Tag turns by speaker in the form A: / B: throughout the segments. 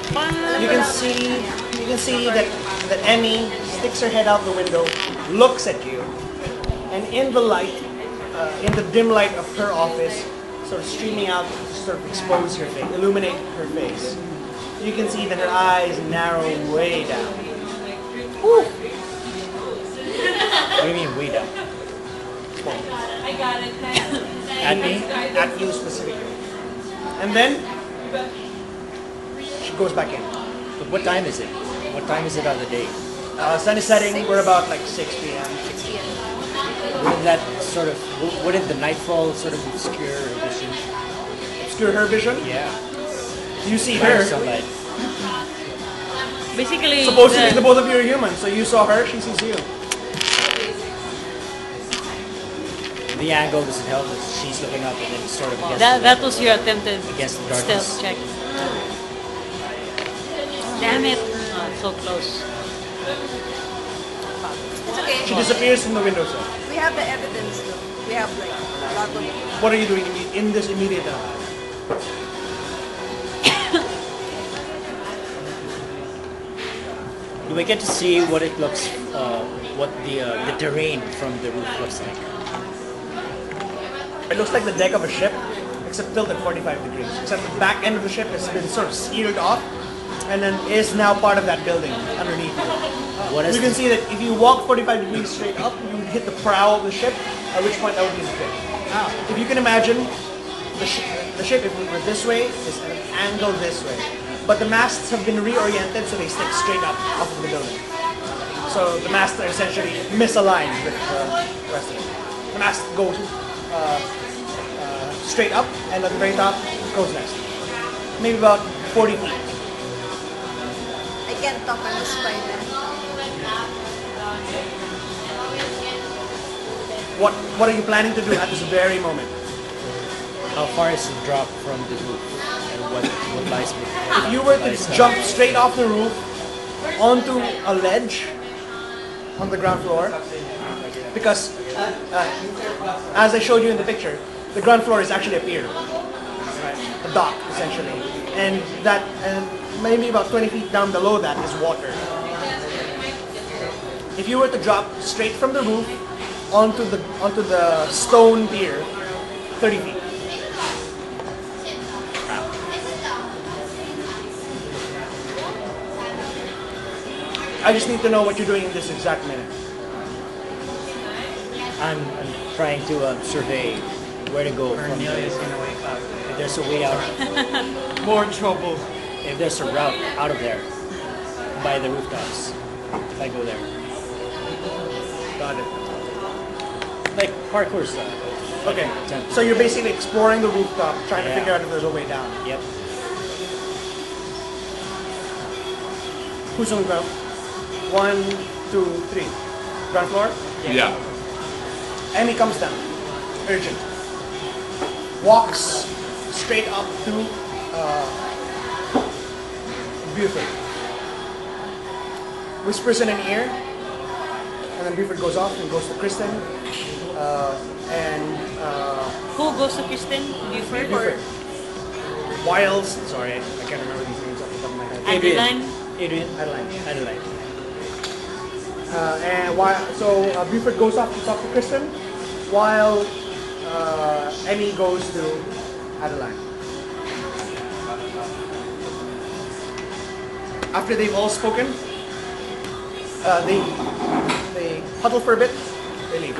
A: You can see that Emmy sticks her head out the window, looks at you, and in the light, in the dim light of her office, sort of streaming out, sort of expose her face, illuminate her face. You can see that her eyes narrow way down. Woo.
B: What do you mean way down?
C: I got it.
B: At me?
A: At you specifically. And then she goes back in.
B: But what time is it? What time is it on the day?
A: Sun is setting. We're about like 6 p.m.
C: 6 p.m.
B: Wouldn't that sort of, wouldn't the nightfall sort of obscure her vision?
A: Obscure her vision.
B: Yeah.
A: You see
B: By
A: her.
B: sunlight.
C: Basically,
A: Supposedly the both of you are human, so you saw her, she sees you.
B: The angle doesn't help. She's looking up and then sort of against
C: that was your attempted
B: against the darkness.
C: stealth check. Damn it! So close.
D: It's okay.
A: She disappears from the window, sir.
D: We have the evidence though. We have like a lot of.
A: What are you doing in this immediate time?
B: Do we get to see what it looks, what the terrain from the roof looks like?
A: It looks like the deck of a ship, except tilted 45 degrees. Except the back end of the ship has been sort of sealed off, and then is now part of that building underneath you.
B: What is
A: You can see that if you walk 45 degrees straight up, you would hit the prow of the ship, at which point that would be the ship. If you can imagine, the ship, if we were this way, is at an angle this way. But the masts have been reoriented so they stick straight up off of the building. So the masts are essentially misaligned with the rest of it. The mast goes straight up, and at the very top, goes next. Maybe about 40 feet.
D: I can't talk on the spider.
A: What are you planning to do at this very moment?
B: How far is the drop from the roof? And what lies behind?
A: If you were to jump straight off the roof onto a ledge on the ground floor, because as I showed you in the picture, the ground floor is actually a pier, right? A dock essentially, and maybe about 20 feet down below that is water. If you were to drop straight from the roof onto the stone pier, 30 feet. I just need to know what you're doing in this exact minute.
B: I'm trying to survey where to go from there.
E: Cornelia's gonna wake up.
B: If there's a way out,
E: More trouble.
B: if there's a route out of there by the rooftops, if I go there,
A: Got it.
B: like parkour style.
A: Okay, so you're basically exploring the rooftop, trying to
B: Yeah.
A: figure out if there's a way down.
B: Yep.
A: Who's on the ground? 1, 2, 3. Ground floor?
F: Yeah.
A: Emmy comes down. Urgent. Walks straight up to Buford. Whispers in an ear. And then Buford goes off and goes to Kristen.
C: Who goes to Kristen? Buford?
A: Buford. Whilst, sorry, I can't remember these names off the top of my head.
C: Adeline?
B: Adrian?
A: Adeline.
B: Adelaide.
A: Buford goes off to talk to Kristen, while Emmy goes to Adeline. After they've all spoken, they huddle for a bit. They leave.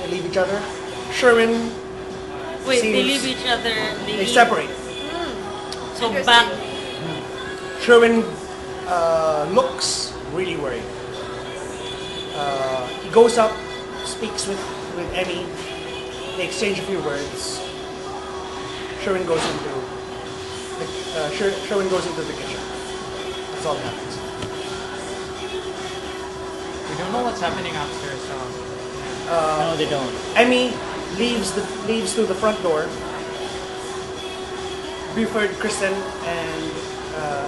A: They leave each other. Sherwin.
C: Wait, they
A: seems-
C: leave each other.
A: They separate.
C: So back.
A: Sherwin looks really worried. He goes up, speaks with Emmy. They exchange a few words. Sherwin goes into the kitchen. That's all that happens.
E: We don't know what's happening upstairs, so
B: No, they don't.
A: Emmy leaves through the front door. Buford, Kristen, and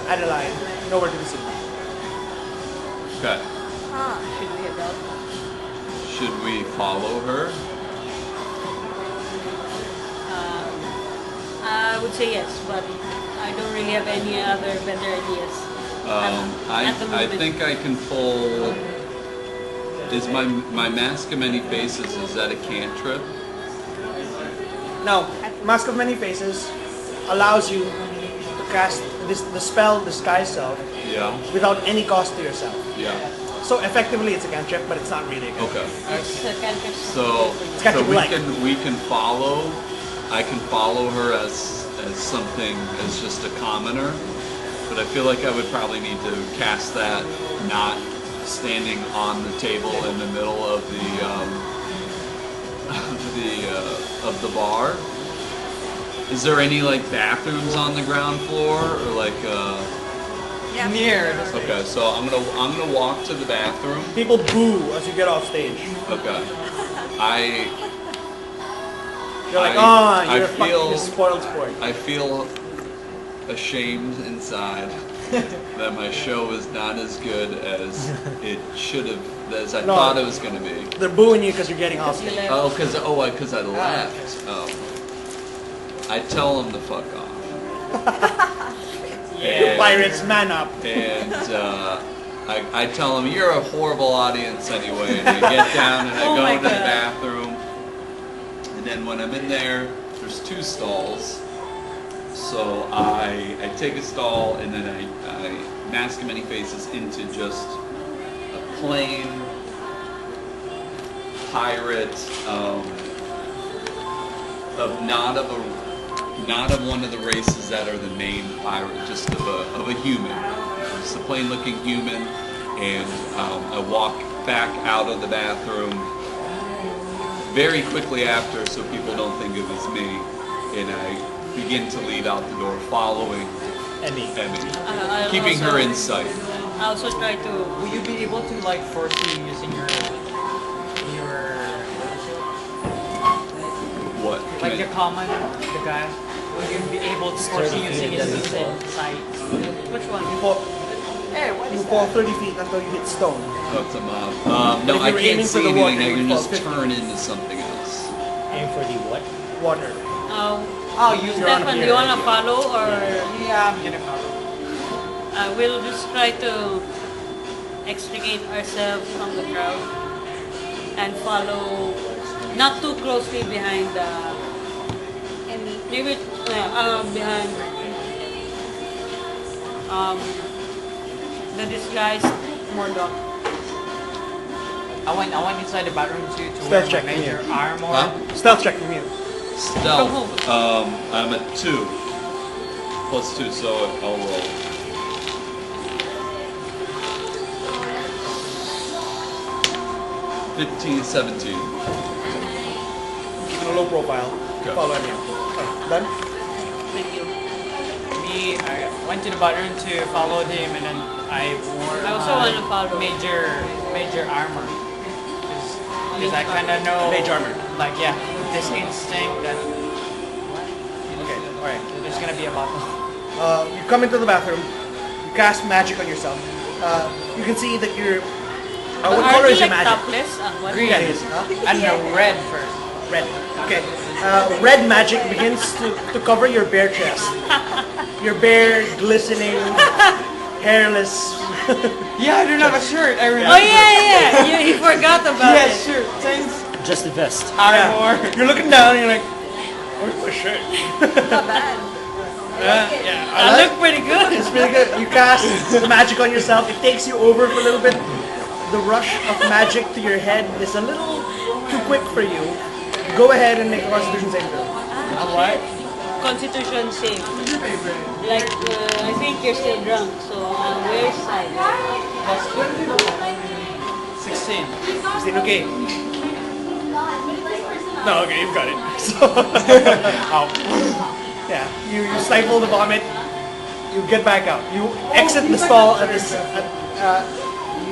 A: Adeline nowhere to be seen.
F: Okay.
D: Should we have helped?
F: Should we follow her?
C: I would say yes, but I don't really have any other better ideas. At the
F: I
C: moment.
F: think I can pull. Is my Mask of Many Faces, is that a cantrip?
A: Now, Mask of Many Faces allows you to cast the spell Disguise Self
F: Yeah.
A: without any cost to yourself.
F: Yeah.
A: So effectively it's a cantrip, but it's not really a cantrip.
F: Okay.
C: It's a cantrip.
F: So
A: got
F: so
A: to like.
F: we can follow. I can follow her as something as just a commoner, but I feel like I would probably need to cast that not standing on the table in the middle of the bar. Is there any like bathrooms on the ground floor or like?
D: Yeah.
E: Near.
F: Okay, so I'm gonna walk to the bathroom.
A: People boo as you get off stage.
F: Okay.
A: You're like,
F: I
A: you're
F: feel-
A: fucking spoiled sport.
F: I feel ashamed inside that my show is not as good as it should have, as I
A: No.
F: thought it was going to be.
A: They're booing you because you're getting off stage.
F: Oh, because I left. Oh. I tell them to fuck off.
E: Yeah.
A: Pirates, man up.
F: And I tell them, you're a horrible audience anyway. And I get down and I
C: Oh
F: go
C: my
F: into the
C: God.
F: bathroom. And then when I'm in there, there's 2 stalls. So I take a stall and then I Mask of Many Faces into just a plain pirate of not of one of the races that are the main pirate, just of a human, just a plain looking human. And I walk back out of the bathroom very quickly after, so people don't think it was me, and I begin to leave out the door, following
B: Emmy.
C: I'll
F: keeping
C: also-
F: her in sight.
C: I also try to.
E: Will you be able to like foresee using your
F: What?
E: like the common the guy? Will you be able to foresee using his sight?
C: Which one?
A: You fall,
E: Hey, what
A: you
E: is
A: fall
E: that?
A: 30 feet until you hit stone.
F: Oh, it's a mob.
A: But
F: No,
A: if
F: I
A: you were
F: can't
A: aiming for
F: see
A: the
F: anything.
A: water,
F: I
A: you'd
F: can
A: fall
F: just
A: 50.
F: turn into something else.
B: Aim for the what?
A: Water.
E: Oh, you
C: Stefan, do you want to follow or
E: Yeah, I'm gonna follow.
C: we'll just try to extricate ourselves from the crowd and follow not too closely behind the maybe behind the disguised Mordok.
E: I went inside the bathroom to
A: Stealth
E: wear my
A: check,
E: major
A: yeah.
E: armor.
F: Huh?
A: Stealth check from you.
F: Stealth.
C: From
F: I'm at 2. +2, so I'll roll. $15, 17.
A: Keeping a low profile.
F: Okay.
A: Follow me. Oh, done?
C: Thank you.
E: Me, I went to the bathroom to follow him, and then I wore
C: I also want to follow.
E: major armor because I kind of know
A: Mage armor.
E: like yeah, this instinct that
A: Okay, alright.
E: there's gonna be a battle.
A: You come into the bathroom, you cast magic on yourself. You can see that you're... what
C: Are
A: color
C: they
A: is your
C: like
A: magic?
C: topless? What?
E: Green.
A: Yeah, it is. Huh?
E: I don't know, red first.
A: Red. Okay. Red magic begins to cover your bare chest. Your bare, glistening, hairless.
E: Yeah, I don't have a shirt. I remember.
C: Oh yeah, he forgot about
E: Yeah,
C: it.
E: shirt. Thanks.
B: Just the vest.
E: Armor.
A: You're looking down and you're like, where's my shirt?
D: Not bad.
A: Yeah.
C: I look pretty good.
A: It's really good. You cast the magic on yourself. It takes you over for a little bit. The rush of magic to your head is a little too quick for you. Go ahead and make a Constitution saving throw.
C: What? Constitution save. Like, I think you're still drunk, so on where side?
E: 16.
A: Christine, okay. No, okay, you've got it. So, yeah, you stifle the vomit. You get back out. You exit the stall at this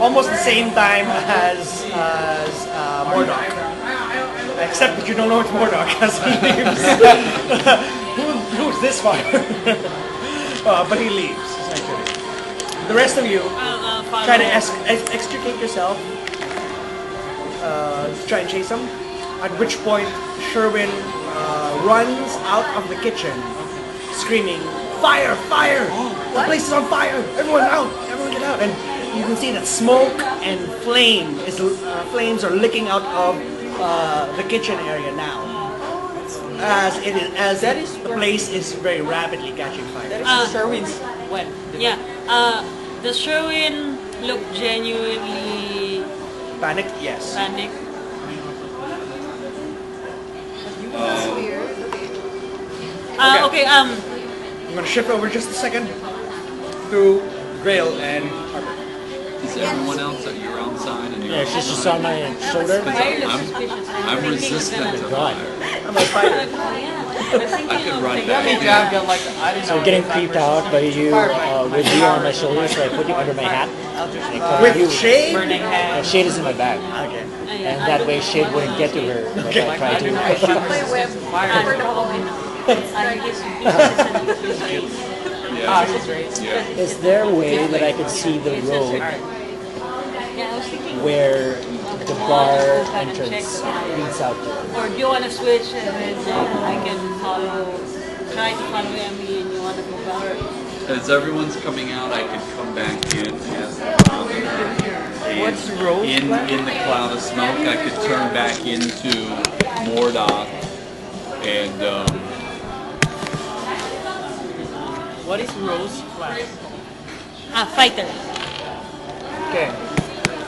A: almost the same time as Mordok. Except that you don't know it's Mordok as he leaves. Who's this one? But he leaves, essentially. The rest of you
C: Follow.
A: try to extricate yourself. Try and chase him. At which point, Sherwin runs out of the kitchen screaming, "Fire! Fire! The place is on fire! Everyone out! Everyone get out!" And you can see that smoke and flames are licking out of the kitchen area now. The place is very rapidly catching fire.
E: Sherwin's when?
C: Yeah. Does Sherwin look genuinely
A: Panicked? Yes.
C: panicked?
D: That's weird. Okay.
C: Okay.
A: I'm gonna shift over just a second to Grail and Harper.
F: Is everyone else at your own side and you're
B: Yeah, she's just on my shoulder.
C: Fire looks suspicious.
F: I'm resistant to
B: God.
F: fire.
A: I'm a fighter.
F: I could run
E: Let me
F: back.
E: grab you like I didn't
B: So
E: know.
B: getting
E: if that
B: creeped
E: person
B: out by you with you on my shoulder, so I put you under my hat. And I cover you.
A: With shade?
E: burning hand.
B: Shade is in my bag.
A: Okay.
B: And that way Shade wouldn't get to her if I tried to.
D: My web over the wall.
E: Ah, she's right.
F: Yeah.
B: Is there a way that I could see the road where the bar entrance leads out to?
C: Or do you want to switch and then I can try to follow Emily and you want to go back?
F: As everyone's coming out, I could come back in as
E: What's Rose
F: in the cloud of smoke. I could turn back into Mordok and
E: What is Rose class?
C: Fighter.
A: Okay.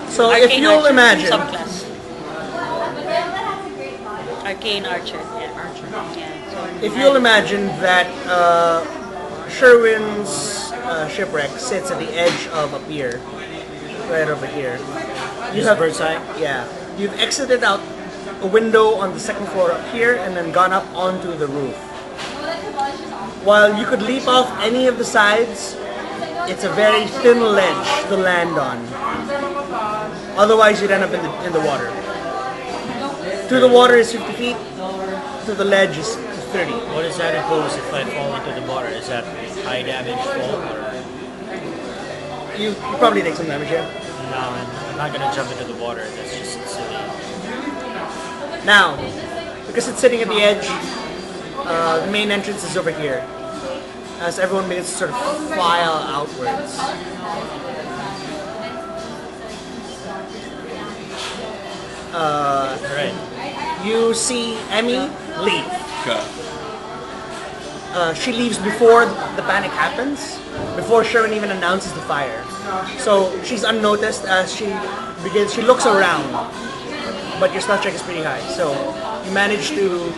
A: So if
C: Arcane
A: you'll
C: Archer,
A: imagine,
C: subclass. Arcane Archer. Yeah. Archer. Yeah. So
A: if you'll imagine that Sherwin's shipwreck sits at the edge of a pier, right over here. You have
B: bird's eye?
A: Yeah. You've exited out a window on the second floor up here and then gone up onto the roof. While you could leap off any of the sides, it's a very thin ledge to land on. Otherwise, you'd end up in the water. To the water is 50 feet. To the ledge is 30.
B: What does that impose if I fall into the water? Is that high damage fall? Or...
A: You probably take some damage, yeah.
B: No, I'm not gonna jump into the water. That's just silly.
A: Now, because it's sitting at the edge, the main entrance is over here. As everyone begins to sort of file outwards.
B: Alright.
A: You see Emmy leave.
F: okay.
A: She leaves before the panic happens, before Sherwin even announces the fire. So she's unnoticed as she looks around, but your stealth check is pretty high. So you manage to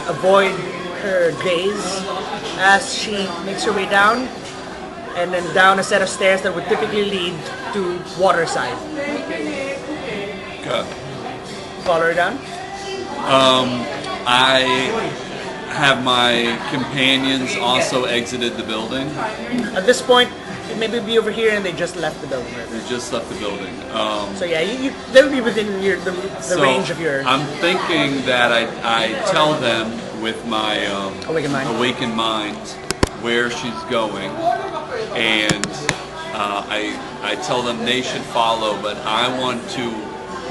A: avoid her gaze as she makes her way down, and then down a set of stairs that would typically lead to waterside.
F: Okay.
A: Follow her down.
F: I have my companions also exited the building.
A: At this point, it may be over here, and they just left the building. Right?
F: They just left the building.
A: So yeah, they would be within the
F: So
A: range of your.
F: I'm thinking that I tell them with my awakened mind where she's going, and I tell them they should follow, but I want to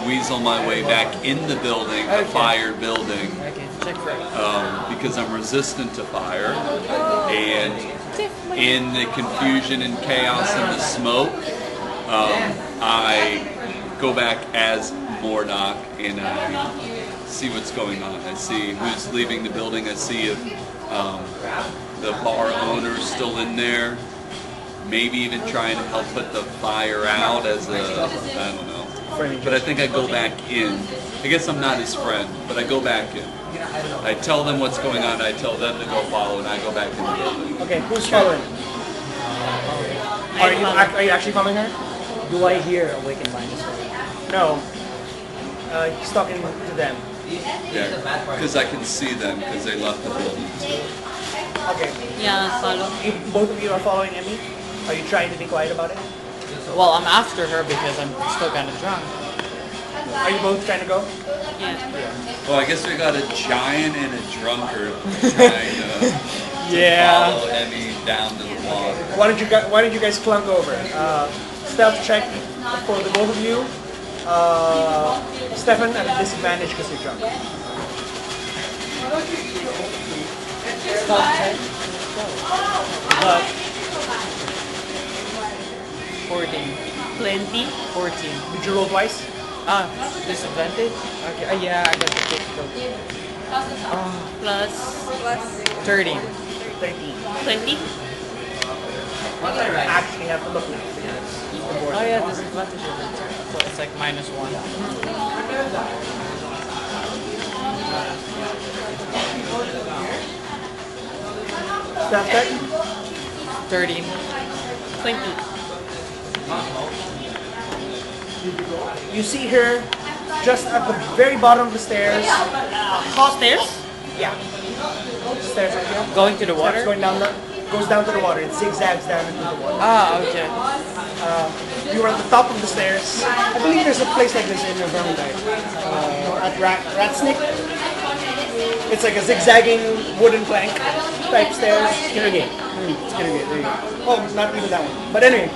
F: weasel my way back in the building, the fire building,
E: Okay, check for it.
F: because I'm resistant to fire, and in the confusion and chaos and the smoke, I go back as Mordok and I see what's going on. I see who's leaving the building. I see if the bar owner's still in there. Maybe even trying to help put the fire out as I don't know. But I think I go back in. I guess I'm not his friend, but I go back in. I tell them what's going on. I tell them to go follow, and I go back in the building.
A: Okay, who's following? Are you actually following her?
B: Do I hear Awakened Mind as well?
A: No. He's talking to them.
F: Yeah, because I can see them because they left the building.
A: Okay.
C: Yeah, follow.
A: Both of you are following Emmy. Are you trying to be quiet about it?
E: Well, I'm after her because I'm still kind of drunk.
A: Are you both trying to go?
C: Yeah.
F: Well, I guess we got a giant and a drunkard trying to follow Emmy down to the water.
A: Why don't you guys clunk over? Stealth check for the both of you. Stefan at a disadvantage because you're drunk.
E: Stealth check. But 14.
C: 20.
E: 14.
A: Did you roll twice?
E: Disadvantage? Okay. Yeah, I got the difficulty.
C: Plus
D: Plus
E: 13.
A: 13.
C: 20.
A: Actually have to look now. Because keep the board.
E: Oh yeah, disadvantage. So it's like -1.
A: That's that.
E: 13.
C: 20.
A: You see her just at the very bottom of the stairs. Hop
C: Stairs?
A: Yeah. Stairs right here.
E: Going to the
A: Steps
E: water?
A: going down goes down to the water. It zigzags down into the water.
E: Okay.
A: You were at the top of the stairs. I believe there's a place like this in Vermont. At Rat Snake. It's like a zigzagging wooden plank type stairs. Kirigate. It's Kirigate. There you go. Oh, not even that one. But anyway,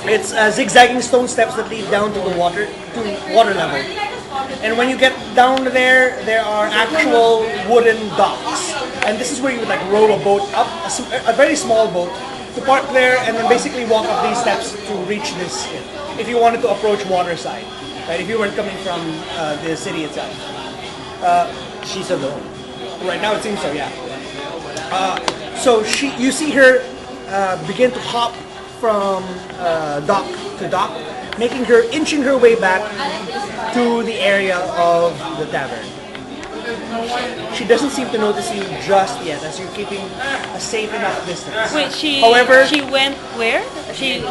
A: it's zigzagging stone steps that lead down to the water, to water level. And when you get down there, there are actual wooden docks. And this is where you would like row a boat up, a very small boat, to park there and then basically walk up these steps to reach this, if you wanted to approach water side, right? If you weren't coming from the city itself.
B: She's alone.
A: Right now it seems so, yeah. So you see her begin to hop from dock to dock, inching her way back to the area of the tavern. She doesn't seem to notice you just yet, as you're keeping a safe enough distance.
C: Wait, she went where?
A: She's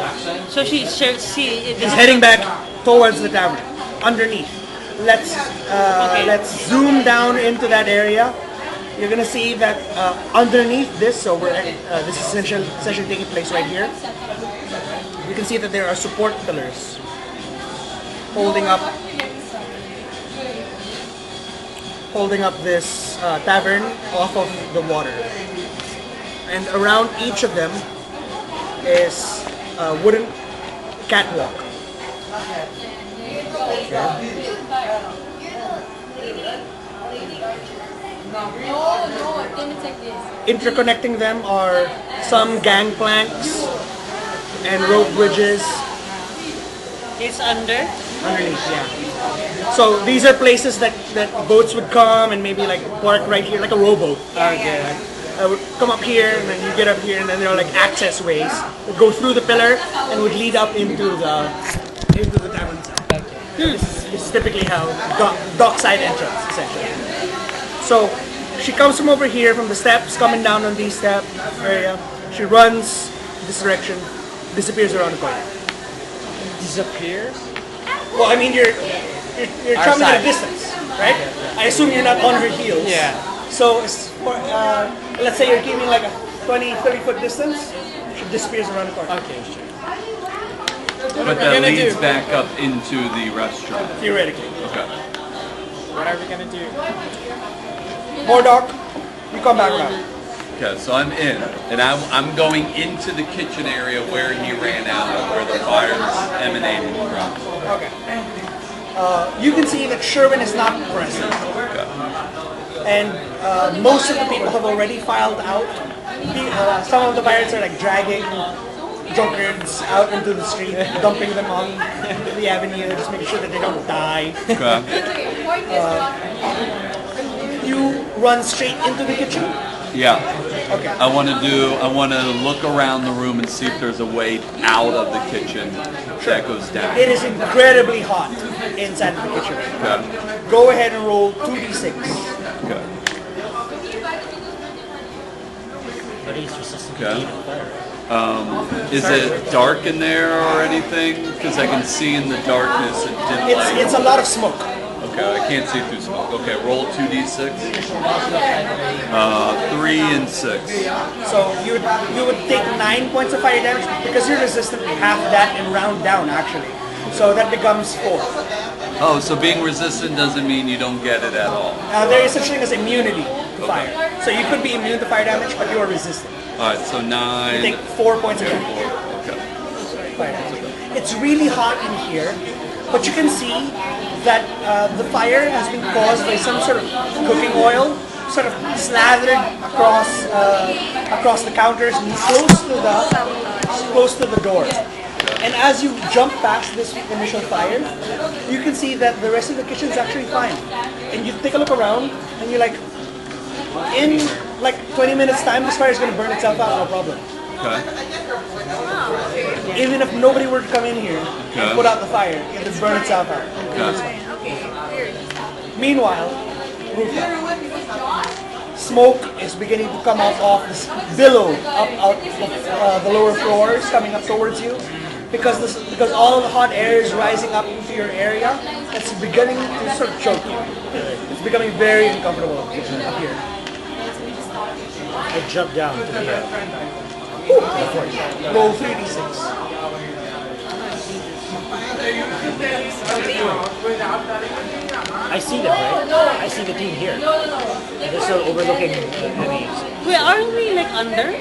A: heading back towards the tavern, underneath. Let's zoom down into that area. You're gonna see that underneath this, so this is essentially taking place right here. You can see that there are support pillars holding up this tavern off of the water, and around each of them is a wooden catwalk. Interconnecting them are some gangplanks and rope bridges.
C: It's underneath,
A: Yeah. So these are places that boats would come and maybe like park right here, like a rowboat.
E: Okay.
A: Would come up here and then you get up here and then there are like access ways that go through the pillar and would lead up into the tavern itself. This is typically how dockside entrance essentially. So she comes from over here from the steps, coming down on these step area. She runs this direction, disappears around the corner.
E: Disappears?
A: Well, I mean you're traveling at a distance, right? I assume you're not on her heels.
E: Yeah.
A: So let's say you're keeping like a 20-30 foot distance, she disappears around the corner.
E: Okay, sure.
F: But that leads back up into the restaurant.
A: Theoretically.
F: Okay.
E: What are we gonna do?
A: More dark, you come back around.
F: Okay, so I'm in, and I'm going into the kitchen area where he ran out of, where the fire's emanating from.
A: Okay. You can see that Sherwin is not present.
F: Okay.
A: And most of the people have already filed out. Some of the pirates are like dragging drunkards out into the street, dumping them on the avenue, just making sure that they don't die.
F: Okay.
A: You run straight into the kitchen.
F: Yeah.
A: Okay.
F: I want to look around the room and see if there's a way out of the kitchen that goes down.
A: It is incredibly hot inside of the kitchen.
F: Okay.
A: Go ahead and roll 2d6.
F: Okay.
B: But he's resistant to
F: Okay.
B: heat and fire.
F: Is it dark in there or anything? Because I can see in the darkness it dim light.
A: It's a lot of smoke.
F: Okay, I can't see through smoke. Okay, roll 2d6. 3 and 6.
A: So you would take 9 points of fire damage because you're resistant to half that and round down actually. So that becomes 4.
F: Oh, so being resistant doesn't mean you don't get it at all.
A: There is such thing as immunity to fire. So you could be immune to fire damage, but you are resistant.
F: Alright, so 9.
A: You take 4 points of damage.
F: Okay.
A: Fire damage. It's really hot in here, but you can see that the fire has been caused by some sort of cooking oil. sort of slathered across the counters and close to the door. And as you jump past this initial fire, you can see that the rest of the kitchen is actually fine. And you take a look around, and you're like, in like 20 minutes time, this fire is going to burn itself out, no problem.
F: Okay.
A: Even if nobody were to come in here and put out the fire, it would burn itself out.
F: Okay.
A: Meanwhile, rooftop. Smoke is beginning to come up off this billow up out of the lower floors, coming up towards you. Because all of the hot air is rising up into your area, it's beginning to sort of choke you. It's becoming very uncomfortable up here.
B: I jump down to the
A: Roll 3d6.
B: I see them, right? I see the team here. And they're still overlooking enemies.
C: Wait, aren't we like under?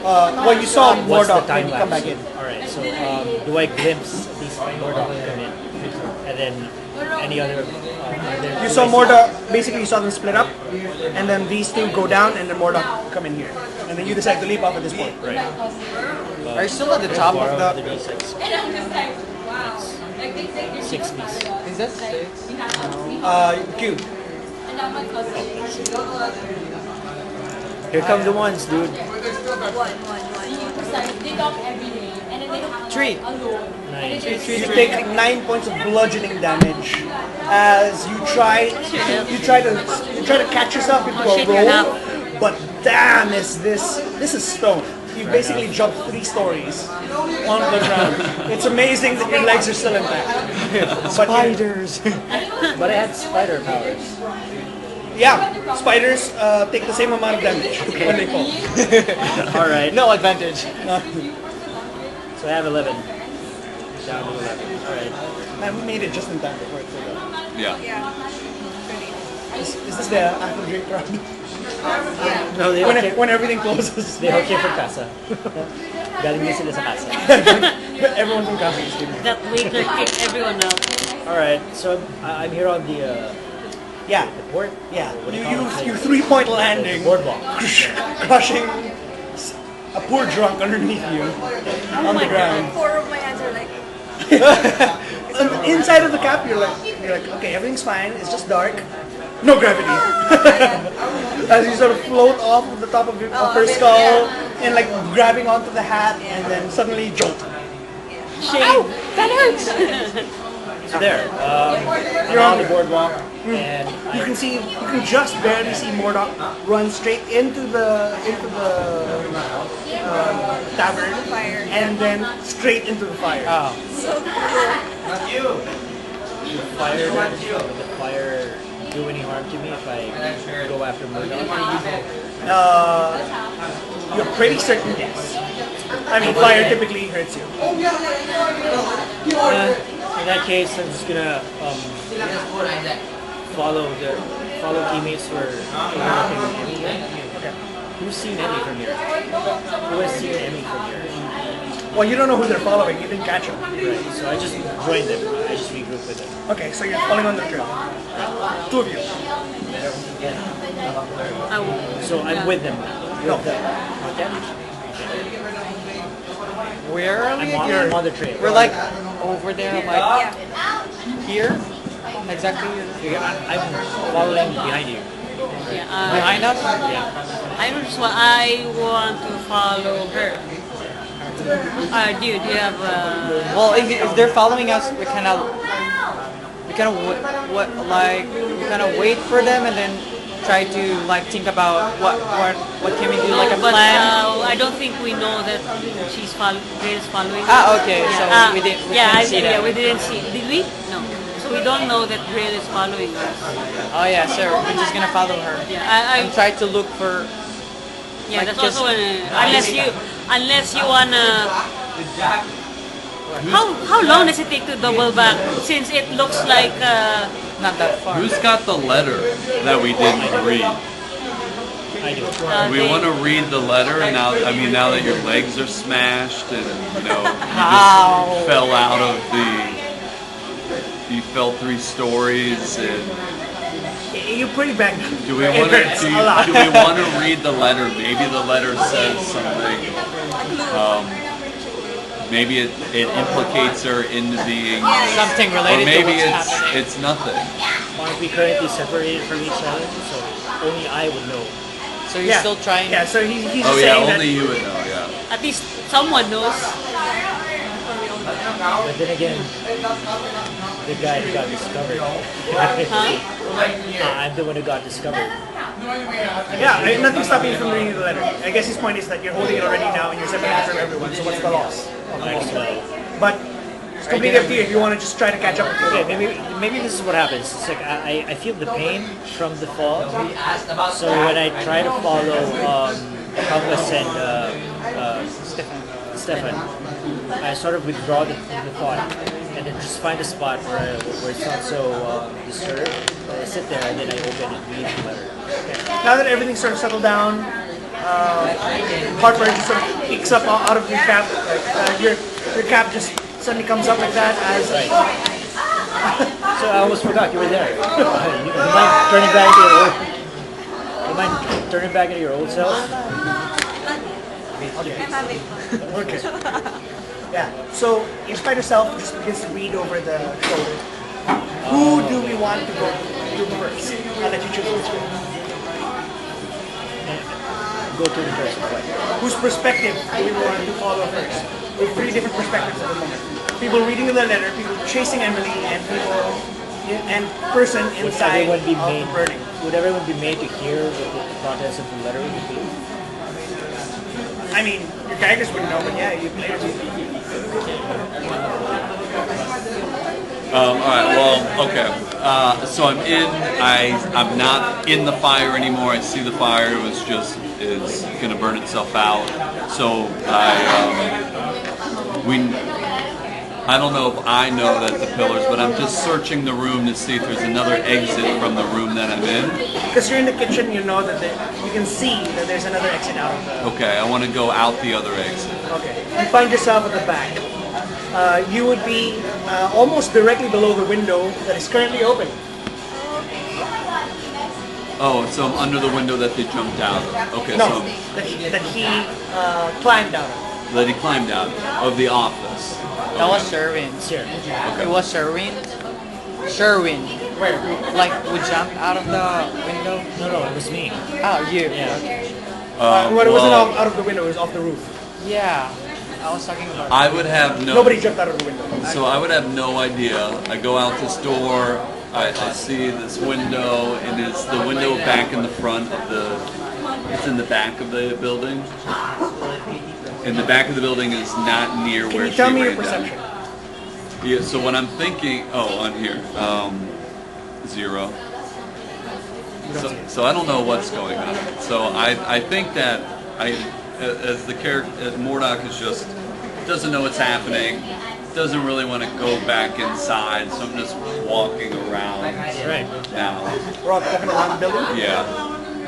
A: Well, you saw
B: What's the
A: Mordok when
B: time
A: you
B: lapse?
A: come back in.
B: Alright, so do I glimpse these Mordok come in? And then any other...
A: You saw Mordok, basically you saw them split up, and then these two go down, and then Mordok come in here. And then you decide to leap off at this point.
B: Right.
E: Are you still at the top of the...
B: D6. 6 piece.
E: Is that 6?
A: Q.
B: Here come the ones, dude.
E: Three.
B: 9.
A: You take 9 points of bludgeoning damage as you try to catch yourself into a roll, but damn, is this is stone. You basically jumped 3 stories onto the ground. It's amazing that your legs are still intact.
B: Spiders! But I had spider powers.
A: Yeah, spiders take the same amount of damage when they fall.
B: Alright.
E: No advantage.
B: So I have 11. Down to 11. Alright.
A: Man, we made it just in time before it filled up.
F: Yeah.
A: Is this the after drink round?
B: No, they
A: When everything closes.
B: They okay for casa. Galing din sila sa casa.
A: Everyone from Casa is leaving.
C: That waiter kicked everyone out.
B: Alright, so I'm here on the
A: Yeah,
B: port.
A: yeah.
B: What do you call it?
A: You 3-point landing,
B: Boardwalk.
A: crushing a poor drunk underneath you on the ground.
D: 4 of my hands are like,
A: On the inside of the cap, you're like, okay, everything's fine. It's just dark. No gravity. As you sort of float off of the top of her skull and like grabbing onto the hat, and then suddenly jolt.
C: Shame.
B: So there, I'm on the boardwalk, and
A: You can just barely see Mordok run straight into the tavern, and then straight into the fire.
E: Oh.
B: would the fire do any harm to me if I go after Murdoch?
A: You're pretty certain, yes. I mean, fire typically hurts you.
B: In that case, I'm just gonna follow teammates who are overlooking Emmy here. Okay. Who's seen Emmy from here? Who has seen Emmy from here?
A: Well, you don't know who they're following. You didn't catch them.
B: Right. So I just joined them. I just regroup with them.
A: Okay, so you're following on the trail. 2 of you.
B: So I'm with them now.
A: No.
B: Okay.
E: Where are we?
B: I'm on the trail.
E: We're like over there, like here? Exactly.
B: I'm following behind you.
C: Yeah,
E: Behind us?
B: Yeah.
C: I want to follow her. Dude, you have
E: Well, if they're following us, we kind of wait for them and then try to like think about what can we do, like a
C: but
E: plan.
C: I don't think we know that Grace is following.
E: Ah, okay. So
C: Yeah.
E: we didn't see that.
C: Yeah, we didn't see. Did we? No. So we don't know that Grace is following us.
E: Oh yeah, sir. We're just gonna follow her
C: Yeah,
E: and try to look for.
C: yeah,
E: like,
C: that's
E: just-
C: also unless you wanna. How long does it take to double back? Since it looks like
E: Not that far.
F: Who's got the letter that we didn't read?
B: I do.
F: We
C: they-
F: want to read the letter, and now that your legs are smashed and you
E: How?
F: just fell out of you fell 3 stories, and
A: You're pretty banged up.
F: Do we
A: It
F: want to
A: hurts a lot.
F: do we want to read the letter? Maybe the letter says something. Maybe it implicates her into being,
E: Something
F: or
E: related to
F: maybe
E: what's happening.
F: it's nothing.
B: Aren't we currently separated from each other? So only I would know.
E: So you're still trying.
A: Yeah, so he's
F: Oh
A: saying
F: yeah,
A: that
F: only you would know. Yeah.
C: At least someone knows.
B: But then again, the guy who got discovered. I'm the one who got discovered.
A: yeah, nothing's stopping you from reading the letter. I guess his point is that you're holding it already now and you're separated from everyone, so what's the loss? But it's completely up to you if you want to just try to catch up with
B: Okay,
A: people.
B: maybe this is what happens. It's like I feel the pain from the fall. So when I try to follow Compass and Stefan, I sort of withdraw the thought and then just find a spot where it's not so disturbed. I sit there and then I open and read the letter.
A: Now that everything's sort of settled down, heartburn just sort of peeks up out of your cap. Your cap just suddenly comes up like that as
B: So I almost forgot you were there. You mind turning back into your old? You mind turning back into your old self?
D: I'm having fun.
A: okay. Yeah. So your spider self just begins to read over the shoulder. Who do we want to go to first? I'll let you choose which one.
B: Go to the first one.
A: Whose perspective do we want to follow first? We have 3 different perspectives at the moment. People reading the letter, people chasing Emily, and person inside
B: Would everyone be
A: of
B: made?
A: the burning.
B: Would everyone be made to hear what the contents of the letter would be?
A: I mean, your characters wouldn't know, but yeah, you players.
F: All right. Well, okay. So I'm in. I'm not in the fire anymore. I see the fire. It's gonna burn itself out. So I don't know if I know that the pillars, but I'm just searching the room to see if there's another exit from the room that I'm in.
A: Because you're in the kitchen, you know that you can see that there's another exit out of the...
F: Okay, I want to go out the other exit.
A: Okay. You find yourself at the back. You would be almost directly below the window that is currently open.
F: Oh, so I'm under the window that they jumped out of. Okay,
A: No,
F: so
A: that he climbed out of.
F: that he climbed out of the office.
E: That was Sherwin's.
B: Here.
E: It was Sherwin. Sherwin.
A: Where?
E: Like we jumped out of the window.
B: No, it was me.
E: Oh, you.
B: Yeah.
A: Well, it wasn't out of the window, it was off the roof.
E: Yeah. I was talking about.
F: I would have no.
A: Nobody jumped out of the window.
F: So I would have no idea. I go out this door. I see this window, and it's the window back in the front of the. It's in the back of the building. And the back of the building is not near
A: Can
F: where
A: you tell
F: she
A: me your
F: ran down.
A: perception?
F: Yeah. So what I'm thinking. Oh, on here. 0. So I don't know what's going on. So I think that as the character Mordok is just doesn't know what's happening, doesn't really want to go back inside. So I'm just walking around
B: Right.
F: now.
A: We're all walking around the building.
F: Yeah,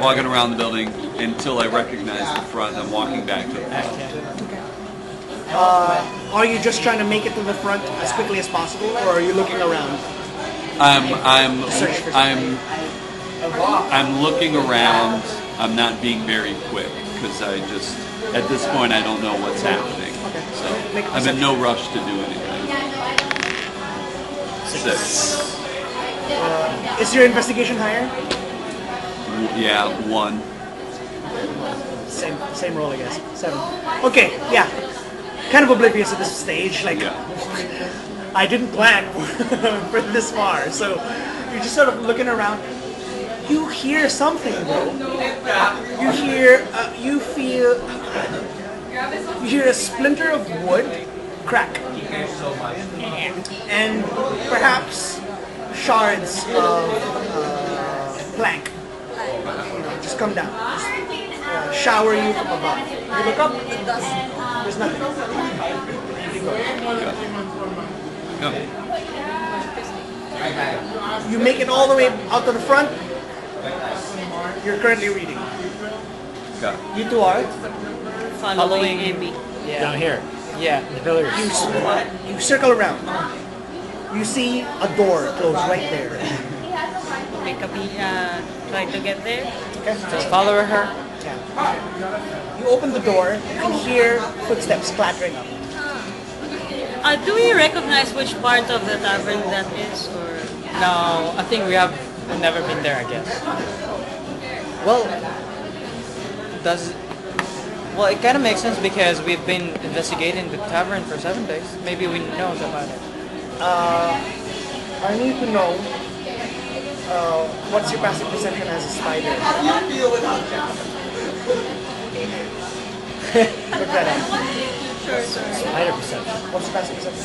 F: walking around the building until I recognize the front. I'm walking back to the front.
A: Are you just trying to make it to the front as quickly as possible, or are you looking around?
F: I'm looking around. I'm not being very quick because at this point I don't know what's happening. So I'm in no rush to do anything. 6.
A: Is your investigation higher?
F: Yeah, 1.
A: Same roll, I guess. 7. Okay, yeah. Kind of oblivious at this stage. Like,
F: Yeah.
A: I didn't plan for this far, so you're just sort of looking around. You hear something, bro. You hear a splinter of wood crack, and perhaps shards of plank just come down, just shower you from above. You look up, there's nothing. You make it all the way out to the front. You're currently reading.
F: Okay.
A: You two are.
C: Following Emmy.
E: Yeah.
B: Down here.
E: Yeah.
B: The pillars.
A: You circle around. You see a door closed right there.
C: make a try to get there.
A: Okay.
E: Just follow her.
A: Yeah. You open the door, you can hear footsteps clattering up.
C: Do we recognize which part of the tavern that is, or
E: No, I think we've never been there. I guess. Well, it kind of makes sense because we've been investigating the tavern for 7 days. Maybe we know about it.
A: I need to know what's your passive perception as a spider? Look that up.
B: Spider perception.
A: What's your passive perception?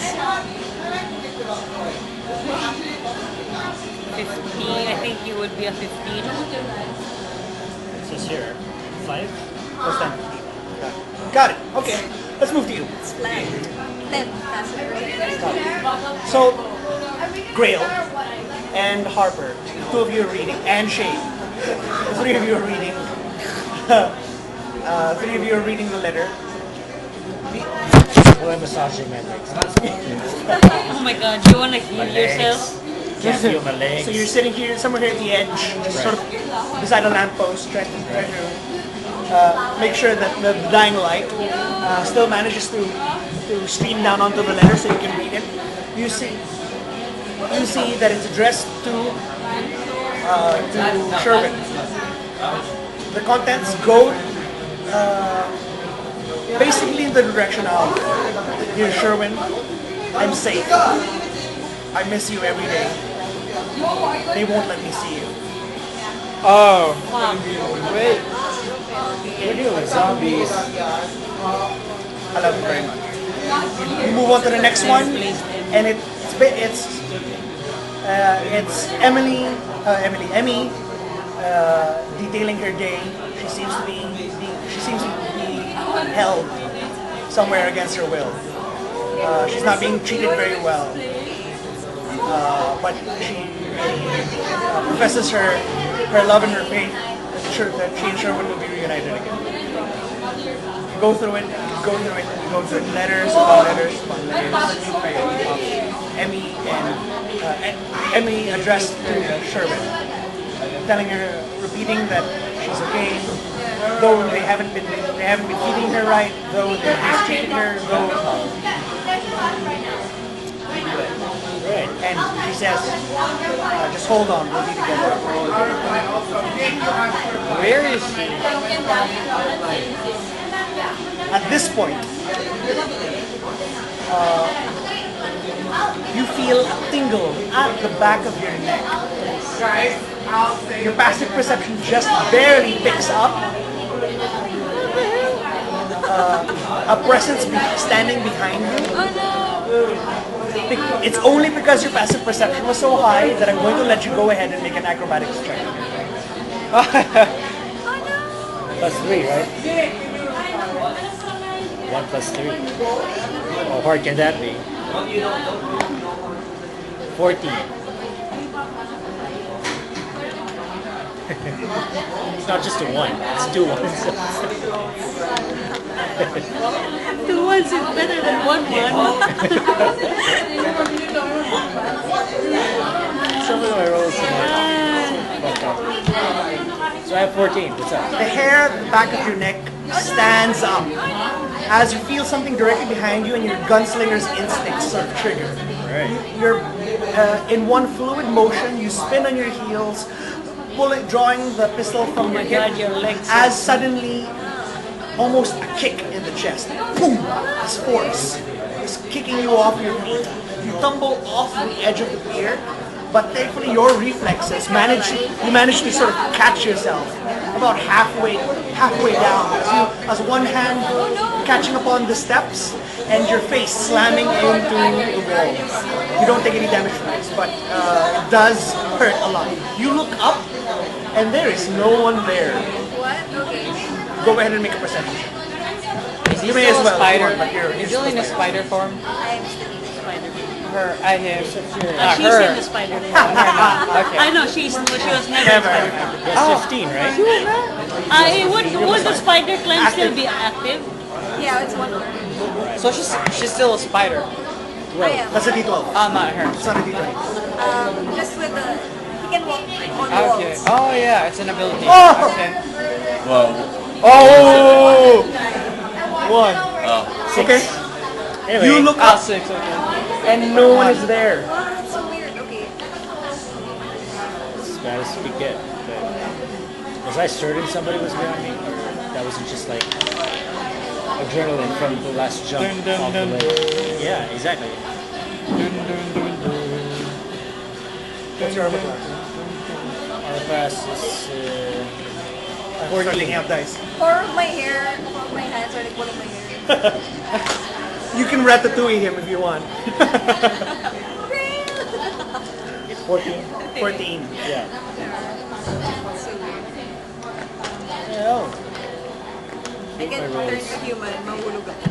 C: 15? I think you would be a 15.
B: It says here, 5.
A: What's that? Got it. Okay. Let's move to you.
D: It's flat. 10 passive.
A: So, Grail and Harper, two of you are reading, and Shane, the three of you are reading. Three of you are reading the letter.
B: Well, I'm massaging my legs.
C: Oh my god, you wanna heal yourself?
B: Can't feel my legs.
A: So you're sitting here, somewhere here at the edge, just sort of beside a lamppost, trying to make sure that the dying light still manages to stream down onto the letter so you can read it. You see that it's addressed to Sherwin. The contents go basically in the direction of, "Dear Sherwin, I'm safe. I miss you every day. They won't let me see you.
E: Oh,
C: Wow.
E: wait.
B: We're dealing with zombies.
A: I love you very much." You move on to the next one, and it's Emmy detailing her day. She seems to be held somewhere against her will. She's not being treated very well, but she professes her love and her faith that she and Sherwin will be reunited again. You go through it, letters upon letters upon letters. Emmy addressed to Sherwin, telling her, repeating that she's okay, though they haven't been feeding her right, though they're mistreating her,
B: Right.
A: and she says, just hold on, we'll be together.
E: Where is she?
A: At this point, you feel a tingle at the back of your neck. Your passive perception just barely picks up a presence standing behind you. It's only because your passive perception was so high that I'm going to let you go ahead and make an acrobatics check.
B: +3, right? 1 + 3. How hard can that be? 14. It's not just a 1, it's 2 ones.
C: 2 ones is better than 1 1.
B: Some of my rolls tonight. So I have 14. What's up?
A: The hair at the back of your neck stands up as you feel something directly behind you and your gunslinger's instincts sort of trigger.
B: Right.
A: You're in one fluid motion, you spin on your heels, drawing the pistol from your hip,
C: God, your legs.
A: as suddenly almost a kick in the chest. Boom! This force is kicking you off your feet. You tumble off the edge of the pier, but thankfully your reflexes manage to sort of catch yourself about halfway down as one hand catching upon the steps and your face slamming into the wall. You don't take any damage from this, but it does hurt a lot. You look up and there is no one there.
D: What? Okay.
A: Go ahead and make a perception check.
E: Is he
A: You may
E: still
A: as well,
E: a spider?
A: but you're
E: Is he in a spider form?
D: I am still in
C: Spider.
E: Her, I him.
C: She's
E: Her.
C: in the spider.
E: Okay.
C: I know she was never
A: Never.
C: in spider.
B: That's 15, right?
C: Would the spider climb still be active?
D: Yeah, it's 1 more.
E: So she's still a spider.
D: I am.
A: That's a D12.
E: Not her.
A: It's not a D20.
D: Just with the... He can walk on
E: Okay. Oh yeah, it's an ability.
A: Oh!
E: Okay.
F: Well,
A: Oh! One. Okay.
B: Anyway,
A: You look
E: Ah,
A: up
E: 6. Okay.
A: and no one is there.
D: Oh, that's so weird. Okay.
B: as bad as we get. But was I certain somebody was behind me, or that wasn't just like adrenaline from the last jump
E: Dun, dun,
B: off the
E: dun,
B: ledge? Yeah, exactly.
E: Dun, dun, dun, dun.
A: What's your armor class?
B: Our class is
A: I'm taking out dice.
D: 4 of my hair, 4 of my hands are like 1 of my hair.
A: You can ratatouille him if you want.
B: 14.
A: 14.
B: Yeah.
D: So weird.
B: Yeah.
D: I can
B: My
D: turn
B: rolls.
D: to human, mahulog ako.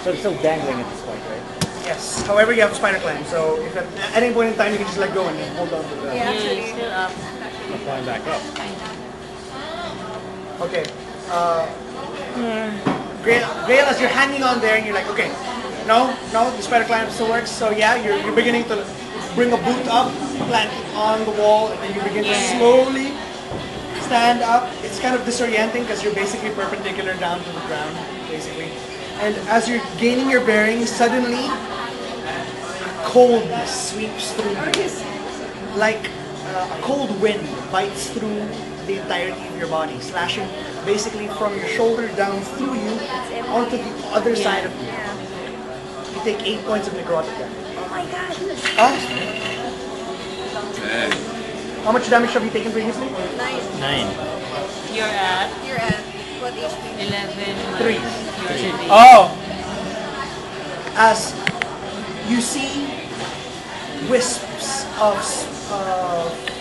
B: So it's still dangling at this point, right?
A: Yes. However, you have a spider climb, so if at any point in time you can just let go and hold on to the.
D: Yeah,
C: It's
D: actually.
C: still up.
B: I'm flying back up.
A: Okay. Grail, as you're hanging on there and you're like, okay, no, the spider climb still works. So yeah, you're beginning to bring a boot up, plant it on the wall, and then you begin to slowly stand up. It's kind of disorienting because you're basically perpendicular down to the ground, basically. And as you're gaining your bearings, suddenly coldness sweeps through you. Like a cold wind bites through the entirety of your body, slashing basically from your shoulder down through you onto the other side of you.
D: Yeah.
A: You take 8 points of necrotic damage.
D: Oh my god.
A: Huh?
F: man.
A: How much damage have you taken previously?
D: 9.
B: 9.
C: You're at
D: You're at what HP?
C: 11.
A: 3.
E: Oh.
A: As you see wisps of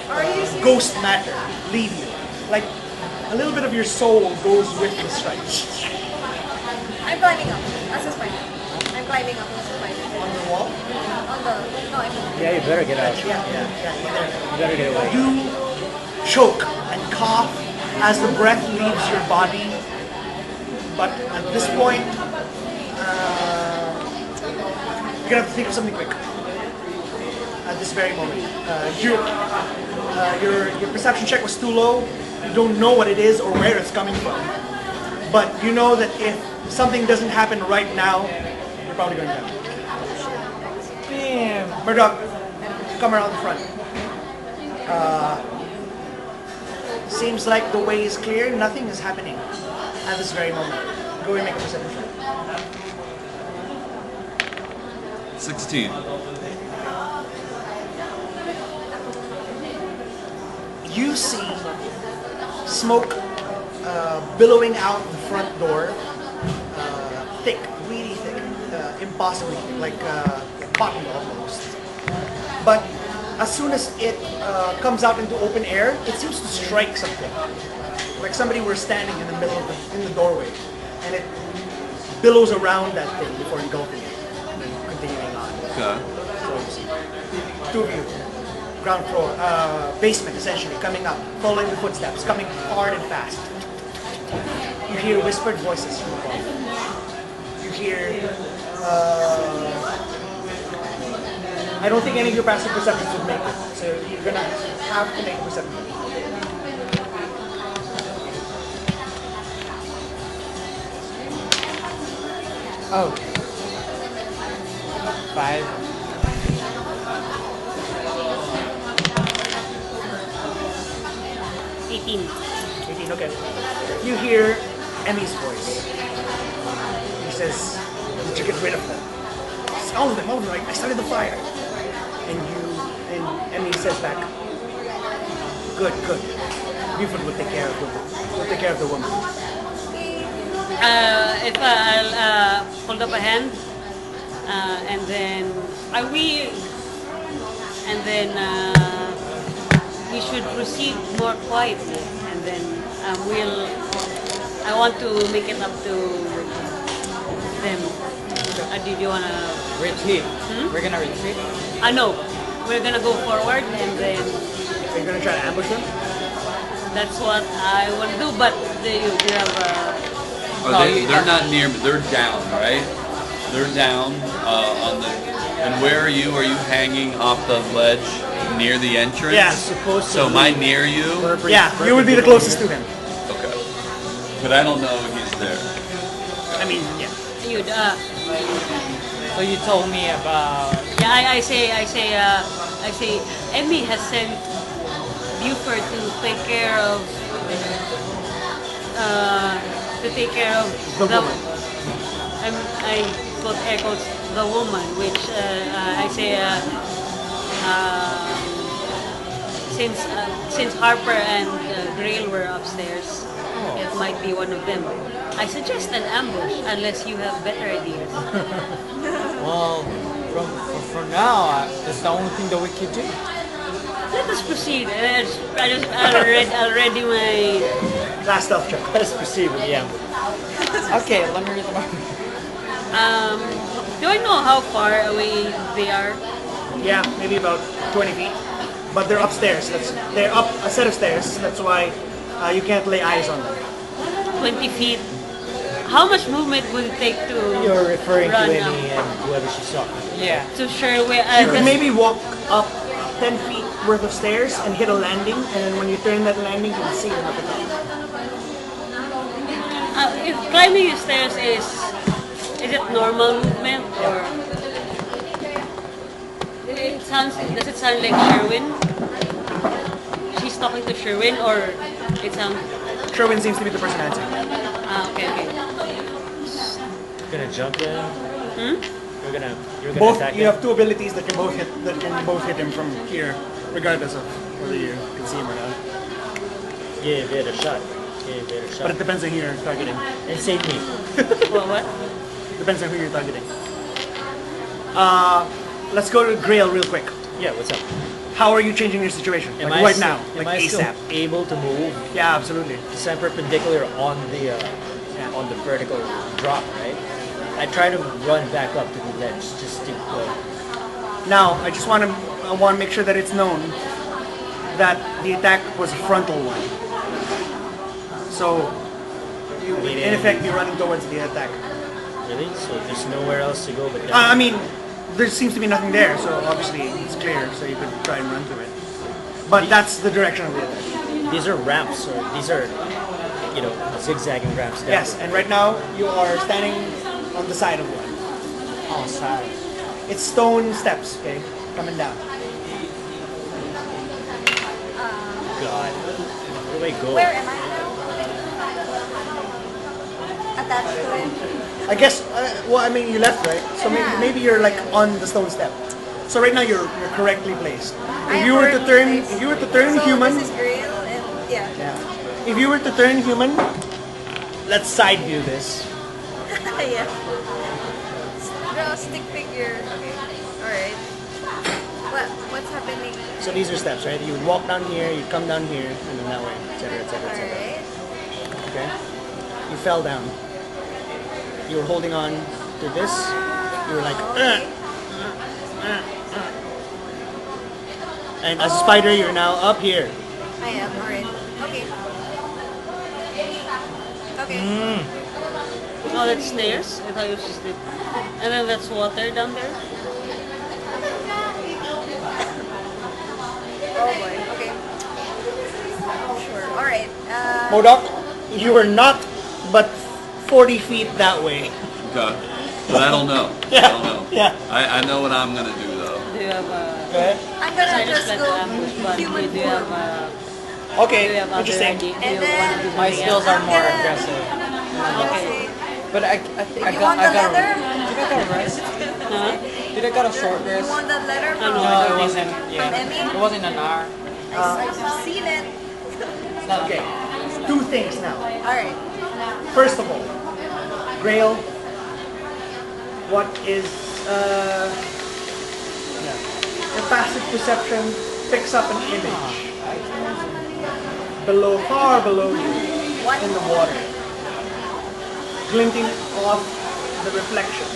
D: Are you serious?
A: ghost matter leave you. Like a little bit of your soul goes with the strikes.
D: I'm climbing up as a spider. I'm climbing up as a spider.
A: On the wall?
D: On the, no, I mean,
B: Yeah, you better get out.
A: Yeah.
B: You better get away.
A: You choke and cough as the breath leaves your body. But at this point, you're gonna have to think of something quick. At this very moment, your perception check was too low. You don't know what it is or where it's coming from. But you know that if something doesn't happen right now, you're probably going to die.
E: Damn.
A: Murdoch, come around the front. Seems like the way is clear. Nothing is happening at this very moment. Go and make a perception check.
F: 16.
A: You see smoke billowing out the front door, thick, really thick, impossibly thick, like cotton almost. But as soon as it comes out into open air, it seems to strike something, like somebody were standing in the middle of in the doorway, and it billows around that thing before engulfing it, and then continuing on.
F: Okay.
A: So you see two of you. Ground floor, basement essentially, coming up, following the footsteps, coming hard and fast. You hear whispered voices from above. You hear, I don't think any of your passive perceptions would make it, so you're gonna have to make a perception.
E: Oh. 5.
C: 18.
A: 18, okay. You hear Emmy's voice. He says, "Did you get rid of them?" All of them, I started the fire. And Emmy says back, "Good. Buford will take care of the woman."
C: If I'll hold up a hand, and then we should proceed more quietly, and then I want to make it up to them. Did you wanna?
E: Retreat. We're gonna retreat.
C: No, we're gonna go forward, and then
A: Are you gonna try to ambush them?
C: that's what I want to do. But you have
F: They're not near me. They're down, right? They're down on the And where are you? Are you hanging off the ledge near the entrance?
A: Yeah.
B: Supposed to
F: So am I near you?
A: Yeah, you would be the closest to him.
F: Okay. But I don't know he's there.
A: I mean, yeah.
C: Yun,
E: So you told me about.
C: yeah, I say, Emmy has sent Buford to take care of,
A: The woman.
C: I put air quotes, the woman, which I say, since Harper and Grail were upstairs, it might be one of them. I suggest an ambush, unless you have better ideas.
E: Well, for now, that's the only thing that we could do.
C: Let us proceed. I'll ready my.
A: Last stealth check.
B: Let us proceed with the ambush.
E: Okay, let me read the mark.
C: Do I know how far away they are?
A: Yeah, maybe about 20 feet. But they're upstairs. They're up a set of stairs. That's why you can't lay eyes on them.
C: 20 feet. How much movement would it take to
B: You're referring to
C: run
B: Emmy and whoever she saw.
E: Yeah.
C: to Sherway?
A: You could maybe walk up 10 feet worth of stairs and hit a landing, and then when you turn that landing, you can see them at the top.
C: If climbing the stairs is it normal movement or does it sound like Sherwin? She's talking to Sherwin, or it sounds
A: Sherwin seems to be the person answering.
C: okay.
B: You're gonna jump in. You're gonna
A: Both
B: attack
A: you
B: him.
A: have two abilities that can both hit him from here, regardless of whether you can see him or not.
B: Give it a shot. Give it a shot.
A: But it depends on who you're targeting.
B: And save me.
C: What?
A: Depends on who you're targeting. Let's go to Grail real quick.
B: Yeah, what's up?
A: How are you changing your situation?
B: Am
A: Like
B: I
A: right
B: still-
A: now, like
B: am I still
A: ASAP.
B: able to move?
A: Yeah, absolutely.
B: Because I'm perpendicular on the vertical drop, right? I try to run back up to the ledge just to
A: Now, I just want to make sure that it's known that the attack was a frontal one. So, in effect, you're running towards the attack.
B: really. So there's nowhere else to go but down.
A: I mean, there seems to be nothing there, so obviously it's clear, so you could try and run through it. But that's the direction of the attack.
B: These are ramps, or these are, zigzagging ramps down.
A: Yes, and right now you are standing on the side of one.
E: Oh, sorry.
A: It's stone steps, okay, coming down.
B: God. Where do I go?
D: Where am I now? Attached to it.
A: I guess, you left, right? So
D: Yeah.
A: maybe you're like on the stone step. So right now you're correctly placed.
D: I
A: If
D: am
A: you were to
D: correctly
A: turn,
D: placed.
A: if you were to turn
D: So
A: human,
D: this is Grail and yeah.
A: yeah. If you were to turn human, let's side view this.
D: Yeah. Draw a stick figure. Okay. Alright. What's happening?
A: So these are steps, right? You would walk down here, you'd come down here, and then that way, etc., etc., etc.
D: Alright.
A: Okay? You fell down. You were holding on to this. You were like, And as a spider, you're now up here.
D: I am. Alright. Okay. Okay.
C: Oh, that's stairs. I thought it was just the. And then that's water down there.
D: Oh boy. Okay. Sure. Alright.
A: Modok, you were not but 40 feet that way.
F: Okay. But I don't know.
A: Yeah.
F: I don't know.
A: Yeah.
F: I know what I'm gonna do though.
C: Do you have a?
A: Go ahead.
D: I'm gonna
C: I
D: just
C: just let
D: go
C: the ambush, but
D: human
C: do you have
D: form.
C: a? Do you
A: Okay,
C: have other
A: interesting.
C: idea? Do
D: And
C: you
D: then-
C: want to do
E: My
C: something
E: skills
C: else?
E: are more
D: gonna-
E: aggressive.
C: Okay.
E: But I think I
D: You
E: got
D: want
E: I
D: the
E: got
D: letter?
E: did I got a rest?
C: Huh?
E: Did I got a short
D: You
E: rest?
D: want that letter from?
C: No,
E: No, it wasn't.
D: From
E: Yeah,
D: Emmy?
E: it wasn't an hour.
D: I've seen it.
A: Okay, two things now.
D: Alright.
A: First of all, Grail, what is your passive perception picks up an image below, far below you, in the water, glinting off the reflection.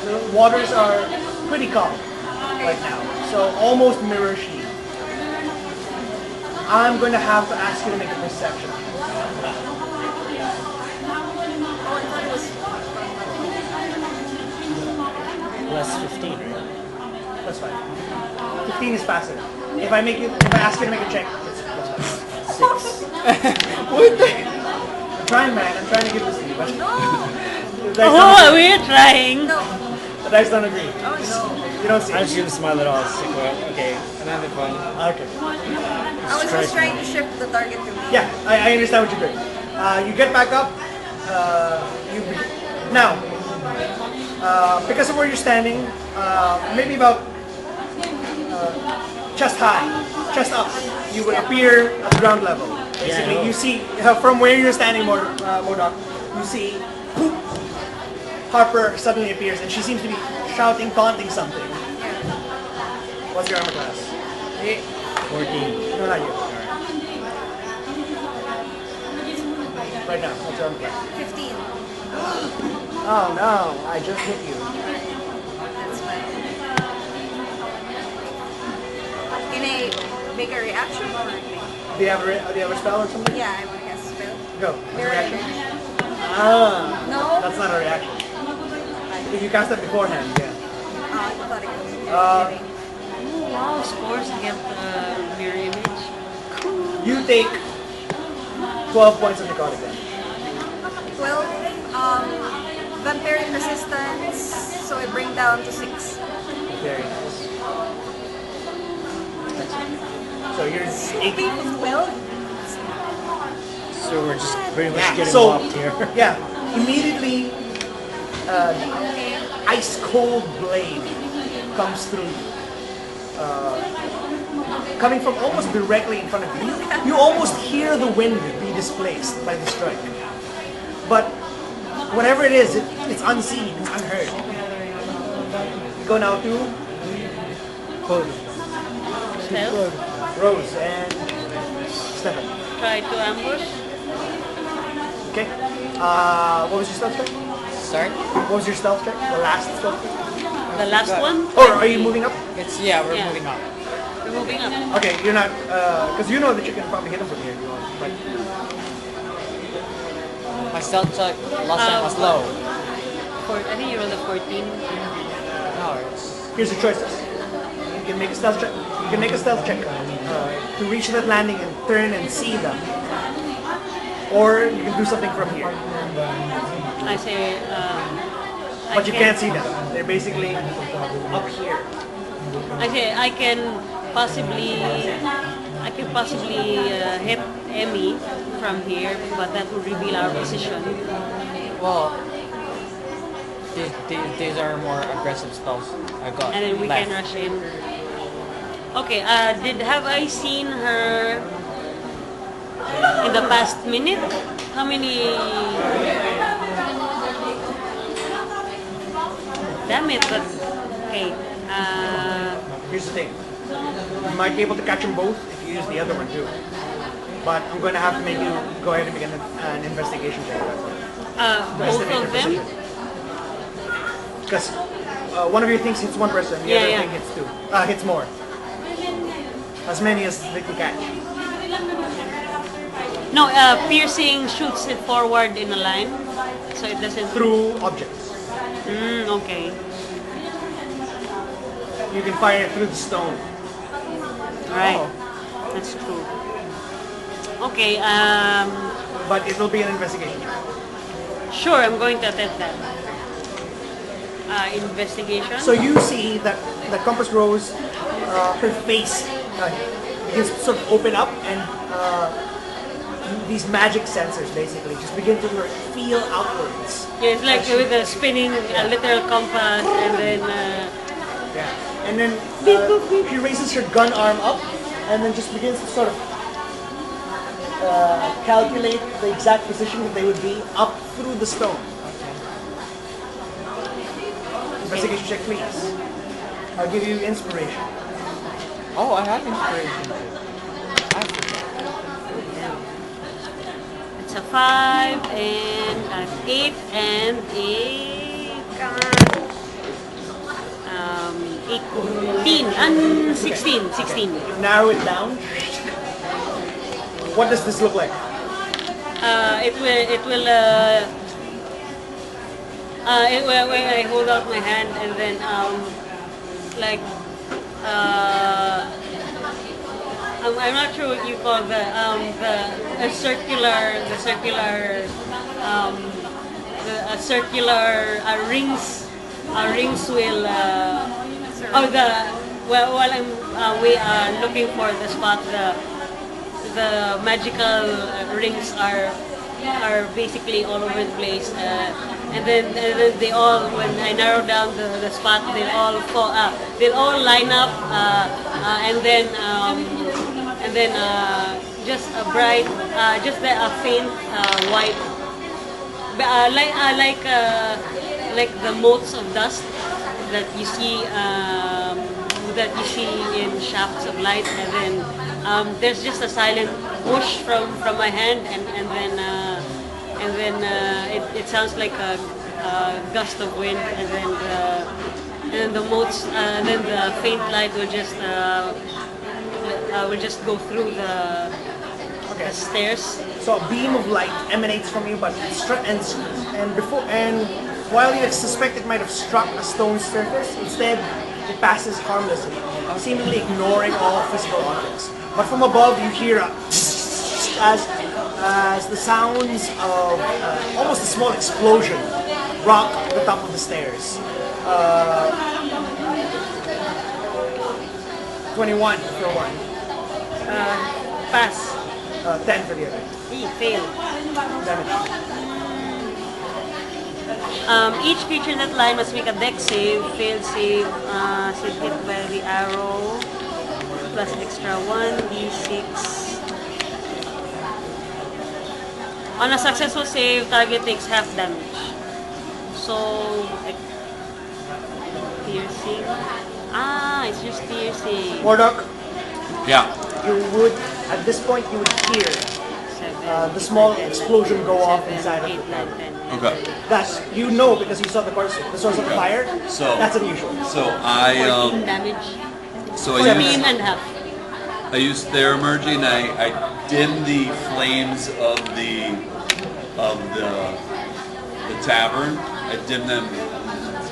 A: The waters are pretty calm right now, so almost mirror sheet. I'm going to have to ask you to make a perception.
D: Oh, I thought it was.
B: Plus 15, right?
A: That's fine. 15 is passive. If I ask you to make a check, it's plus 5.
B: 6.
E: What the?
A: I'm trying, man. I'm trying to give this to you, but the dice
C: Oh,
A: don't agree.
C: we're trying.
D: No.
A: The dice don't agree.
D: Oh no.
A: You don't see
B: I
A: it.
B: just gonna smile at all. It's like, well, okay, another fun.
A: Okay.
D: I was just trying to shift the target to me.
A: Yeah, I understand what you're doing. You get back up. Now, because of where you're standing, maybe about chest high, chest up, you would appear at ground level. Basically,
B: Yeah.
A: you see from where you're standing, Modok, you see poop. Harper suddenly appears, and she seems to be shouting, taunting something. What's your armor class?
B: 14.
A: No, not you. Right now, what's your armor class?
D: 15.
A: Oh no, I just hit you.
D: That's fine. Can I make a reaction or anything?
A: Do you have a spell or something?
D: Yeah, I want to cast a spell.
A: Go. What's your
D: Mirror
A: reaction?
D: image.
A: Ah,
D: No.
A: that's not a reaction. If you cast it beforehand, yeah.
D: I thought it was.
C: Oh, wow, scores get mirror image.
A: You take 12 points of necrotic damage.
D: 12. Vampiric resistance, so I bring down to 6.
A: Very nice. So you're 8.
D: 12?
B: So we're just pretty much
A: Yeah,
B: getting
A: so,
B: whopped here.
A: yeah, immediately ice cold blade comes through you. Coming from almost directly in front of you. You almost hear the wind be displaced by the strike. But whatever it is, it's unseen, it's unheard. We go now to
C: Stealth.
A: Rose and Stefan.
C: Try to ambush.
A: Okay. What was your stealth check?
E: Sorry?
A: What was your stealth check? The last stealth check?
C: The last one.
A: Or are you moving up?
E: We're
C: Yeah.
E: moving up.
C: We're moving up.
A: Okay, you're not, because you know that you can probably hit him from here if you want. But
E: My stealth check last time was low.
C: I think you rolled a 14.
E: No, it's
A: here's your choices. You can make a stealth check. You can make a stealth check to reach that landing and turn and see them. Or you can do something from here.
C: I say.
A: But you can't see them. They're basically up here.
C: I say I can possibly hit Emmy from here, but that would reveal our position.
E: well. These are more aggressive spells I got.
C: And then we
E: left.
C: can rush in. Okay, have I seen her in the past minute? How many? Damn it, but okay.
A: Here's the thing. You might be able to catch them both if you use the other one too. But I'm going to have to make you go ahead and make an investigation check.
C: Both of them?
A: Because one of your things hits one person, the other thing hits two. Hits more. As many as they can catch.
C: No, piercing shoots it forward in a line, so it doesn't.
A: Through objects.
C: Okay.
A: You can fire it through the stone.
C: Right.
E: Oh.
C: That's true. Okay.
A: But it will be an investigation check.
C: Sure, I'm going to attempt that. Investigation.
A: So you see that the Compass Rose, her face begins to sort of open up and these magic sensors basically just begin to feel outwards.
C: Yeah, it's like with a spinning a literal compass, and then
A: Yeah. And then she raises her gun arm up and then just begins to sort of calculate the exact position that they would be up through the stone. Investigation check, please. I'll give you inspiration.
E: Oh, I have inspiration. I forgot.
C: it's a 5 and an 8 and a 18 and 16. 16.
A: Narrow it down. What does this look like?
C: When I hold out my hand and then like I'm not sure what you call the circular rings. Rings will while we are looking for the spot, the magical rings are basically all over the place, and then they all, when I narrow down the spot, they'll all line up, and then just a bright, a faint white, like the motes of dust that you see in shafts of light, and then there's just a silent whoosh from my hand, and then it sounds like a gust of wind, and then the motes, and then the faint light will just go through the stairs.
A: So a beam of light emanates from you, but while you suspect it might have struck a stone surface, instead it passes harmlessly, seemingly ignoring all physical objects. But from above, you hear as the sounds of almost a small explosion rock the top of the stairs. 21 for one.
C: Pass.
A: 10 for the other.
C: Fail.
A: Damage.
C: Each creature in that line must make a dex save, failed save, hit by the arrow, plus extra 1d6. On a successful save, target takes half damage. So, like, piercing. It's just piercing.
A: Wardock,
F: Yeah.
A: you would, at this point, you would hear the small explosion go off inside of the crowd.
F: Okay.
A: That's, you know, because you saw the source of the fire.
F: So
A: that's unusual.
F: So
C: 14 damage.
F: So
C: 14 and a half.
F: I used their emerging. I dim the flames of the tavern. I dim them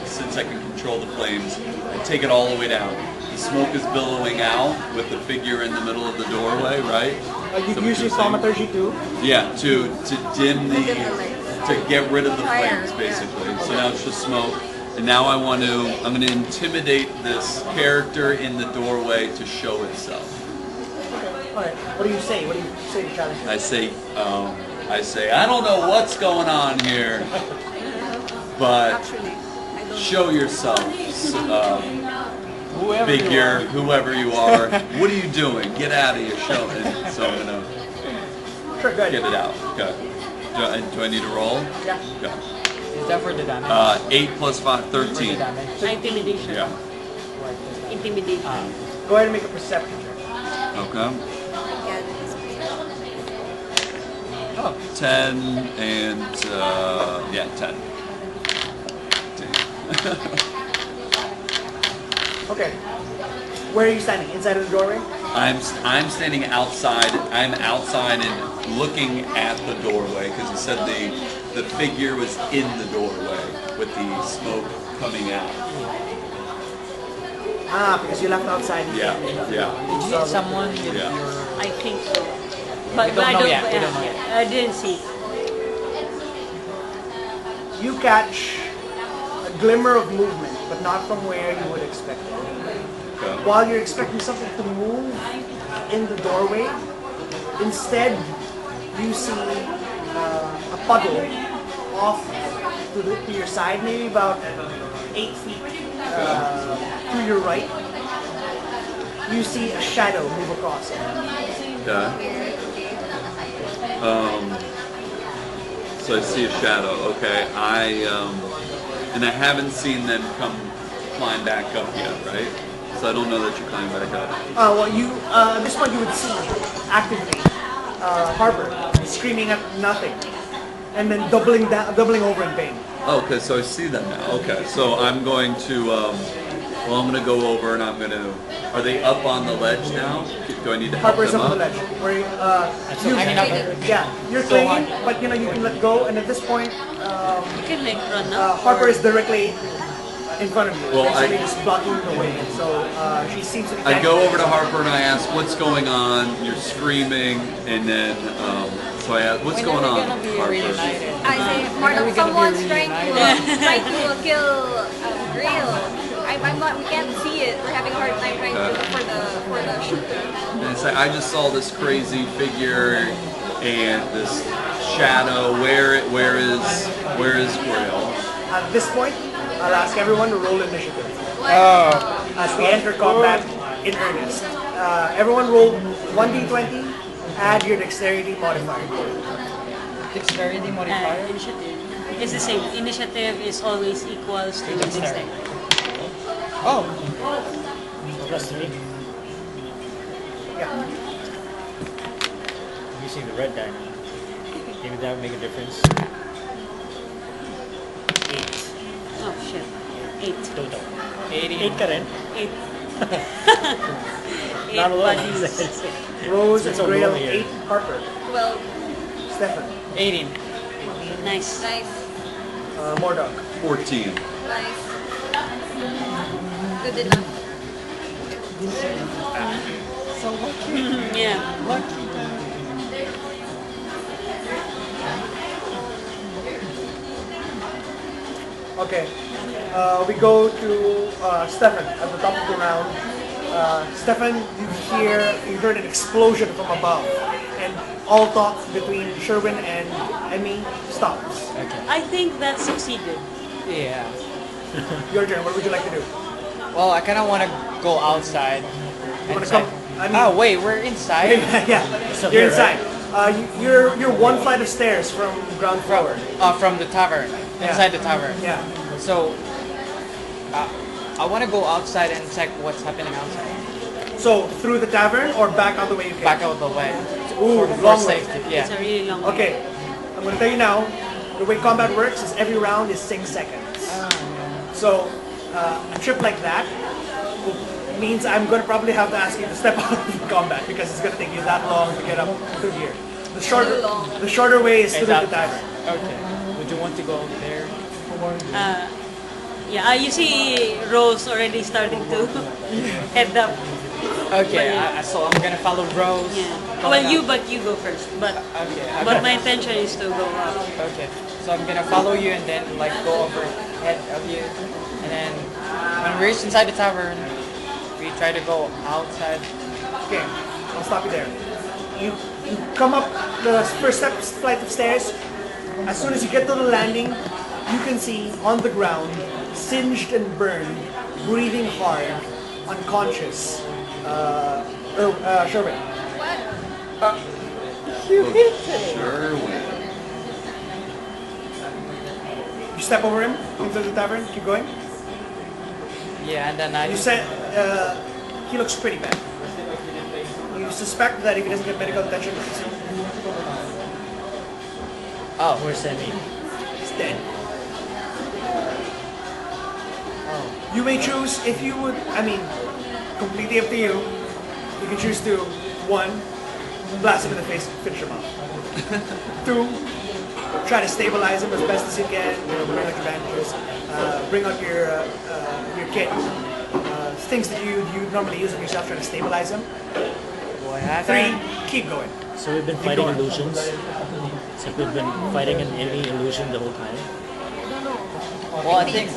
F: since I can control the flames. I take it all the way down. The smoke is billowing out with the figure in the middle of the doorway, right?
A: You
F: So
A: use your thaumaturgy too.
F: Yeah, to dim to get rid of the flames, basically. So now it's just smoke. And now I'm going to intimidate this character in the doorway to show itself.
A: Alright, what do you say? What do you say to challenge?
F: I say, I don't know what's going on here, but show yourself, whoever you are. What are you doing? Get out of here, show me. So I'm going
A: Sure,
F: to
A: good.
F: get it out. Okay. Do I need to roll?
A: Yeah.
F: Okay.
E: Is that for the damage?
F: 8 plus 5,
E: For the
F: 13.
E: damage?
C: Intimidation.
F: Yeah.
C: Intimidation.
A: Go ahead and make a perception check.
F: Okay. 10 and 10.
A: Okay. Where are you standing? Inside of the doorway?
F: I'm standing outside. I'm outside and looking at the doorway because he said the figure was in the doorway with the smoke coming out.
A: Because you left outside.
F: Yeah.
E: Did you hit someone with
F: Yeah.
E: your...
C: I think so. But
E: don't
C: I
E: know
C: don't,
E: yet. We don't know yet.
C: I didn't see.
A: You catch a glimmer of movement, but not from where you would expect it.
F: Okay.
A: While you're expecting something to move in the doorway, instead you see a puddle off to your side, maybe about 8 feet to your right. You see a shadow move across it.
F: Okay. So I see a shadow. Okay. And I haven't seen them climb back up yet, right? So I don't know that you're climbing back up.
A: Well, you at this point you would see actively Harper screaming at nothing, and then doubling over in pain.
F: Oh, okay, so I see them now. Okay, so I'm going to, I'm going to go over and I'm going to, are they up on the ledge now? Do I need to help
A: Harper's
F: them
A: up
F: up?
A: on the ledge. Where you're
E: So
A: clinging, but you can let go, and at this point,
C: You can like run up.
A: Harper is directly in front of you,
F: Well,
A: basically
F: I-
A: just blocking the way. So she seems to be.
F: I go over to Harper and I ask, "What's going on?" You're screaming, and then so I ask, "What's going on, Harper?"
E: Reunited.
D: I say, Marlon, someone's trying to kill Grail. I'm not. We can't see it. We're having a hard time trying to look for the shooter.
F: And I say, "I just saw this crazy figure and this shadow. Where is Grail?"
A: At this point, I'll ask everyone to roll initiative
E: Oh.
A: as we enter combat in earnest. Everyone roll 1d20. Add your dexterity modifier.
E: Dexterity modifier.
C: Initiative. It's the same. Initiative is always equals to dexterity.
E: Oh.
B: Plus 3.
A: Yeah.
B: I'm using the red die now. Maybe that would make a difference. 8
C: Oh shit. 8.
B: total.
E: 80.
B: 8 ka rin?
C: 8.
B: Not
C: 8
B: alone.
C: bodies.
A: Rose and
B: It's a
A: Grail,
B: roll here.
A: 8. Harper.
D: Well,
A: Stefan.
E: 18.
C: Nice.
D: nice,
A: Mordog.
F: 14.
D: nice. Good enough.
E: So lucky.
C: Yeah.
E: Lucky.
A: Okay. We go to Stefan at the top of the round. Stefan, you heard an explosion from above, and all talk between Sherwin and Emmy stops.
C: I think that succeeded.
E: Yeah.
A: Your turn. What would you like to do?
E: Well, I kind of want to go outside.
A: Wanna
E: Inside.
A: come- I mean-
E: Oh wait, we're inside.
A: Yeah,
B: So
A: you're
B: here, right?
A: inside. You're one flight of stairs from ground floor.
E: From the tavern.
A: Yeah.
E: Inside the tavern.
A: Yeah.
E: So, I want to go outside and check what's happening outside.
A: So through the tavern or back on the way you came?
E: Back out of the way.
A: Ooh,
E: for
A: long way.
E: safety.
C: It's
E: Yeah.
C: a really long way.
A: Okay, I'm gonna tell you now. The way combat works is every round is 6 seconds. So a trip like that means I'm gonna probably have to ask you to step out of combat because it's gonna take you that long to get up through here. The shorter way is through the tavern.
E: Okay. Would you want to go there?
C: Yeah, you see Rose already starting to head up.
E: Okay. So I'm gonna follow Rose.
C: Yeah.
E: going
C: Well,
E: up.
C: you go first. But
E: Okay.
C: my intention is to go up.
E: Okay. So I'm gonna follow you and then like go over ahead of you, and then when we reach inside the tavern, we try to go outside.
A: Okay, I'll stop you there. You come up the first flight of stairs. As soon as you get to the landing, you can see on the ground, singed and burned, breathing hard, unconscious, Sherwin.
D: What?
F: Sure.
A: You step over him into the tavern. Keep going.
E: Yeah, and then I
A: You said he looks pretty bad. You suspect that if he doesn't get medical attention,
B: Where's Sammy?
A: he's dead. You may choose if you would. I mean, completely up to you. You can choose to 1, blast him in the face, finish him off. 2, try to stabilize him as best as you can. Bring out your bandages, bring out your kit, things that you normally use on yourself, try to stabilize him.
E: what
A: 3,
E: happened?
A: keep going.
B: So we've been fighting
A: going.
B: illusions. It's like we've been fighting an enemy illusion the whole time.
E: Well, I think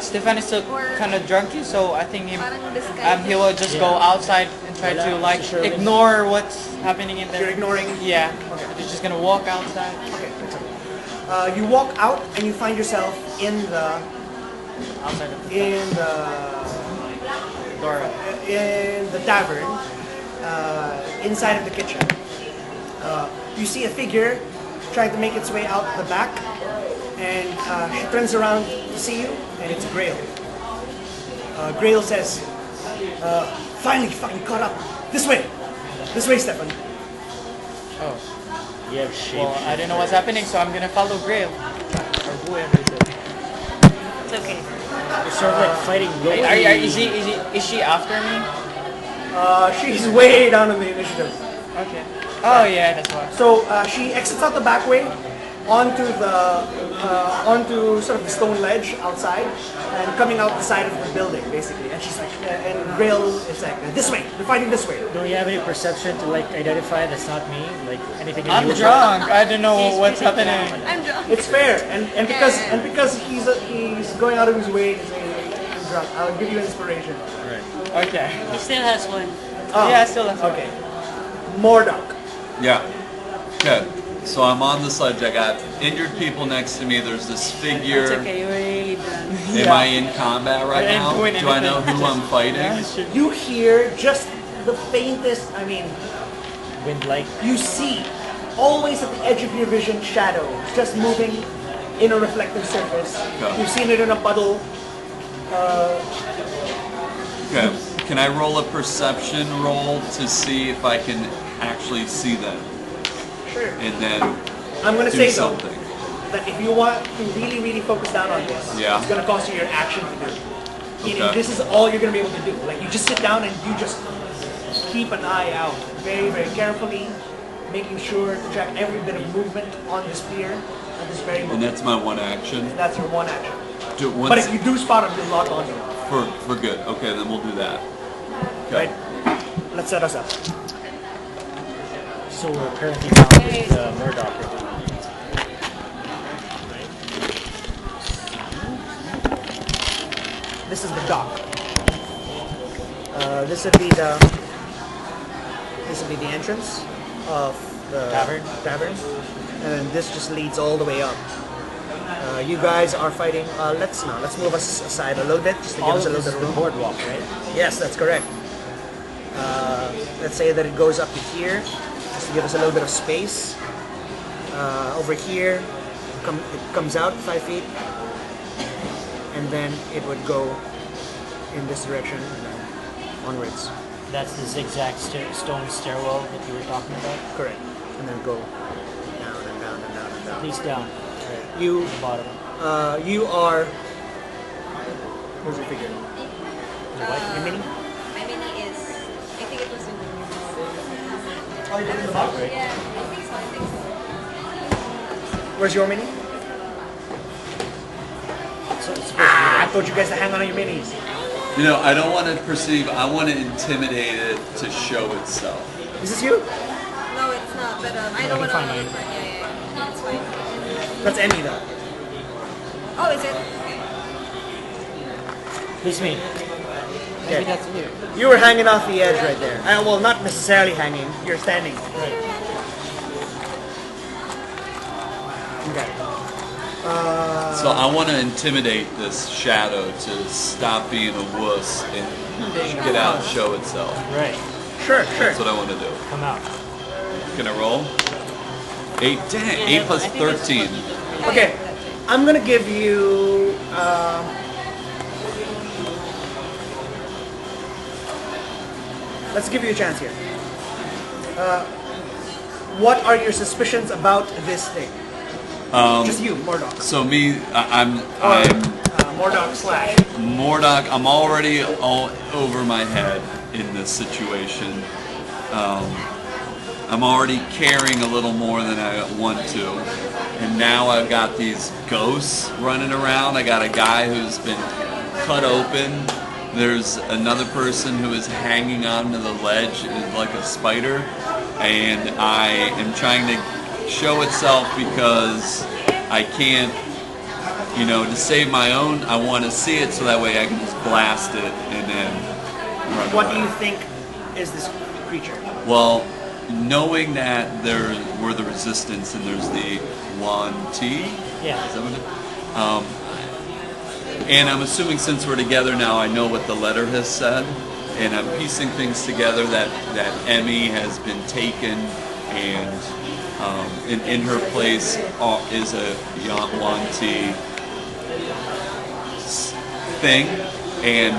E: Stefan is still kind of drunky, so I think
D: Parang disguise.
E: he will just go outside and try to like
B: Sherwin.
E: ignore what's happening in there.
A: You're ignoring.
E: Yeah. He's just gonna walk outside.
A: Okay, that's okay. You walk out and you find yourself in the
E: Outside of the door.
A: in the tavern, inside of the kitchen. You see a figure trying to make its way out the back, and she turns around to see you, and it's Grail. Grail says, "Finally, fucking caught up. This way, Stefan."
E: Oh.
B: You have shape.
E: Well, I don't know what's happening, so I'm gonna follow Grail or whoever it is.
C: It's okay.
B: We're sort of like fighting
E: Is she after me?
A: She's way down in the initiative.
E: Okay. Oh yeah, that's why.
A: So she exits out the back way, onto sort of the stone ledge outside and coming out the side of the building basically. And she's like, and Grail is like, this way. They're fighting this way.
B: Do you have any perception to like identify that's not me? Like anything
E: I'm
B: unusual?
E: drunk. I don't know what's happening.
D: I'm drunk.
A: It's fair, and because he's going out of his way to say I'm drunk. I'll give you inspiration.
E: Okay.
C: He still has one.
A: Oh,
E: Yeah, still that's
A: okay. Mordok.
F: Yeah. Okay. So I'm on the sledge. I got injured people next to me. There's this figure.
C: It's okay, you're really done.
F: Am I in combat right
E: I ain't
F: now?
E: doing
F: Do I know
E: anything.
F: who I'm fighting?
E: Yeah, sure.
A: You hear just the faintest. I mean,
B: Wind like.
A: you see always at the edge of your vision shadows just moving in a reflective surface.
F: Okay.
A: You've seen it in a puddle.
F: Okay. Can I roll a perception roll to see if I can actually see them?
A: Sure.
F: And then
A: I'm going to
F: do
A: say
F: something.
A: though that if you want to really focus down on this,
F: Yeah.
A: it's going to cost you your action to do. Meaning
F: Okay.
A: this is all you're going to be able to do. Like you just sit down and you just keep an eye out very carefully, making sure to track every bit of movement on this pier at this very
F: And
A: moment.
F: that's my one action.
A: That's your one action.
F: Do,
A: But
F: once,
A: if you do spot them, you'll lock on to them.
F: for good. Okay, then we'll do that. Okay.
A: Right? Let's set us up.
B: So we're currently down with Murdoch.
A: This is the dock. This would be the entrance of the tavern, and then this just leads all the way up. You guys are fighting. Let's move us aside a little bit just to give
B: All
A: us a
B: of
A: little
B: this
A: bit
B: is
A: of
B: the
A: room.
B: boardwalk, right?
A: Yes, that's correct. Let's say that it goes up to here, just to give us a little bit of space. Over here, it comes out 5 feet, and then it would go in this direction and then onwards.
B: That's the zigzag stone stairwell that you were talking about.
A: Correct. And then go down and down and down and down.
B: Please down.
A: You,
B: The bottom.
A: you are. Where's your figure? Your mini?
D: My mini is, I think it was in
A: Oh, you did in the box.
D: Yeah, I think so.
A: Where's your mini?
B: So it's supposed
A: I told you guys to hang on to your minis.
F: You know, I don't want to perceive. I want to intimidate it to show itself.
A: Is this you?
D: No, it's not, but I know what
B: find
D: I'm
B: mine.
D: looking for. Yeah, it's fine.
A: That's Emmy though.
D: Oh, is it?
B: Please me.
A: Okay.
E: That's you.
A: You were hanging off the edge right there. Well, not necessarily hanging. You're standing. Okay.
F: So I want to intimidate this shadow to stop being a wuss and get out and show itself.
B: Right.
A: Sure.
F: That's what I want to do.
B: Come out.
F: Can I roll? 8, dang, 8 plus 13.
A: Okay. I'm gonna give you. Let's give you a chance here. What are your suspicions about this thing? Just you, Mordok.
F: So me, I'm
A: Mordok slash.
F: Mordok. I'm already all over my head in this situation. I'm already caring a little more than I want to, and now I've got these ghosts running around. I got a guy who's been cut open. There's another person who is hanging onto the ledge like a spider, and I am trying to show itself because I can't, to save my own, I want to see it so that way I can just blast it and then run
A: What
F: away.
A: do you think is this creature?
F: Well, knowing that there were the resistance and there's the yuan-ti,
B: Yeah.
F: is that what it? And I'm assuming since we're together now, I know what the letter has said, and I'm piecing things together that Emmy has been taken, and in her place is a yuan-ti thing, and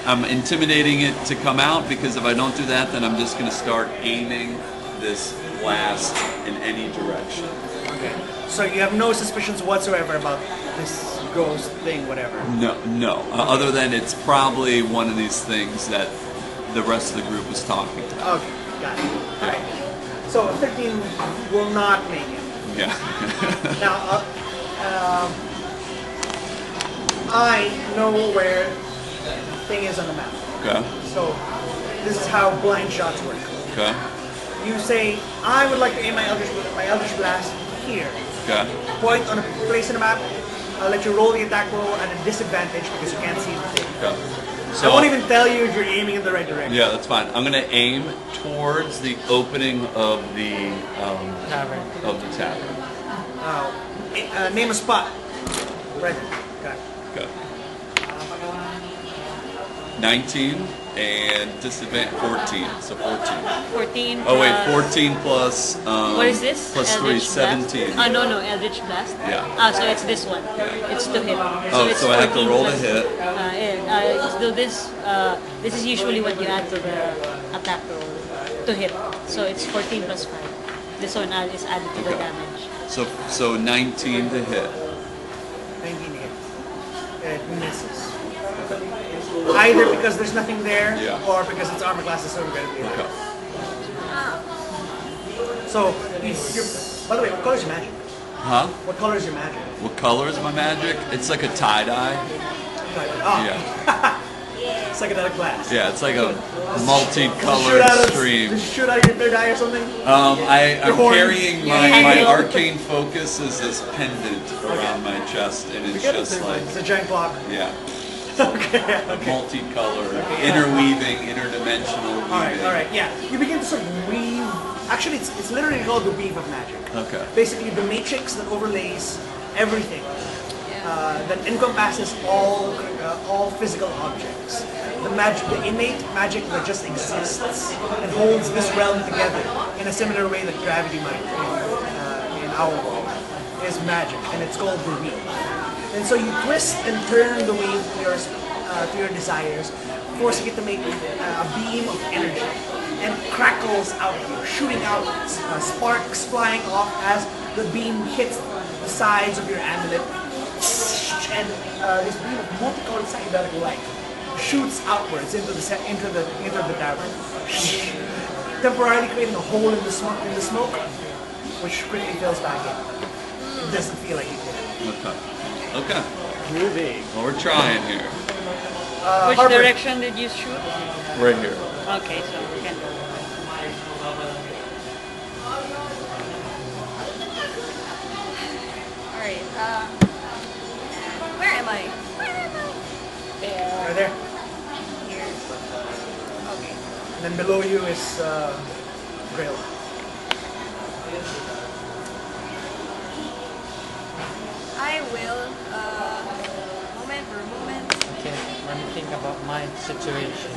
F: I'm intimidating it to come out, because if I don't do that, then I'm just going to start aiming this blast in any direction.
A: Okay. So you have no suspicions whatsoever about this ghost thing, whatever.
F: No. Other than it's probably one of these things that the rest of the group is talking about.
A: Okay, got it. Alright. So 13 will not make it.
F: Yeah.
A: Now, I know where the thing is on the map.
F: Okay.
A: So this is how blind shots work.
F: Okay.
A: You say, I would like to aim my Eldritch Blast here.
F: Okay.
A: Point on a place in the map. I'll let you roll the attack roll at a disadvantage because you can't see the thing.
F: Okay.
A: I
F: So
A: won't even tell you if you're aiming in the right direction.
F: yeah, that's fine. I'm gonna aim towards the opening of the
E: Tavern.
F: tavern.
A: Name a spot. Right there. Got it.
F: Okay. 19 and disadvantage 14. So 14.
C: 14.
F: Oh wait,
C: plus-
F: 14 plus
C: What is this?
F: plus 3,
C: Eldritch Blast?
F: 17.
C: No, Eldritch Blast.
F: Yeah.
C: So it's this one. It's to hit.
F: Oh,
C: it's
F: so I have to
C: 14
F: roll to
C: plus-
F: hit.
C: So this is usually what you add to the attack roll to hit. So it's 14 plus 5. This one is added to the
F: Okay.
C: damage.
F: So 19 to hit.
A: 19 hit. It misses. Either because there's nothing there,
F: Yeah.
A: or because it's armor class is so incredibly high.
F: Okay.
A: So, by the way, what color is your magic?
F: Huh?
A: What color is your magic?
F: What color is my magic? It's like a tie-dye.
A: Oh,
F: Yeah.
A: psychedelic blast.
F: Yeah, it's like a
A: Shoot
F: multicolored
A: out of,
F: stream.
A: did you shoot out of your third eye or something?
F: I'm
A: horn.
F: carrying
C: Your
F: my
C: handle.
F: arcane focus is this pendant around my chest, and it's
A: Forget
F: just
A: it,
F: like,
A: it's a giant clock.
F: yeah,
A: Okay.
F: multicolored, interweaving, interdimensional weaving.
A: All right, yeah. You begin to sort of weave. Actually, it's literally called the weave of magic.
F: Okay.
A: Basically, the matrix that overlays everything, that encompasses all physical objects. The innate magic that just exists and holds this realm together in a similar way that gravity might in our world is magic, and it's called the weave. And so you twist and turn the weave to your desires, forcing it to make a beam of energy, and crackles out of you, shooting out sparks flying off as the beam hits the sides of your amulet, and this beam of multicolored psychedelic light shoots outwards into the tavern, temporarily creating a hole in the smoke, which quickly fills back in. It doesn't feel like you did it.
F: Okay.
B: Groovy.
F: Well, we're trying here.
C: Which
A: Harper.
C: direction did you shoot?
F: Right here.
C: Okay, so we can go.
D: Alright, where am I?
A: Right there.
D: Here. Okay.
A: And then below you is Grail.
D: I will, moment.
E: Okay, let me think about my situation.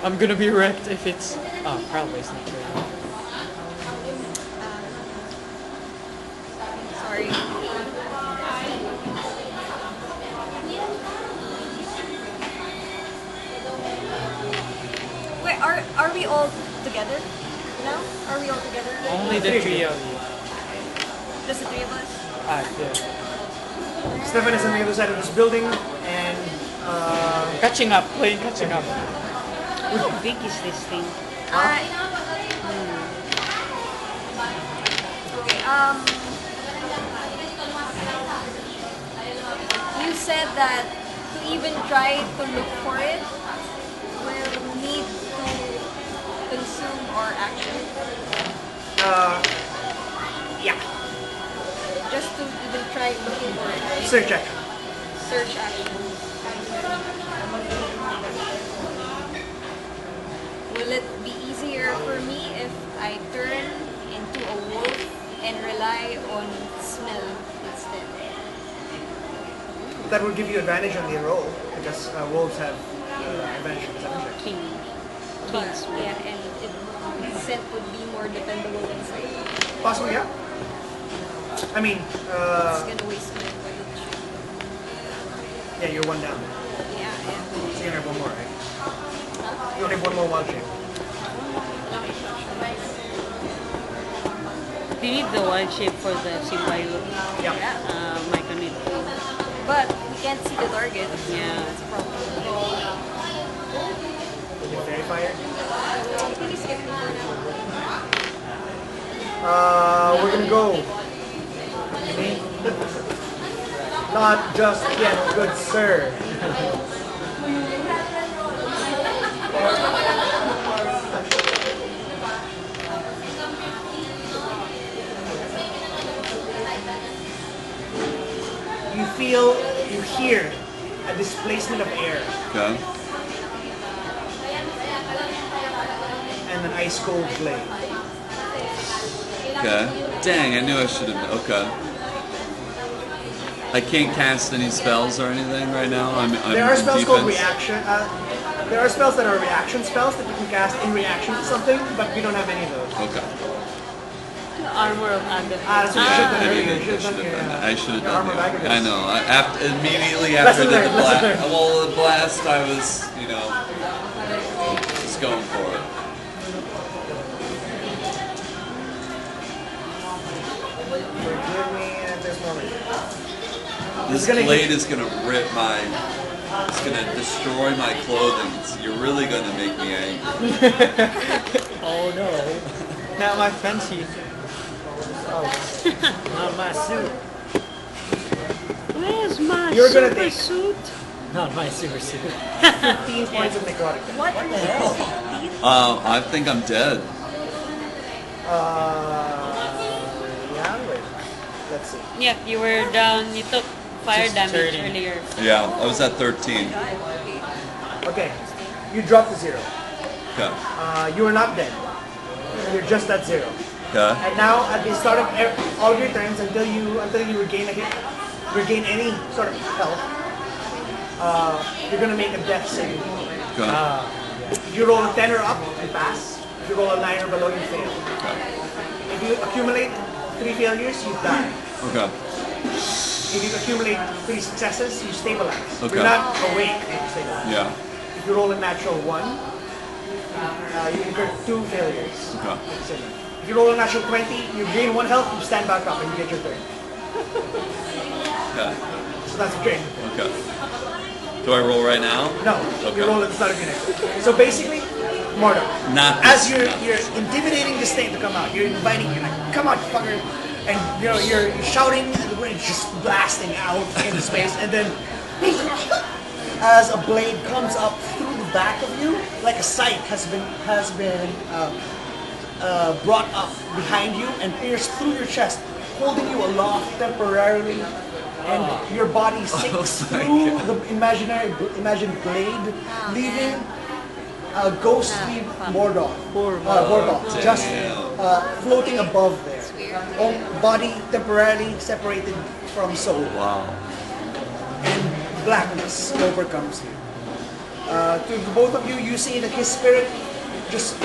E: I'm gonna be wrecked if it's... Oh, probably it's not true.
D: Sorry. Wait, are we all together now? Are we all together?
E: Only the three of you.
D: Just the three of us?
E: Yeah.
A: Stefan is on the other side of this building, and
E: Catching up, playing catching up.
C: How big is this thing?
D: Okay, you said that to even try to look for it, we'll need to consume our action.
A: yeah,
D: Just to even try looking for it, right?
A: search action.
D: Search action. Will it be easier for me if I turn into a wolf and rely on smell instead?
A: That would give you advantage on the roll because wolves have advantage on perception checks.
C: King.
D: But,
C: King's
D: yeah, and scent would be more dependable than sight.
A: Possibly, yeah. I mean,
D: It's gonna waste my voyage.
A: yeah, you're one down.
D: Yeah,
A: So you have one more, right? You only have one more wild shape.
C: You need the wild shape for the symbiote.
A: Yeah.
C: Michael need.
D: but we can't see the target.
C: Yeah.
D: That's a problem.
A: You fairy fire.
D: I think it's getting more now.
A: We're gonna go Not just yet, good sir. You hear a displacement of air
F: Okay.
A: and an ice cold blade.
F: Okay. Dang, I knew I should have. Okay. I can't cast any spells or anything right now. I'm
A: There are
F: in
A: spells called
F: defense.
A: reaction. There are spells that are reaction spells that you can cast in reaction to something, but we don't have any of those.
F: Okay.
C: Armor of Agatha.
A: That's what you should have done earlier. You
F: I
A: should have done
F: done that.
A: your,
F: I should have
A: your
F: done
A: armor
F: that.
A: back
F: I know. Immediately after
A: Lesson
F: the
A: learned, lesson
F: blast,
A: learned.
F: well, the blast, I was, just going for it.
A: Forgive me at this moment.
F: This
A: gonna
F: blade is gonna rip my. It's gonna destroy my clothing. You're really gonna make me angry.
B: Oh no,
E: Not my fancy.
B: not my suit.
C: Where's my
A: You're gonna
C: super
A: take-
C: suit?
B: Not my super suit.
A: 15 points of necrotic damage.
D: What the hell?
F: I think I'm dead.
A: Yeah, wait. Let's see.
C: Yeah, you were down. You took fire
E: Just
C: damage
E: 30.
C: earlier.
F: Yeah, I was at 13.
A: Okay, you dropped to 0.
F: Okay.
A: You are not dead. You're just at 0.
F: Okay.
A: And now, at the start of all of your turns, until you regain any sort of health, you're gonna make a death saving throw.
F: Okay.
A: If you roll a 10 or up, you pass. If you roll a 9 or below, you fail.
F: Okay.
A: If you accumulate 3 failures, you die.
F: Okay.
A: If you accumulate 3 successes, you stabilize.
F: Okay.
A: You're not awake, but you stabilize.
F: Yeah.
A: If you roll a natural 1, you incur 2 failures.
F: Okay.
A: If you roll a natural 20, you gain 1 health, you stand back up and you get your turn.
F: Okay.
A: So that's a turn.
F: Okay. Do I roll right now?
A: No,
F: Okay.
A: you roll at the start of your next turn. So basically, Mordor,
F: Not
A: as
F: this-
A: you're intimidating this thing to come out, you're inviting, you're like, come on, fucker. And you're shouting and the wind just blasting out into space, and then as a blade comes up through the back of you, like a sight has been brought up behind you and pierced through your chest, holding you aloft temporarily, and your body sinks
F: my
A: through
F: God.
A: the imagined blade, leaving a ghostly Mordor, just floating above there. Body temporarily separated from soul,
F: Wow.
A: and blackness overcomes you. To the both of you, you see that his spirit just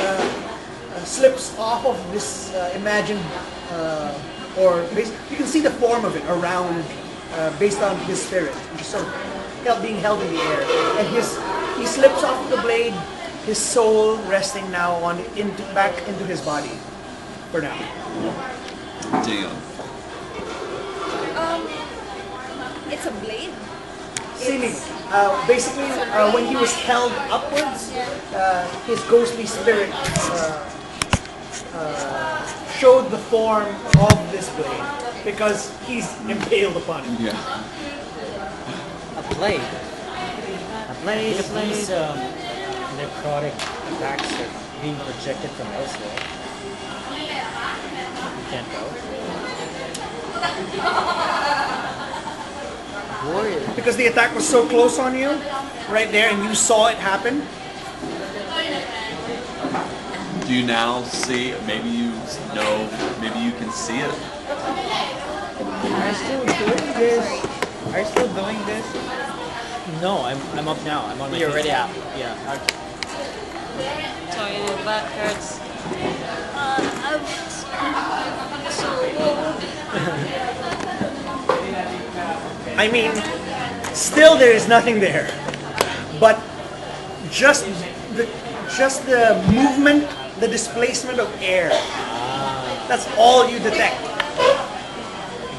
A: slips off of this imagined, you can see the form of it around, based on his spirit, just sort of being held in the air. And he slips off of the blade, his soul resting now back into his body, for now.
F: Damn.
D: It's a blade?
A: Seeming. Basically, when he was held upwards, his ghostly spirit showed the form of this blade because he's impaled upon it.
F: Yeah.
E: A blade.
B: If these necrotic attacks are being projected from elsewhere, you can't go. Warrior.
A: Because the attack was so close on you, right there, and you saw it happen.
F: Do you now see? Maybe you know. Maybe you can see it.
E: Are you still doing this? Are you still doing this?
B: No, I'm up now. I'm on my
E: You're
B: feet.
E: already out.
B: Yeah.
C: So your back hurts. I'm so old.
A: I mean, still there is nothing there, but just the movement, the displacement of air. That's all you detect.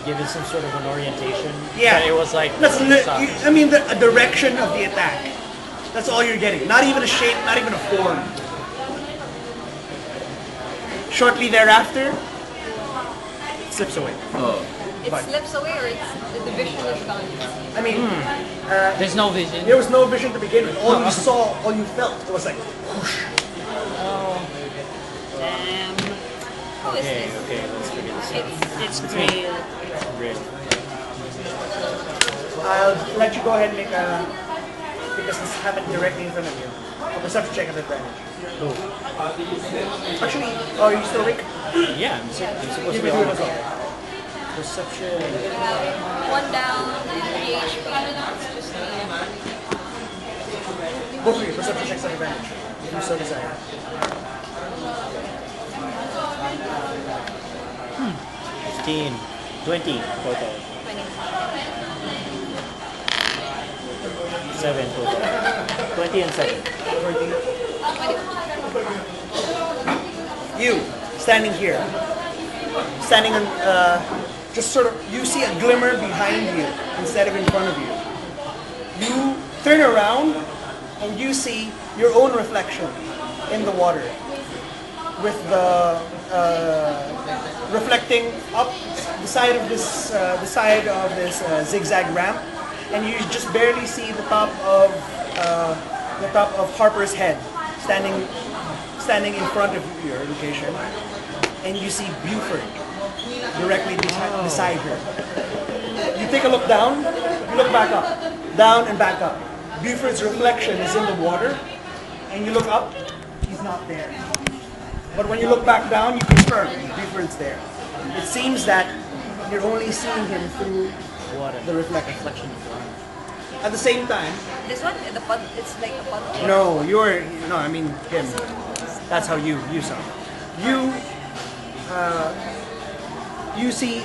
B: Give it some sort of an orientation.
A: Yeah,
E: But it was like
A: the direction of the attack. That's all you're getting. Not even a shape, not even a form. Shortly thereafter, it slips away.
F: Oh.
D: it slips away or the vision is gone?
A: I mean,
E: There's no vision.
A: there was no vision to begin with. All you saw, all you felt was like whoosh.
C: Damn.
D: Who is this?
B: Okay, let's figure this out.
C: It's great.
B: Great.
A: I'll let you go ahead and make a, because this happened directly in front of you. A perception check at advantage.
B: Cool.
A: Actually, are you still awake?
B: Yeah, I'm supposed
A: You
B: to be
A: can do it
B: on
A: as well.
B: perception.
D: 1 down, 3 HP. It's just
A: Both of you, perception checks at advantage. If you so desire.
B: 15, 20 total. 7 total. 20 and 7.
A: You, standing here, standing on, just sort of, you see a glimmer behind you instead of in front of you. You turn around and you see your own reflection in the water with the reflecting up the side of this zigzag ramp, and you just barely see the top of Harper's head standing in front of your location, and you see Buford directly beside her. You take a look down, you look back up, down and back up. Buford's reflection is in the water, and you look up, he's not there. But when you look back down, you confirm Buford's there. It seems that you're only seeing him through
B: Water.
A: the reflection. At the same time,
D: this one, the puddle, it's like a puddle.
A: no, I mean him. That's how you saw. You see,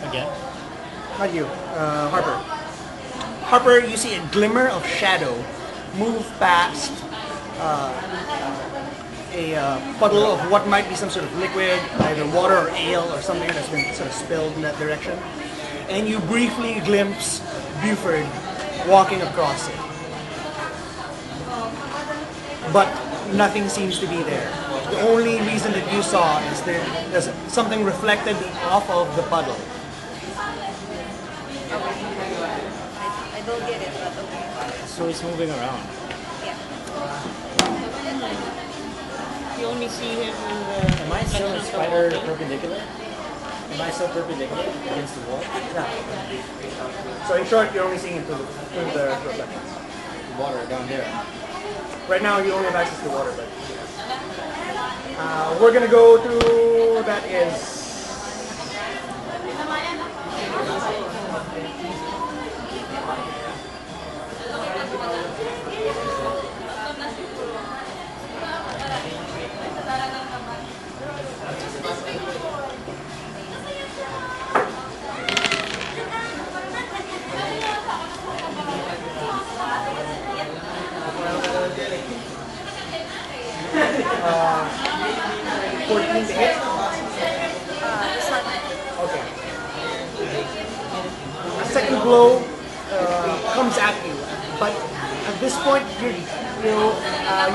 B: Again?
A: not you, Harper. Harper, you see a glimmer of shadow move past a puddle of what might be some sort of liquid, either water or ale or something that's been sort of spilled in that direction. And you briefly glimpse Buford walking across it. But nothing seems to be there. The only reason that you saw is there's something reflected off of the puddle.
D: I don't get it, but okay.
B: So it's moving around.
D: Yeah.
C: You only see him in the.
B: Am I still in spider perpendicular? Am I still perpendicular against the wall?
A: Yeah. So in short, you're only seeing it through the reflections.
B: Water down there.
A: Right now, you only have access to water, but we're gonna go through that is. Uh, 14 to hit.
D: This one.
A: Okay. A second blow comes at you, but at this point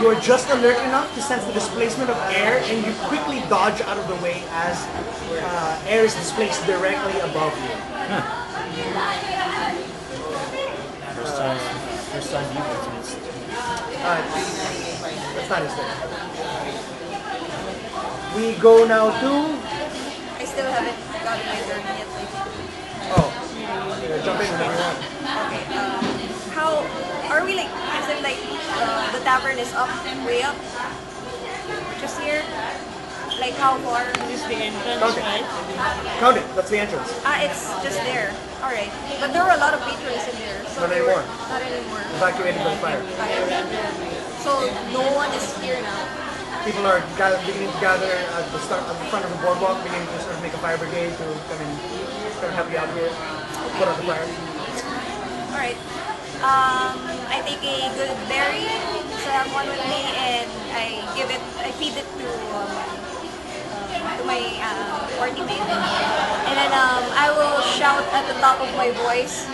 A: you're just alert enough to sense the displacement of air, and you quickly dodge out of the way as air is displaced directly above you.
B: First time you witnessed.
A: That's not his thing. We go now to.
D: I still haven't gotten my turn yet.
A: Oh, jump in whenever you want.
D: Okay. How are we like? Is it like the tavern is up, way up? Just here? Like how far?
C: This is the entrance,
A: Count it.
C: right?
A: Count it. That's the entrance.
D: It's just there. All right. But there were a lot of patrons in there. So
A: Not
D: they were-
A: anymore.
D: Not anymore.
A: Evacuated by the fire.
D: So no one is here now.
A: People are beginning to gather at the front of the boardwalk, beginning to sort of make a fire brigade to come and help you out here, put out the fire.
D: All right. I take a good berry, so I have one with me, and I feed it to my party mate, and then I will shout at the top of my voice,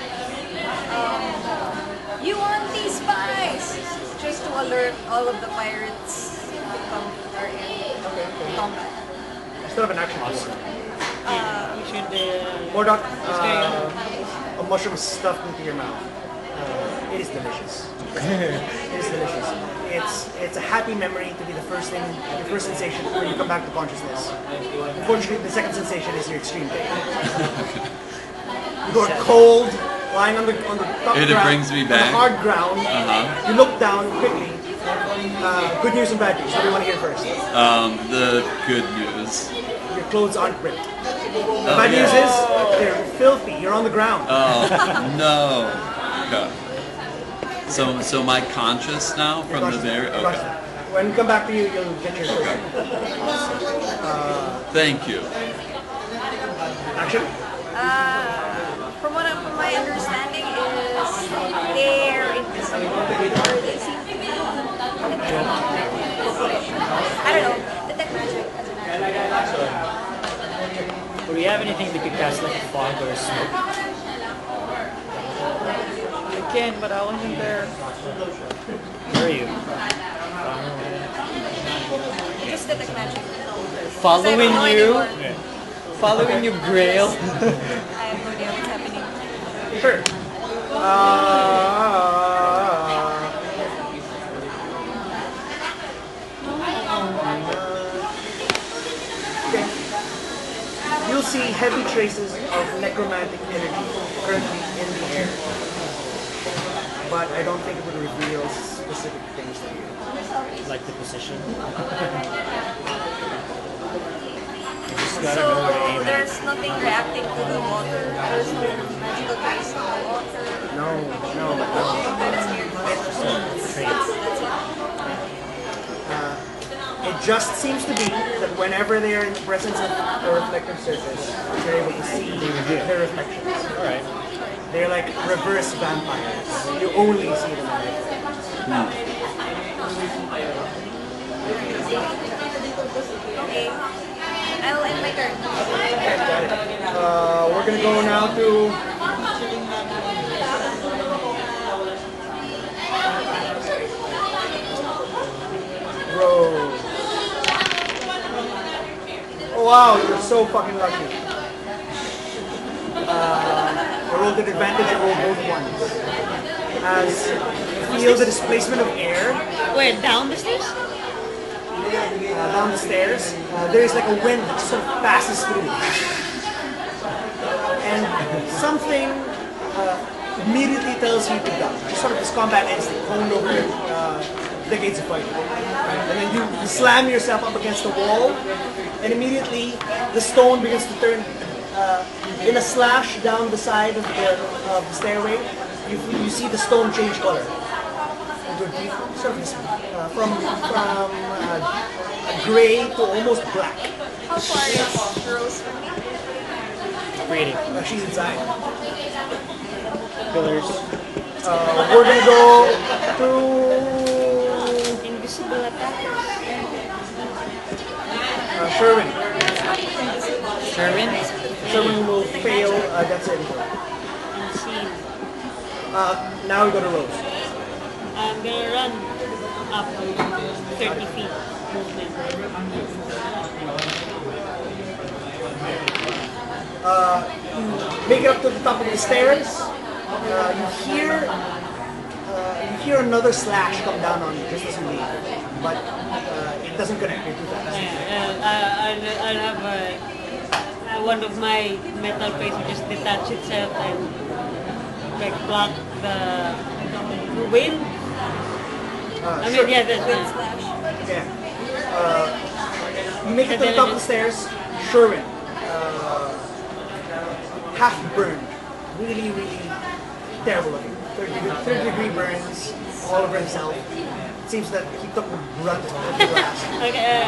D: "yuan-ti spies!" just to alert all of the pirates to come to our area. Combat.
A: I still have an action.
C: You should.
A: Mordok,
C: Stay.
A: a mushroom stuffed into your mouth. It is delicious. It is delicious. It's a happy memory to be the first thing, your first sensation when you come back to consciousness. Unfortunately, the second sensation is your extreme pain. You are cold, lying on the top
F: And it
A: ground,
F: brings me
A: on
F: back.
A: the hard ground.
F: Uh-huh.
A: You look down quickly. Good news and bad news. What do you want to hear first?
F: The good news.
A: Your clothes aren't ripped. The
F: Oh,
A: bad news
F: yeah.
A: is they're filthy. You're on the ground.
F: Oh no. Okay. So am I conscious now from the very? Okay.
A: When you come back to you, you'll get your
F: Okay. Thank you.
A: action.
D: From my understanding is they're invisible or they seem to be. I don't know. Detect magic as an action.
B: Do we have anything that could cast like fog or smoke?
E: I can, but I wasn't there.
B: Where are you?
D: Just detect magic.
E: Following
D: I have no
E: you,
D: idea
E: following you, Grail.
D: I have no idea what's happening.
A: Sure. Okay. You'll see heavy traces of necromantic energy currently in the air, but I don't think it would reveal specific things to you.
B: Like the position? You just gotta know where to
D: So
B: aim at.
D: there's nothing reacting to the water. There's no magical trace on the water.
A: No.
D: That's weird. That's it.
A: It just seems to be that whenever they are in the presence of a reflective surface, you're able to see their reflections.
B: Alright.
A: They're like reverse vampires. You only see them in reflections.
D: Okay. I'll end my turn.
A: Got it. We're gonna go now to Rose. Oh wow, you're so fucking lucky. I rolled an advantage, I rolled both ones. As you feel the displacement of air
C: Where down the stairs?
A: down the stairs, there is like a wind that sort of passes through. And something immediately tells you to duck. Just sort of this combat instinct honed over decades of fighting. And then you slam yourself up against the wall, and immediately the stone begins to turn in a slash down the side of the stairway. You see the stone change color. Into a deep, sort of this, from gray to almost black.
D: How far is Rose from me?
B: Breathing.
A: She's inside.
B: Pillars.
A: We're gonna go to
C: Invisible attackers.
A: Sherwin.
E: Sherwin?
A: Sherwin will fail. That's it.
C: Unseen.
A: Now we go to Rose.
C: I'm gonna run up 30 feet movement.
A: Make it up to the top of the stairs. You hear another slash come down on you just as you leave, but it doesn't connect. You're too fast.
C: I'll have one of my metal plates will just detach itself and like block the wind. I mean, yeah, that's
D: Wind slash.
A: Yeah. You make it to the top of the stairs. Sherwin, half burned, really terrible looking. 30-degree burns all over himself. It seems that he took the brunt of the blast.
C: Okay.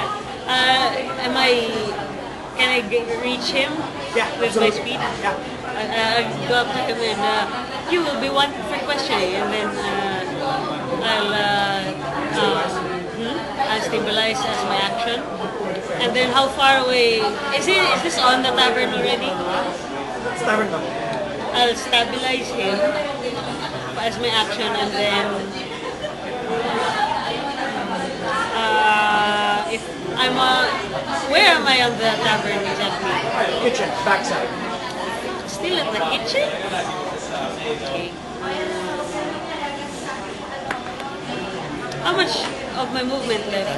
C: Can I reach him?
A: Yeah,
C: With my
A: absolutely.
C: speed?
A: Yeah.
C: I'll go up to him and you will be wanted for questioning, and then I'll stabilize as my action. And then how far away is this on the tavern already?
A: It's tavern level.
C: I'll stabilize him as my action, and then if I'm where am I on the tavern exactly?
A: Kitchen, backside.
C: Still at the kitchen? Okay. How much of my movement left?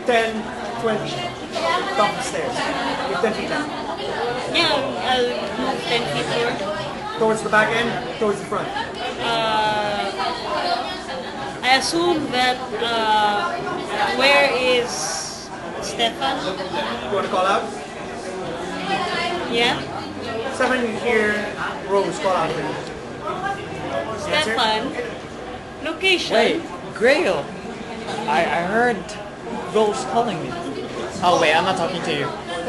A: 10, 20. Top of the stairs. You're 10 feet down.
C: Yeah, I'll move 10 feet more.
A: Towards the back end, towards the front.
C: I assume that where is Stefan?
A: You want to call out?
C: Yeah,
A: Stefan, you hear Rose call out for you.
C: Stefan. Location.
E: Wait, Grail. I heard Rose calling me. Oh wait, I'm not talking to you.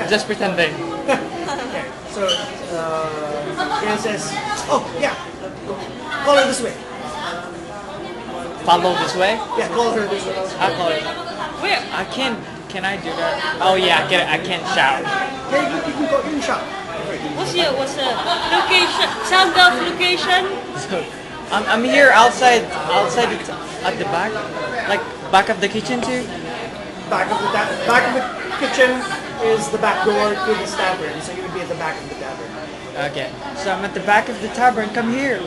E: Just pretending.
A: Okay, so Gail says, oh yeah, call her this way.
E: Follow this way.
A: Yeah, call her this way.
E: I'll call it.
C: Where?
E: I can't. Can I do that? Oh yeah, I can't shout.
A: Yeah, you can shout.
C: What's the location? Sound of location?
E: So, I'm here outside at the back, like back of the kitchen too.
A: Back of the kitchen is the back door to the tavern, so you would be at the back of the tavern.
E: Okay, so I'm at the back of the tavern. Come here.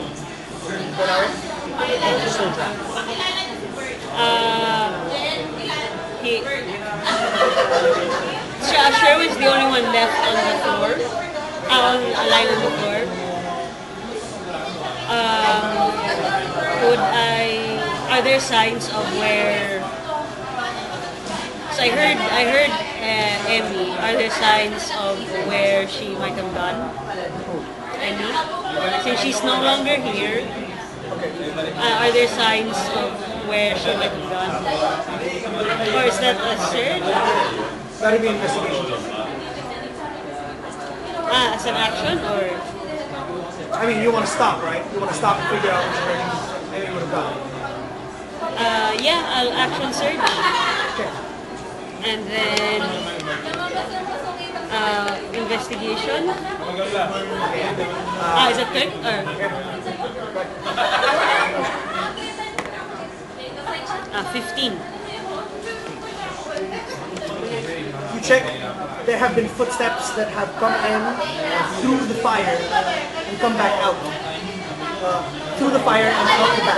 C: He. Sherwin's the only one left on the floor. Lying on the floor. Are there signs of where? So I heard Emmy. Are there signs of where she might have gone? Emmy, since she's no longer here, are there signs of where she might have gone? Or is that a search?
A: That'll be investigation.
C: As an action, or?
A: I mean, you want to stop, right? You want to stop and figure out which direction Emmy would have gone.
C: Yeah, I'll action search.
A: Okay.
C: And then investigation. Is it quick? Or? 15.
A: You check. There have been footsteps that have come in through the fire and come back out. Through the fire and out the back.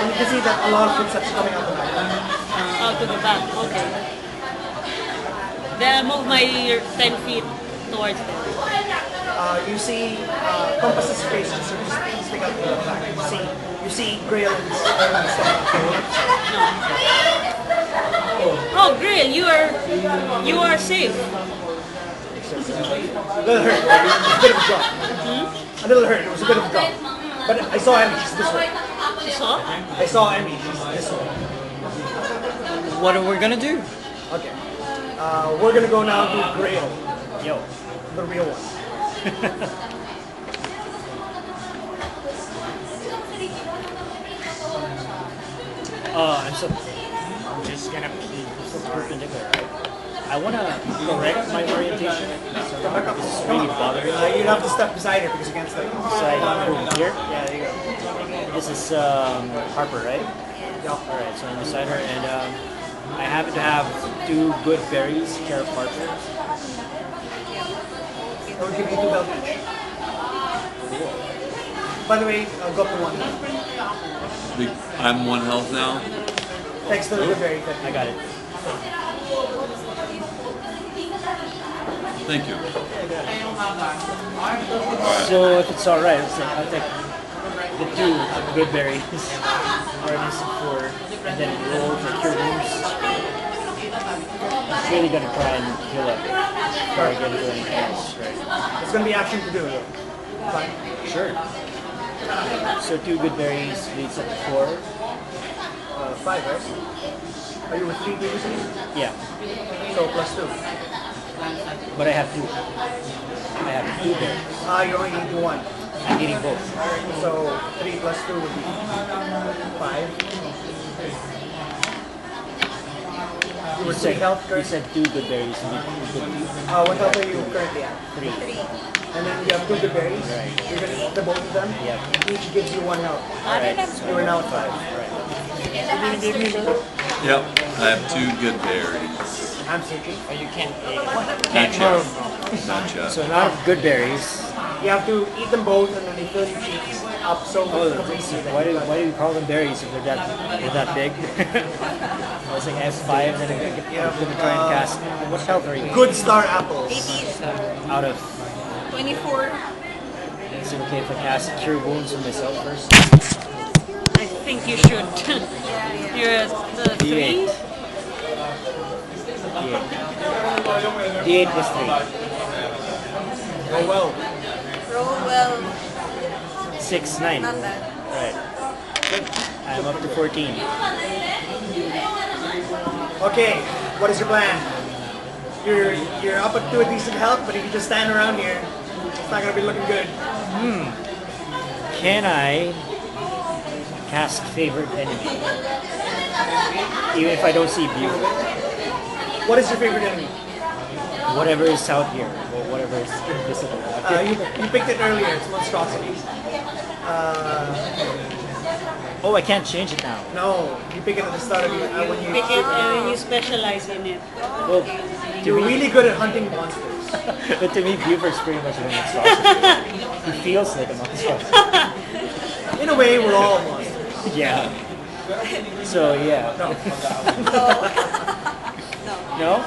A: And you can see that a lot of footsteps coming out the back.
C: Out to the back, okay. Then I'll move my 10 feet towards them.
A: You see Compass's face just sort of stick out the back. You see Grail and Stefan.
C: Oh, Grill, you are safe.
A: A little hurt. It was a bit of a drop. A little hurt. It was a bit of a drop. But I saw Emmy. She's this way.
C: You saw?
A: I saw Emmy. She's this way.
E: What are we gonna do?
A: Okay. We're gonna go now to Grail.
B: Yo.
A: The real one.
B: I'm just gonna pee. It's so perpendicular, right? I wanna correct my orientation. So this is really bothering me.
A: You'd have to step beside her because you can't step.
B: So I move here.
A: Yeah, there you go.
B: This is Harper, right?
A: Yeah.
B: Alright, so I'm beside her, and I happen to have 2 good berries, care of Harper.
A: I will give you 2 belt each. By the way, go up to 1.
F: I'm 1 health now.
A: Thanks to the good berry.
B: I got it.
F: Thank you.
B: So if it's alright, I'll take the 2 good berries, RMC 4, and then roll for cure wounds. I'm really gonna try and heal up before I get into anything else, right?
A: It's gonna be action to do though. Fine.
B: Sure. So 2 good berries leads up to 4.
A: 5, right? Are you with 3 previously?
B: Yeah,
A: So plus 2.
B: but I have 2. I have 2 berries.
A: You only need 1.
B: I'm needing both.
A: So 3 plus 2 would be 5. You were 3 health
B: You
A: currently.
B: said 2 good berries. You need 2 good
A: What health are you currently at?
B: 3.
A: And then you have 2 good berries.
B: Right.
A: You're gonna eat the both of them.
B: Yep.
A: Each gives you 1 health.
B: Alright, so
A: You are now at 5.
B: Alright.
F: Yep, I have 2 good berries.
A: I'm searching.
E: Oh, you can't eat.
F: Not yet. Not yet.
B: So now good berries.
A: You have to eat them both and then they fill your cheeks up so completely.
B: Why do you call them berries if they're that big? I was like S5 and then I'm gonna try and cast. What health are you?
A: Good star apples.
D: 18,
B: Out of.
D: 24.
B: Is it okay if I cast Cure Wounds on myself first?
C: I think you should.
D: Yeah.
C: You're at the 3.
B: D8. D8 plus 3.
A: Oh well.
D: Roll well.
B: 6, 9.
D: Not bad.
B: Right. I'm up to 14.
A: Okay, what is your plan? You're up to a decent health, but if you just stand around here, it's not gonna be looking good.
B: Can I cast Favored Enemy? Even if I don't see view.
A: What is your favorite enemy?
B: Whatever is out here, or whatever is invisible.
A: You picked it earlier. It's monstrosity.
B: Oh, I can't change it now.
A: No, you pick it at the start of when you.
C: Pick it and then you specialize in it.
B: Well, to
A: You're
B: me,
A: really good at hunting monsters.
B: but to me, Buford's pretty much a monstrosity. He feels like a monstrosity.
A: In a way, we're all monsters.
B: Yeah. So yeah. No?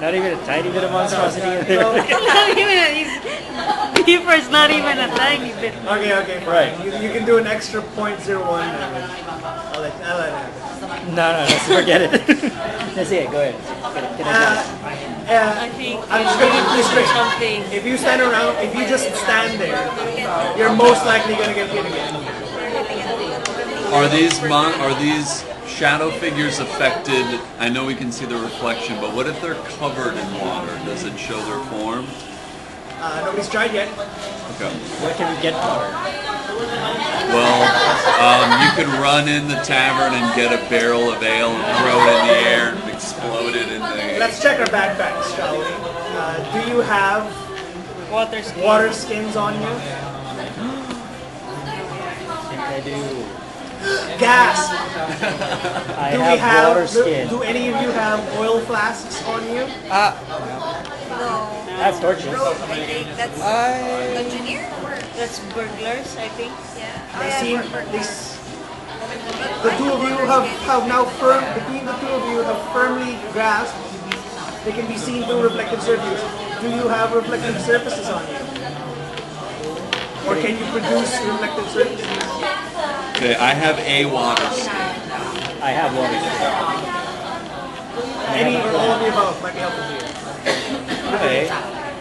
B: Not even a tiny bit of monstrosity in there.
C: Not even Beaver's not even a tiny bit.
A: Okay, fine.
B: Right.
A: You can do an extra 0.01 damage. I'll let it happen.
B: No, let's forget it. Let's see it, go ahead. Can I
C: I think
A: I'm just gonna give you straight.
C: something.
A: If you stand around, if you just stand there, you're most likely gonna get hit again.
F: Are these shadow figures affected? I know we can see the reflection, but what if they're covered in water? Does it show their form?
A: Nobody's tried yet.
F: Okay.
B: Where can we get water?
F: Well, you could run in the tavern and get a barrel of ale and throw it in the air and explode it in the.
A: Let's check our backpacks, shall we? Do you have
C: Water skin.
A: water skins on you?
B: I think I do.
A: Gas!
B: I
A: Do we
B: have
A: have?
B: water skin.
A: Do any of you have oil flasks on you?
D: No.
B: That's torches.
D: Road, I think that's engineer or
C: That's burglars, I think.
D: yeah.
A: They seem. The two of you have now between the two of you have firmly grasped. They can be seen through reflective surfaces. Do you have reflective surfaces on you? Or can you produce reflective surfaces?
F: Okay, I have a water skin.
B: I have water skin.
A: Any or all of the above might be helpful to you.
B: Okay.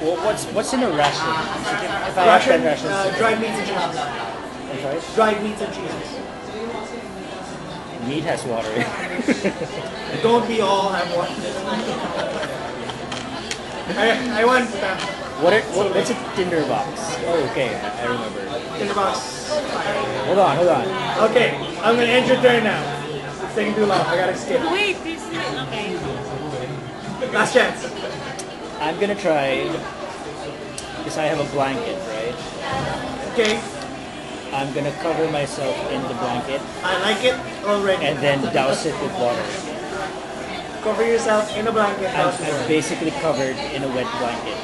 B: Well, what's in a ration? If I have 10 rations.
A: Dried meats and cheeses.
B: I'm sorry?
A: Dried meats and cheeses.
B: Meat has water in it.
A: Don't we all have one? I want
B: What's a tinder box? Oh, okay, I remember.
A: in the box.
B: Hold on.
A: Okay, I'm gonna end your turn now. It's taking too long. I gotta skip.
C: Wait, this is okay.
A: Last chance.
B: I'm gonna try, because I have a blanket, right?
A: Okay,
B: I'm gonna cover myself in the blanket
A: I like it already.
B: and then douse it with water.
A: Cover yourself in a blanket.
B: I'm basically covered in a wet blanket.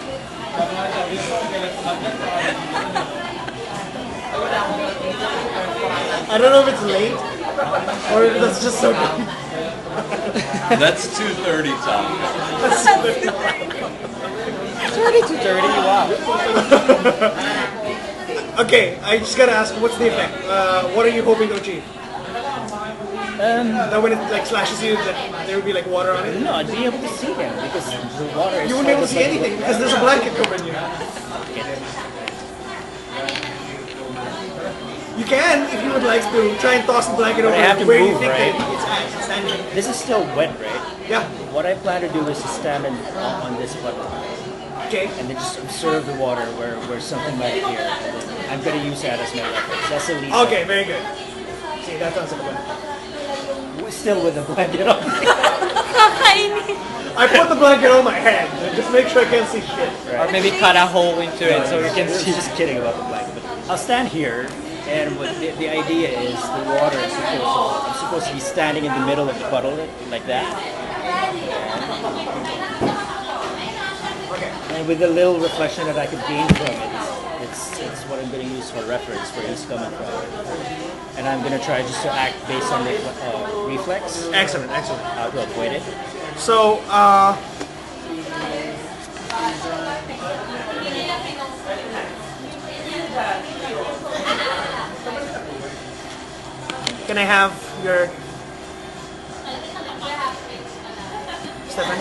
A: I don't know if it's late or if that's just so good.
F: That's 2:30 time.
B: Dirty, wow.
A: Okay, I just gotta ask, what's the effect? What are you hoping to achieve? That when it like slashes you, that there will be like water on it?
B: No, I'd be able to see them because the water is...
A: You wouldn't be able to see anything because there's a blanket covering you. You can, if you would like to, try and toss the blanket over
B: I have to
A: where you
B: move,
A: think
B: right?
A: that it's standing.
B: This is still wet, right?
A: Yeah,
B: What I plan to do is to stand on this button
A: okay.
B: and then just observe the water where something might appear. I'm going to use that as my reference. That's the least.
A: Okay, very good. See, that sounds like a plan.
B: We're still with the blanket on.
A: I put the blanket on my head, just make sure I can't see shit.
E: Or maybe cut a hole into it so you can see.
B: Just kidding about the blanket. But I'll stand here And what the idea is, the water is I'm supposed to be standing in the middle of the puddle like that. And with the little reflection that I could gain from it, it's what I'm going to use for reference where he's coming from. And I'm going to try just to act based on reflex.
A: Excellent, excellent.
B: To avoid it.
A: So, can I have your Stefan?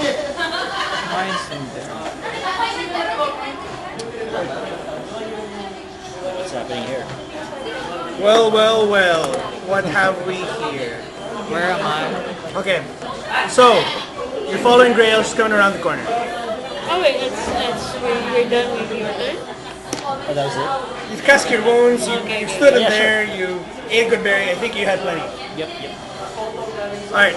E: Mine's in there.
B: What's happening here?
A: Well, well, well. What have we here?
E: Where am I?
A: Okay, so you're following Grail. She's coming around the corner.
C: Oh wait, we're done with your turn?
B: Oh, that was it?
A: You've cast your wounds. You stood in
B: Yeah,
A: there. You ate a good berry. I think you had plenty.
B: Yep.
A: All right,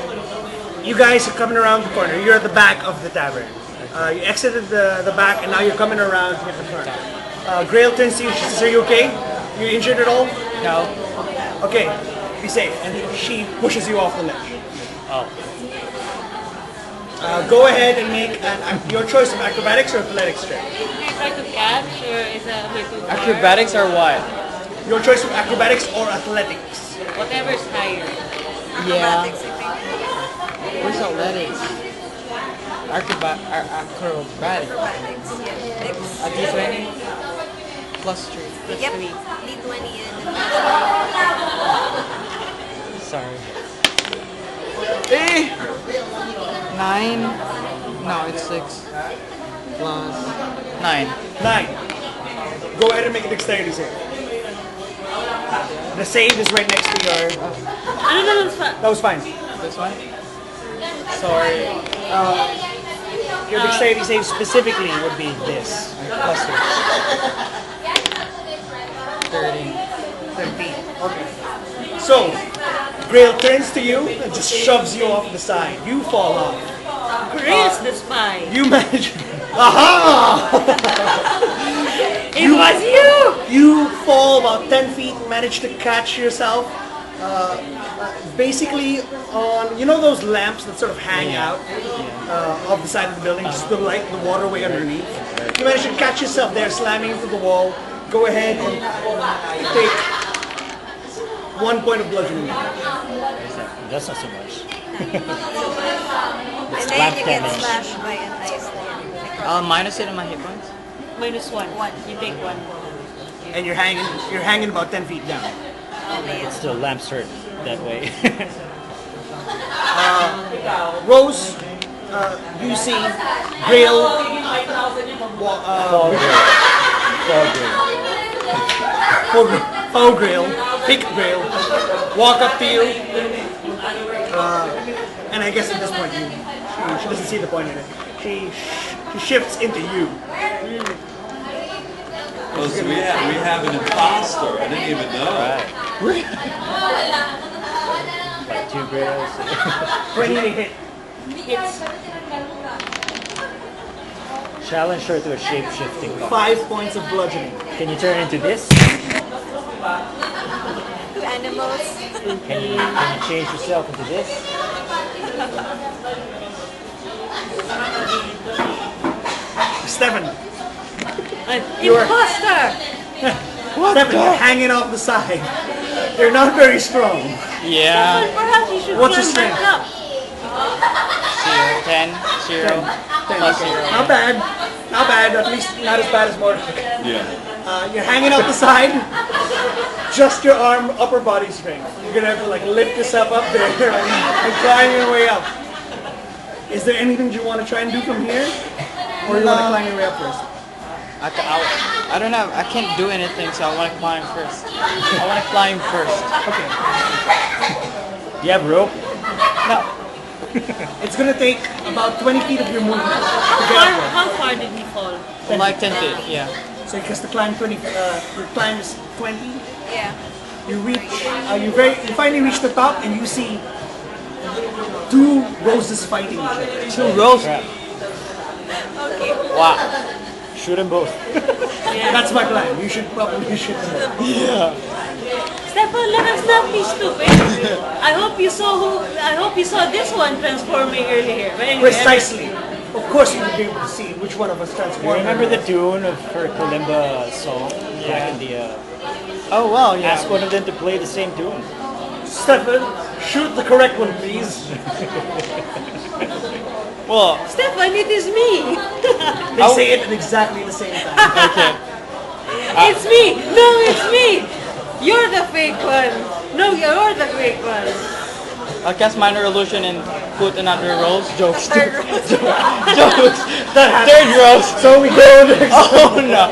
A: you guys are coming around the corner. You're at the back of the tavern. You exited the back, and now you're coming around to get the front. Grail turns to you. She says, "Are you okay? You injured at all?"
E: No.
A: Okay, be safe. And she pushes you off the ledge.
B: Oh.
A: Go ahead and make your choice of acrobatics or athletics check.
C: Can I try to catch or is that a bit too far?
E: Acrobatics or what?
A: Your choice of acrobatics or athletics.
C: Whatever's higher.
E: Yeah.
D: Acrobatics, I think.
E: Where's athletics? Acrobatic.
D: Acrobatics, yeah.
E: A D20 plus 3.
D: Yep. D20 and
E: Sorry. 9. No, it's 6 plus 9.
A: 9. Go ahead and make a dexterity save. The save is right next to your.
C: No, it's fine.
A: That was fine.
E: This one? Sorry.
A: Your dexterity save specifically would be this. Plus
E: 13.
A: 13. Okay. So, Grail turns to you and just shoves you off the side. You fall off.
C: Grace the spy.
A: You manage. Aha!
C: It was you!
A: You fall about 10 feet, manage to catch yourself. Basically on, you know those lamps that sort of hang out off the side of the building, just the light, the waterway underneath. You manage to catch yourself there, slamming into the wall. Go ahead and take 1 point of bludgeoning.
B: That's not so much.
D: And then you get slashed by a nice thing.
E: Minus it on my hit points.
C: -1. You take 1.
A: And you're hanging about 10 feet down.
B: It's still lamps hurt that way.
A: Rose, you see Grail, Faux Grail, Pick Grail, walk up to you, and I guess at this point she doesn't see the point in it. She shifts into you.
F: Oh, so we have an imposter. I didn't even know.
B: Like 2 grails.
A: 20 to hit.
C: Hits.
B: Challenge her to a shape-shifting combat.
A: 5 points of bludgeoning.
B: Can you turn into this?
D: 2 animals.
B: Can you change yourself into this?
A: Stefan,
C: Imposter!
A: Stefan, you're hanging off the side. You're not very strong.
E: Yeah.
C: Perhaps you should
A: What's your
C: climb
A: strength?
C: back up.
E: 10. 0. Plus 0.
A: Not bad. Not bad. At least not as bad as Morgan.
F: Yeah.
A: You're hanging off the side. Just your arm, upper body strength. You're gonna have to like lift yourself up there and climb your way up. Is there anything you want to try and do from here, or you want to climb your way up first?
E: I don't know. I can't do anything, so I want to climb first. I want to climb first.
A: Okay.
B: Do you have rope?
A: Now, it's gonna take about 20 feet of your movement to get upward.
C: How far did he fall?
E: Like 10 feet, yeah.
A: So because the climb 20, your climb is 20.
D: Yeah.
A: You reach, you finally reach the top, and you see 2 roses fighting each other.
E: 2 rows. Wow.
B: Shoot them both.
A: That's my plan. You should probably shoot them.
B: Yeah.
C: Stefan, let us not be stupid. I hope you saw this one transforming earlier. But anyway,
A: Precisely. Of course, you would be able to see which one of us
B: You
A: transformed.
B: remember the tune of her kalimba song back in the?
E: Oh well, yeah.
B: Ask one of them to play the same tune.
A: Stefan, shoot the correct one, please.
E: Well,
C: Stefan, it is me.
A: They say it at exactly the same time.
E: okay.
C: It's me. No, it's me. You're the fake one. No, you're the fake one.
E: I'll cast minor illusion and put another rose. Jokes.
D: Third row.
E: Jokes. Third rose.
A: So we go next.
E: Oh no.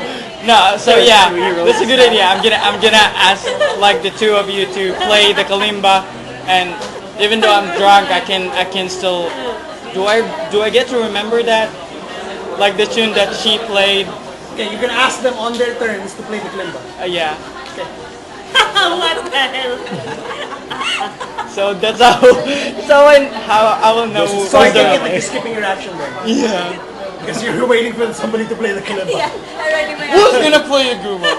E: No, so yeah, that's a good idea. I'm gonna ask like the two of you to play the kalimba, and even though I'm drunk, I can still. Do I get to remember that, like the tune that she played?
A: Okay, you can ask them on their turns to play the kalimba.
E: Yeah.
C: What the hell?
E: So that's how I will know.
A: So I
E: who's the-
A: take it that you're skipping your action then.
E: Yeah.
A: Because you're waiting for somebody to play the kalimba.
D: Yeah, already my
E: Who's gonna play a Guma?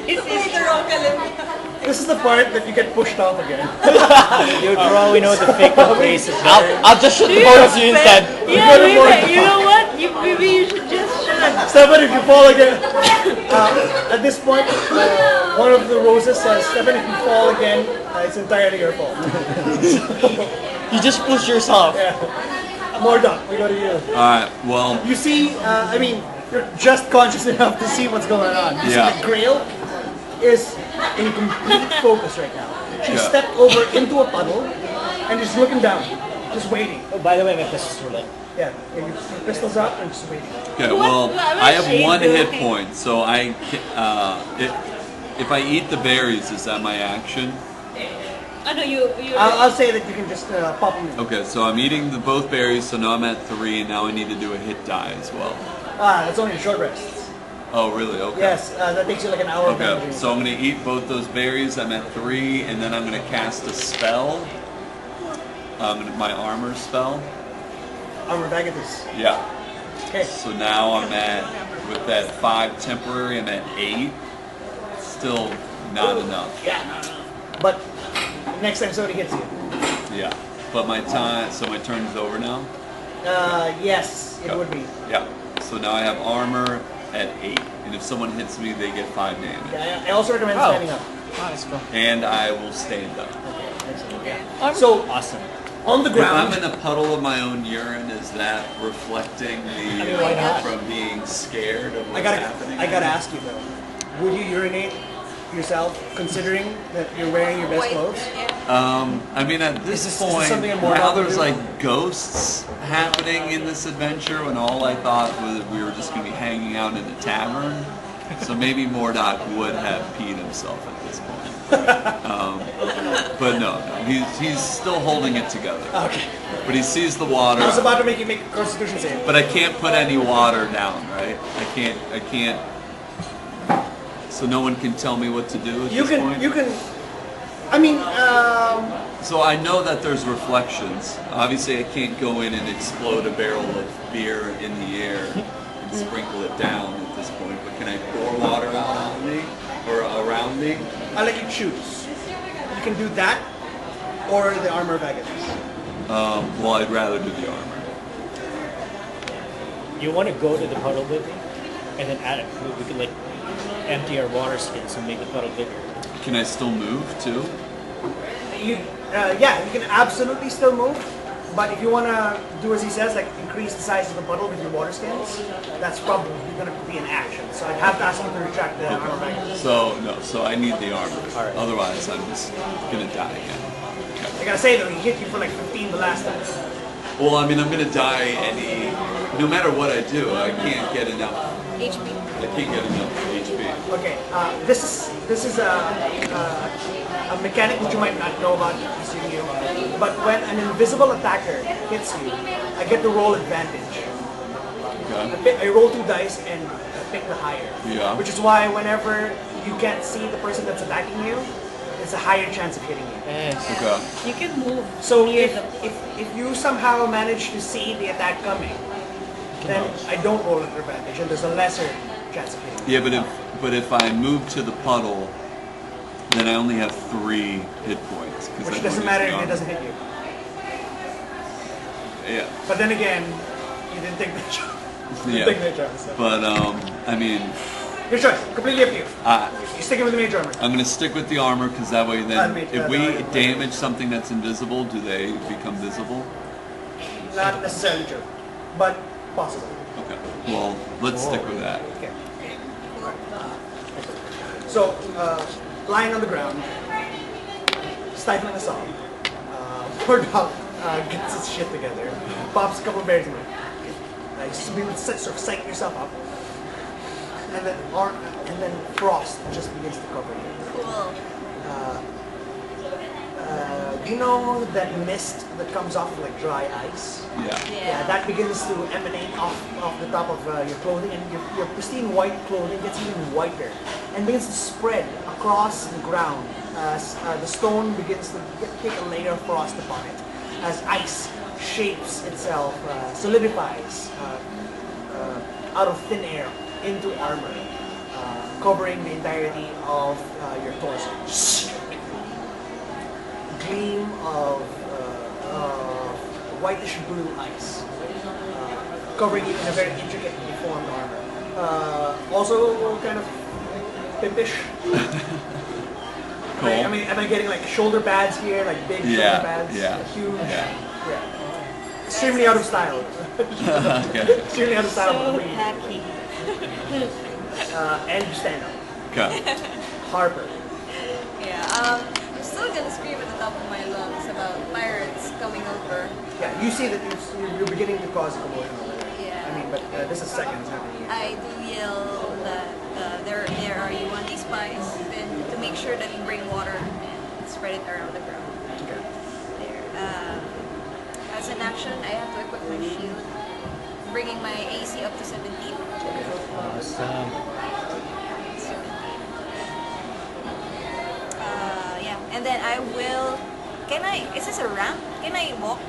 C: It's
D: the wrong kalimba.
A: This is the part that you get pushed off again.
B: Dude, for all we know, the fake one plays it better.
E: I'll just shoot the both of you instead.
C: Yeah, maybe. You know what? Maybe you should just shut.
A: Stefan, if you fall again, at this point, one of the roses says, Stefan, if you fall again, it's entirely your fault.
E: You just push yourself.
A: Mordok, we go to you.
F: Alright, well,
A: You see, you're just conscious enough to see what's going on. You
F: Yeah.
A: see the Grail is in complete focus right now. She
F: Yeah.
A: stepped over into a puddle and is looking down, just waiting.
B: Oh, by the way, my pistols were lit.
A: Yeah, your pistols up and just waiting.
F: okay,
C: What-
F: well,
C: what
F: I have
C: shade
F: one
C: do
F: hit
C: I-
F: point, so if I eat the berries, is that my action?
C: I know you.
A: I'll say that you can just pop them in.
F: Okay, so I'm eating both berries, so now I'm at 3, and now I need to do a hit die as well.
A: That's only a short rest.
F: Oh, really? Okay.
A: Yes, that takes you like an hour. of
F: Okay,
A: energy.
F: so I'm gonna eat both those berries. I'm at 3, and then I'm gonna cast a spell. My armor spell.
A: Armor Vagatus.
F: Yeah.
A: Okay.
F: So now I'm at, with that 5 temporary, I'm at 8. Still not enough.
A: Yeah. But next time somebody hits you.
F: Yeah. But my turn's over now?
A: Yes, it would be.
F: Yeah. So now I have armor at 8. And if someone hits me, they get 5 damage.
A: Yeah, I also recommend
E: Oh.
A: standing up.
E: Oh, that's cool.
F: And I will stand up.
A: So
B: Awesome.
A: on the
F: If I'm
A: ground,
F: in a puddle of my own urine, is that reflecting the
A: why not?
F: from being scared of what's happening?
A: I gotta ask you though, would you urinate yourself, considering that you're wearing your best clothes?
F: I mean, at this
A: Is this
F: point,
A: something I'm more
F: now
A: about to
F: there's
A: do?
F: like ghosts happening in this adventure, when all I thought was that we were just going to be hanging out in a tavern. So maybe Mordok would have peed himself at this point. But no, he's still holding it together.
A: Okay.
F: But he sees the water.
A: I was about to make you make a Constitution save.
F: But I can't put any water down, right? I can't. So no one can tell me what to do at
A: You
F: this
A: can,
F: point?
A: you can. I mean,
F: So I know that there's reflections. Obviously, I can't go in and explode a barrel of beer in the air and sprinkle it down at this point. But can I pour water out on me or around me?
A: I'll let you choose. You can do that, or the armor Vagatus.
F: Well, I'd rather do the armor.
B: You want to go to the puddle with me, and then add it. We could like empty our water skins and make the puddle bigger.
F: Can I still move too?
A: Yeah, you can absolutely still move. But if you want to do as he says, like increase the size of the puddle with your water skins, that's probably going to be an action. So I'd have to ask him to retract the armor Vagatus.
F: So no. So I need the armor.
B: All right.
F: Otherwise, I'm just gonna die again.
A: I gotta say though, he hit you for like 15 the last time.
F: Well, I mean, I'm gonna die no matter what I do. I can't get enough.
D: HP.
F: I can't get enough HP.
A: Okay, this is a mechanic which you might not know about, you, but when an invisible attacker hits you, I get to roll advantage.
F: Okay.
A: I roll 2 dice and pick the higher.
F: Yeah.
A: Which is why whenever you can't see the person that's attacking you, it's a higher chance of hitting you.
E: Yes.
F: Okay.
C: You can move.
A: So
C: near
A: if you somehow manage to see the attack coming, then I don't roll an advantage and there's a lesser chance of hitting you.
F: Yeah, but if I move to the puddle, then I only have 3 hit points.
A: Which doesn't matter if it doesn't hit you.
F: Yeah.
A: But then again, you didn't take the chance.
F: Yeah.
A: Take the chance. So.
F: But I mean,
A: Your choice. Completely up to you. You're sticking with the mage armor.
F: I'm gonna stick with the armor because that way, then if we
A: the
F: damage something that's invisible, do they become visible?
A: Not necessarily true, but possible.
F: Okay. Well, let's stick with that.
A: Okay. So, lying on the ground, stifling a sob, Murdoch gets his shit together, pops a couple of berries in it. Just be sort of psych yourself up, and then frost just begins to cover you.
D: Cool.
A: Do you know that mist that comes off of like dry ice?
F: Yeah.
A: Yeah, that begins to emanate off the top of your clothing, and your pristine white clothing gets even whiter and begins to spread across the ground as the stone begins to take a layer of frost upon it, as ice shapes itself, solidifies out of thin air into armor, covering the entirety of your torso. Gleam of whitish blue ice, covering you in a very intricate, deformed armor. Also, kind of pimpish.
F: Cool.
A: I mean, am I getting like shoulder pads here, like big shoulder pads, like huge? Yeah. Extremely out of style.
F: Okay.
A: Extremely out of style.
C: So hacky.
A: And you stand up.
F: Okay.
A: Harper.
D: Yeah. I'm still gonna scream at the top of my lungs about pirates coming over.
A: Yeah, you see that you're beginning to cause a commotion over there.
D: Yeah.
A: I mean, but this is seconds happening here.
D: I do yell that there are yuan-ti spies, and to make sure that we bring water and spread it around the ground.
A: Okay.
D: There. As an action, I have to equip my shield, bringing my AC up to 17.
B: Awesome.
D: Yeah, and then I will. Can I? Is this a ramp? Can I walk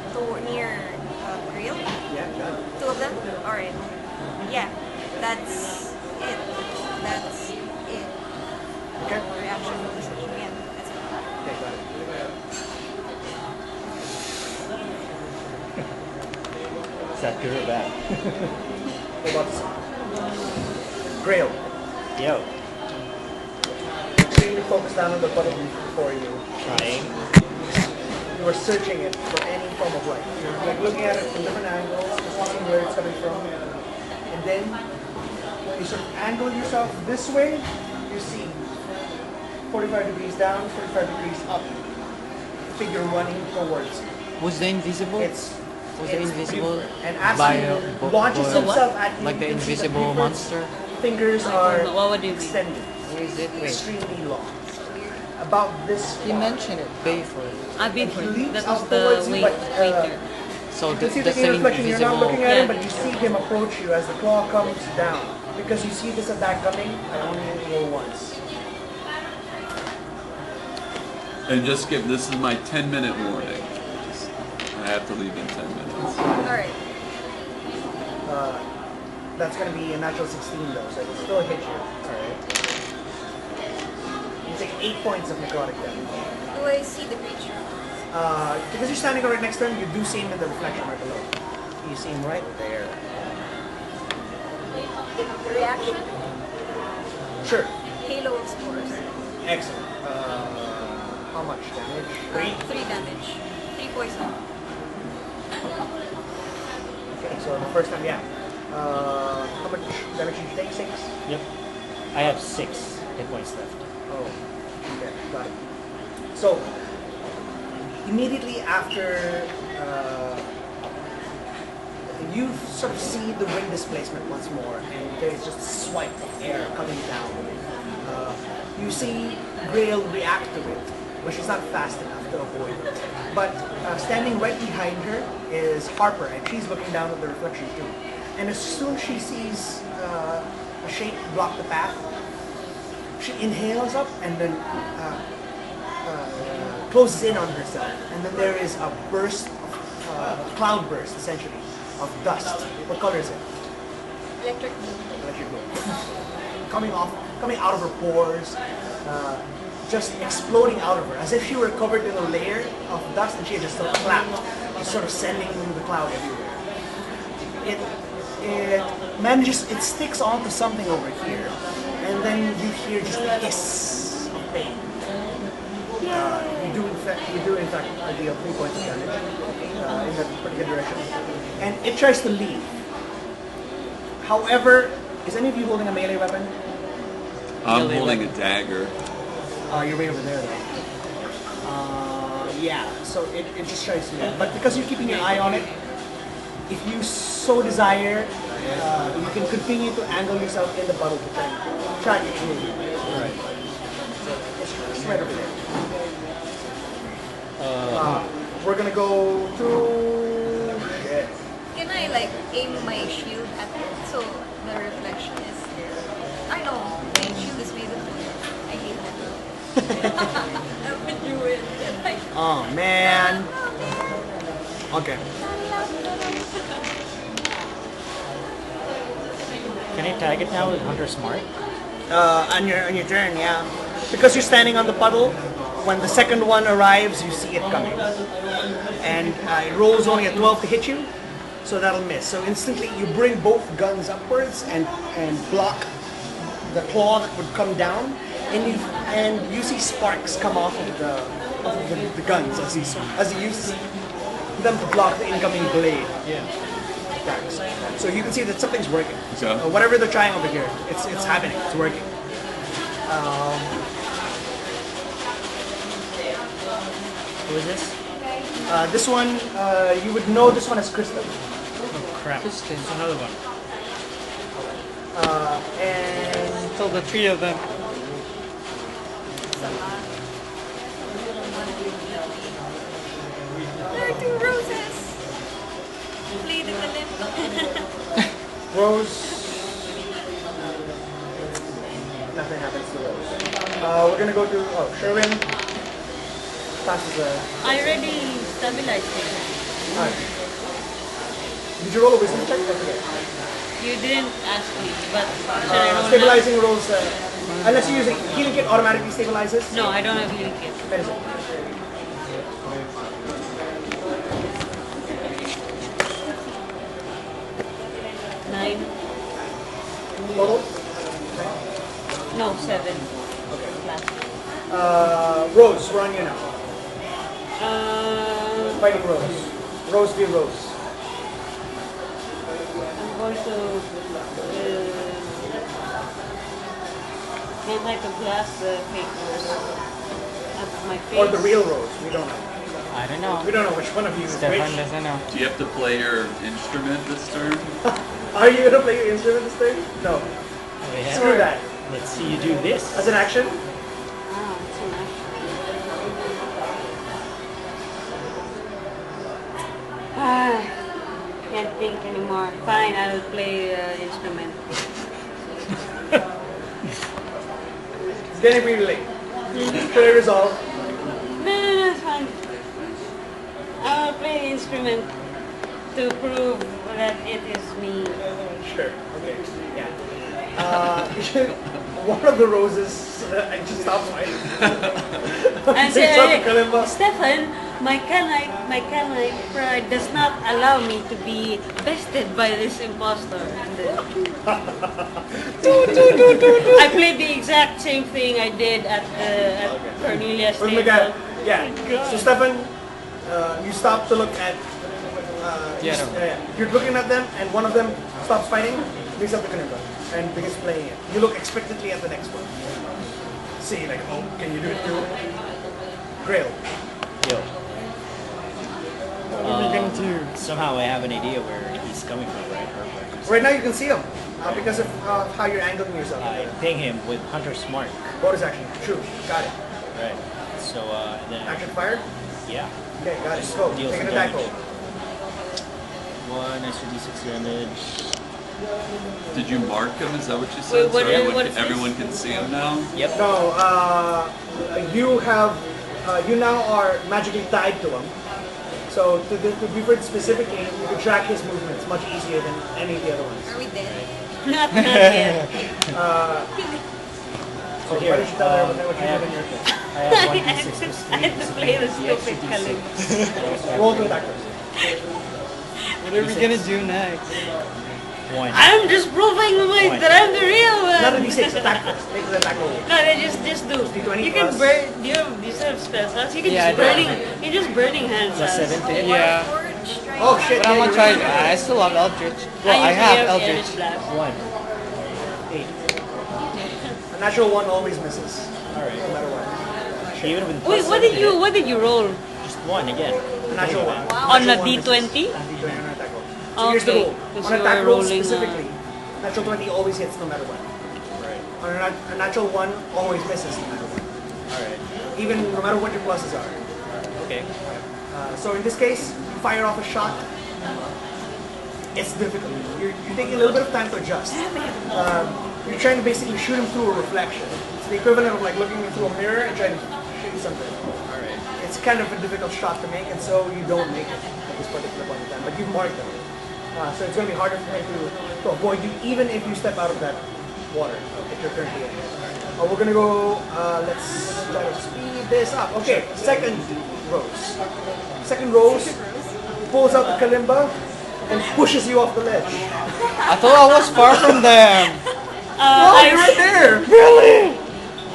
D: near Grill?
A: Yeah, done.
D: 2 of them. All right. Yeah, that's it. That's it.
A: Okay.
D: Reaction bonus. Yeah, that's it.
A: Okay, got it.
B: Is that good or bad?
A: What about this? Grail.
B: Yo.
A: Extremely focused down on the button before you.
B: Trying.
A: You are searching it for any form of light. You're like looking at it from different angles, seeing where it's coming from. And then when you sort of angle yourself this way, you see 45 degrees down, 45 degrees up. Figure running towards.
G: Was the invisible?
A: It's
G: invisible
A: beautiful. And as
G: by
A: he
G: a
A: launches himself at you,
G: like the
A: you can see that
G: invisible
A: Buford's
G: monster?
A: fingers are
C: What would you mean?
A: extended,
G: Where is it? Wait,
A: extremely long. About this
G: you
A: far.
G: mentioned it before.
C: I've been
A: He
C: for
A: leaps
C: that
A: out
C: was the
A: towards you,
C: waiter.
A: but,
G: So
A: You can see
G: the
A: the
G: same
A: reflection. You're not looking at him,
C: Yeah.
A: but you see him approach you as the claw comes down. Because you see this attack coming, I only roll once.
F: And just give, this is my 10-minute warning. I have to leave in 10 minutes.
D: All right.
A: That's going to be a natural 16 though, so it will still hit you. Alright. You take 8 points of necrotic damage.
D: Do I see the creature?
A: Because you're standing right next to him, you do see him in the reflection right below. You see him right there.
D: Reaction?
A: Sure.
D: Halo of spores.
A: Excellent. How much damage? 3?
D: 3 damage. 3 poison.
A: Okay, so the first time, yeah. How much damage did you take? 6?
B: Yep. I have 6 hit points left.
A: Oh, okay, got it. So, immediately after you sort of see the wind displacement once more, and there's just a swipe of air coming down. You see Grail react to it, but she's not fast enough to avoid it. But standing right behind her is Harper, and she's looking down at the reflection too. And as soon as she sees a shape block the path, she inhales up and then closes in on herself. And then there is a burst, a cloud burst essentially, of dust. What color is it?
D: Electric blue.
A: Electric blue. Coming off coming out of her pores, just exploding out of her, as if she were covered in a layer of dust and she had just sort of clapped, just sort of sending the cloud everywhere. It sticks onto something over here, and then you hear just a hiss of pain. You do in fact deal 3 points of damage in that particular direction, and it tries to leave. However, is any of you holding a melee weapon?
F: I'm holding a dagger.
A: You're way over there though. Yeah, so it just tries to leave. But because you're keeping your eye on it, if you so desire, you can continue to angle yourself in the puddle to track its movement. Right. It's right over there. We're gonna go to... Shit.
D: Can I like aim my shield at it so the reflection is... I know, my shield is made of wood. I hate that. I would do it.
A: Oh man. Okay.
B: Can I tag it now with Hunter's Mark?
A: On your turn, yeah. Because you're standing on the puddle, when the second one arrives, you see it coming. And it rolls only a 12 to hit you, so that'll miss. So instantly you bring both guns upwards and block the claw that would come down, and you see sparks come off of the guns as you use them to block the incoming blade.
B: Yeah.
A: Attacks. So you can see that something's working.
F: So?
A: Whatever they're trying over here, it's happening. It's working.
B: Who is this?
A: This one, you would know this one as Crystal.
B: Oh crap. It's another one.
A: And
E: So the three of them.
D: There are 2 roses. Play the kalimba.
A: Rose. Nothing happens to Rose. We're gonna go to Sherwin. Passes
C: I already stabilized it.
A: Alright. Did you roll a wisdom check? I forget.
C: You didn't ask me, but should I roll now?
A: Stabilizing rolls, unless you use a healing kit, automatically stabilizes.
C: No, I don't have healing kit.
A: That is it.
C: 9.
A: Total?
C: No, 7.
A: Okay.
C: Last.
A: Rose, we're on you now.
C: I'm
A: Fighting Rose. Rose v. Rose.
C: going to anti-glass papers at my face.
A: Or the real Rose, we don't know.
E: I don't know.
A: We don't know which one of you is
E: Stefan
A: which.
E: doesn't know.
F: Do you have to play your instrument this turn?
A: Are you gonna play your instrument this thing? No. Screw that.
B: Let's see you do this.
A: As an action?
C: Ah, it's an action. Can't think anymore. Fine, I'll play instrument.
A: It's getting pretty late. Should I resolve?
C: No, it's fine. I'll play the instrument to prove that it is me.
A: Sure. Okay. Yeah. One of the roses just stops fighting.
C: And
A: Takes out the
C: say,
A: kalimba.
C: Stefan, my canine pride does not allow me to be bested by this imposter. And then, I played the exact same thing I did at Cornelia's
A: With
C: table.
A: Miguel. Yeah. So Stefan, you stop to look at. You're looking at them, and one of them stops fighting, brings up the kalimba, and begins playing it. You look expectantly at the next one. See, like, oh, can you do it too? Grail.
B: Yo.
E: What are we gonna do?
B: Somehow I have an idea where he's coming from, right? Or where he's
A: Right now you can see him because of how you're angling yourself.
B: I ping him with Hunter's Mark.
A: Bonus action. True. Got it.
B: Right. So then
A: Action fired.
B: yeah.
A: Okay, got it. Go.
B: Deal
A: Take an
B: some
A: attack
B: damage.
A: roll.
B: 1 extra d6 damage.
F: Did you mark him? Is that what you said?
C: Wait,
F: So
C: what is this?
F: everyone can see him now?
B: Yep.
A: No, you now are magically tied to him. So to be very specifically, you can track his movements much easier than any of the other ones.
D: Are we dead?
C: Not yet.
A: So
B: here,
A: why don't you tell her what
B: I
A: you
B: have-
A: did in your thing?
B: I have 1d6 plus 3.
C: I had to play the stupid kalimba.
A: Roll to attack first.
E: What are we gonna do next?
B: 1.
C: I'm just proving that I'm the real one.
A: None of these 6 attack first. Make the attack roll.
C: No, they just do.
A: D20
C: You can
A: plus-
C: burn. You have spell slots. You can
B: Yeah, I
C: just
B: do.
C: burning. You're just burning hands.
B: Plus 7 to hit.
E: Yeah.
A: Oh shit!
E: But I'm
A: yeah,
E: gonna
A: you're
E: try.
A: right.
E: I still have Eldritch. Well, I
C: usually
E: have Eldritch.
C: Blast.
B: 1. 8.
A: A natural 1 always misses.
B: Alright.
A: No matter what.
B: Even with
C: Wait,
B: plus
C: what
B: 7
C: did
B: to
C: you?
B: hit,
C: What did you roll?
B: Just 1 again.
A: A natural 1.
C: On a
A: Natural 1 misses.
C: D20?
A: On D20 on an attack roll. So here's the
C: Okay,
A: rule.
C: because
A: On
C: you
A: attack
C: were
A: rolls
C: rolling,
A: specifically, natural 20 always hits no matter what.
B: Right.
A: On a natural 1 always misses no matter what.
B: Alright.
A: Even no matter what your pluses are.
B: Okay.
A: So in this case, you fire off a shot. It's difficult. You're taking a little bit of time to adjust. You're trying to basically shoot him through a reflection. It's the equivalent of like looking through a mirror and trying to shoot something.
B: Alright.
A: It's kind of a difficult shot to make, and so you don't make it at this particular point in time. But you've marked them. So it's going to be harder for him to avoid you, even if you step out of that water that you're currently in. We're going to go, let's try to speed this up. Okay, second rose. Second rose pulls out the kalimba and pushes you off the ledge.
E: I thought I was far from them.
A: Oh, you're right there!
E: Really?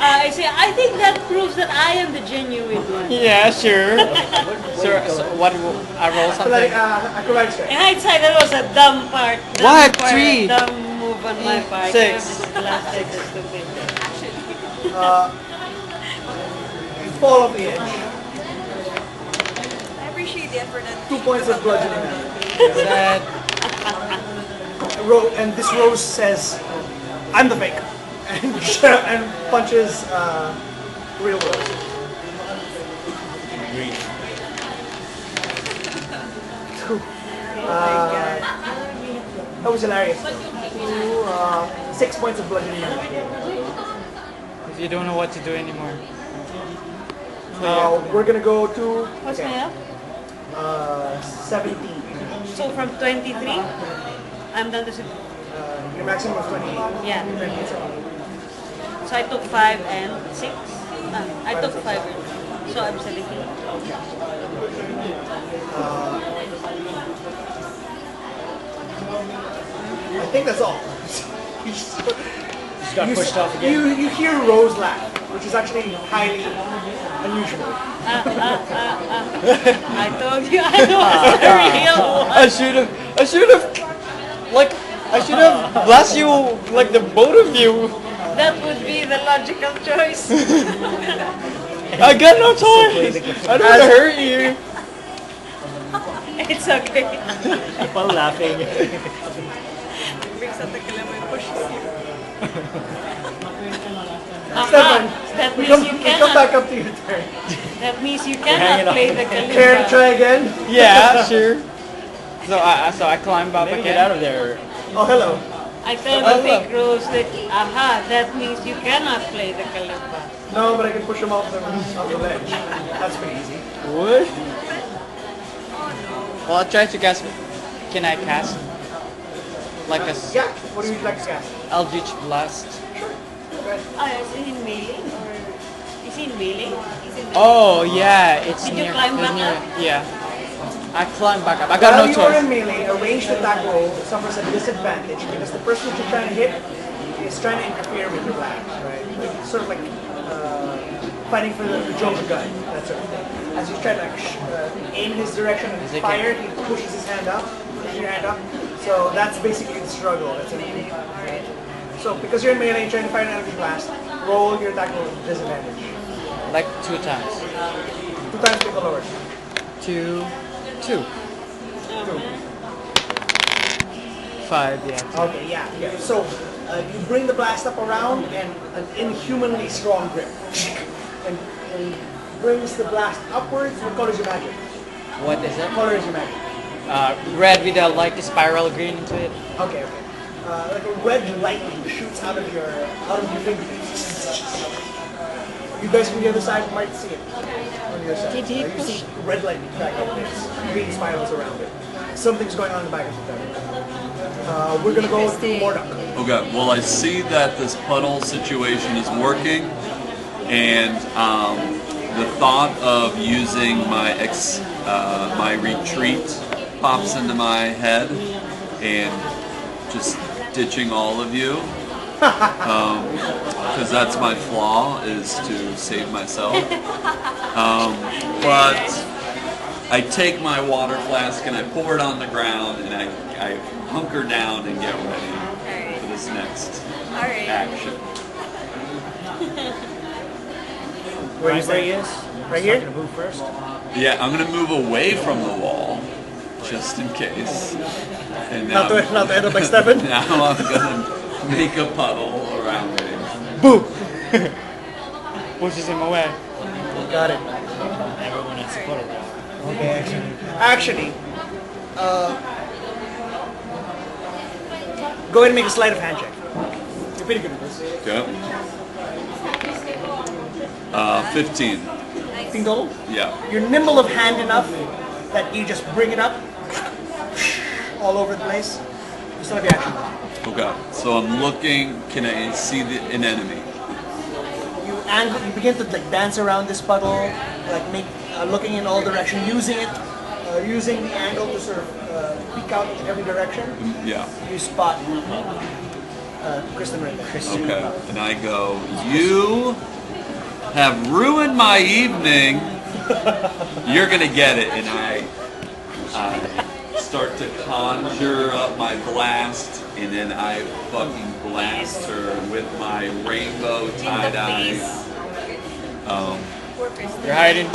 C: I see. I think that proves that I am the genuine one.
E: Yeah, sure. So what? I roll
A: So like,
E: something.
A: acrobatics check.
C: In hindsight, that was a dumb part.
E: What? 3?
C: Dumb move on my part.
E: 6.
C: I just blasted the stupid.
A: You fall off the edge.
D: I appreciate the effort.
A: 2 points of bludgeoning damage.
E: Sad.
A: And this rose says, I'm the fake. And punches real rose.
B: Green.
A: That was hilarious. 6 points of bludgeoning damage.
E: If you don't know what to do anymore.
A: We're gonna go to
C: What's my up?
A: 17.
C: So from 23, I'm down to 6.
A: Your maximum was 28.
C: Yeah. So I took 5 and 6. I took 5. So I'm 17.
A: I think that's all.
B: Just got pushed off again.
A: You hear Rose laugh, which is actually highly unusual.
C: I told you I was the real one.
E: I should have blessed you like the both of you.
C: That would be the logical choice.
E: I got no choice. I don't want to hurt you.
C: It's okay.
B: Keep on laughing.
D: Brings out the kalimba and pushes you.
A: Stefan,
C: That
A: we
C: means
A: come,
C: you
A: we come
C: cannot.
A: back up to your turn.
C: That means you
B: hanging
C: cannot
B: on.
C: play the
A: Care to
C: kalimba.
A: try again?
E: Yeah, sure. So I climb up
B: Maybe
E: again.
B: get out of there.
A: Oh, hello.
C: I tell the fake Rose that, that means you cannot play the kalimba.
A: No, but I can push him off the ledge. That's pretty easy.
E: What? Well, I'll try to cast. Can I cast like a
A: Yeah, what do you like to cast?
E: Eldritch Blast?
C: Is he in melee? Or is he in melee?
E: Oh yeah, it's
C: Did you
E: near.
C: climb
E: it's
C: back
E: near.
C: up?
E: Yeah, I climb back up. I got
A: While
E: no
A: you are in
E: choice.
A: melee, a ranged attack roll suffers a disadvantage because the person that you're trying to hit is trying to interfere with your blast, right? Like, it's sort of like fighting for the Joker gun, that sort of thing. As you try to aim his direction and
E: like
A: fire, he pushes his hand up, pushes your hand up. So that's basically the struggle. That's it. So because you're in melee, you're trying to fire an enemy blast, roll your attack roll with disadvantage.
E: Like 2 times.
A: 2 times pick a lower.
E: 2, 2, 5. Yeah.
A: Okay, yeah. So you bring the blast up around and an inhumanly strong grip. And brings the blast upwards. What color is your magic?
E: What is it?
A: What color is your magic?
E: Red with a like spiral green into it.
A: Okay. Like a red lightning shoots out of your fingertips. You guys from the other side might see it on the other side.
C: Did he
A: You see red lightning back up there. Green spirals around it. Something's going on in the back of the tower. We're gonna go to Mordok.
F: Okay, well I see that this puddle situation is working, and the thought of using my retreat pops into my head, and just ditching all of you, because that's my flaw, is to save myself. But I take my water flask and I pour it on the ground, and I hunker down and get ready for this next action.
A: Where he is? Right here?
B: Gonna move first.
F: Yeah, I'm gonna move away from the wall, just in case. And now,
A: Not to end up like Stefan?
F: now I'm gonna make a puddle around me.
A: Boom!
E: Pushes him away.
A: Got it.
B: Everyone has a puddle.
A: Okay, actually, go ahead and make a sleight of hand check. You're pretty good at this.
F: Okay. 15.
A: 15 total?
F: Yeah.
A: You're nimble of hand enough that you just bring it up all over the place. You still have your action.
F: Okay. So I'm looking. Can I see an enemy?
A: You begin to like dance around this puddle, like looking in all directions, using the angle to sort of peek out in every direction.
F: Yeah.
A: You spot Kristen right there.
F: Okay. And I go, you have ruined my evening. You're gonna get it. And I start to conjure up my blast, and then I fucking blast her with my rainbow tie-dye.
E: You're hiding.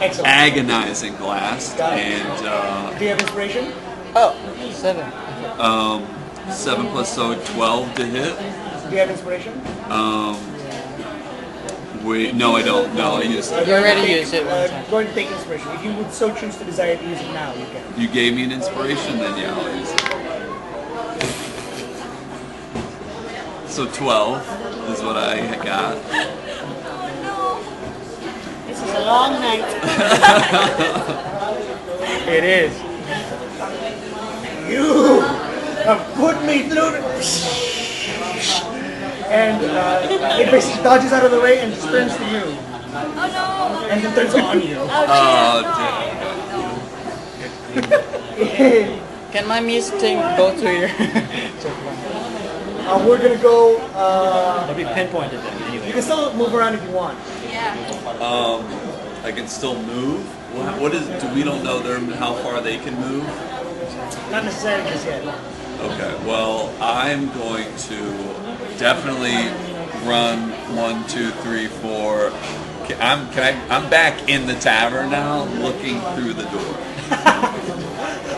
A: Excellent.
F: Agonizing blast.
A: Got it.
F: And
A: Do you have inspiration?
G: Oh, 7.
F: 7 plus so 12 to hit.
A: Do you have inspiration?
F: No, I don't. No, I used it.
G: You already used it one time.
A: Going to take inspiration. If you would so choose to desire to use it now, you can.
F: You gave me an inspiration, then yeah, I'll use it. So 12 is what I got.
C: This is a long night.
A: It is. You have put me through the... And it basically dodges out of the way and just turns to you.
D: Oh no!
A: And then turns on you.
G: Can my mist thing go to your...
A: We're gonna go...
B: They'll be pinpointed then
A: you
B: anyway.
A: can still move around if you want.
D: Yeah.
F: I can still move. What is? We don't know how far they can move.
A: Not necessarily just yet.
F: Okay. Well, I'm going to definitely run 1, 2, 3, 4. I'm back in the tavern now, looking through the door.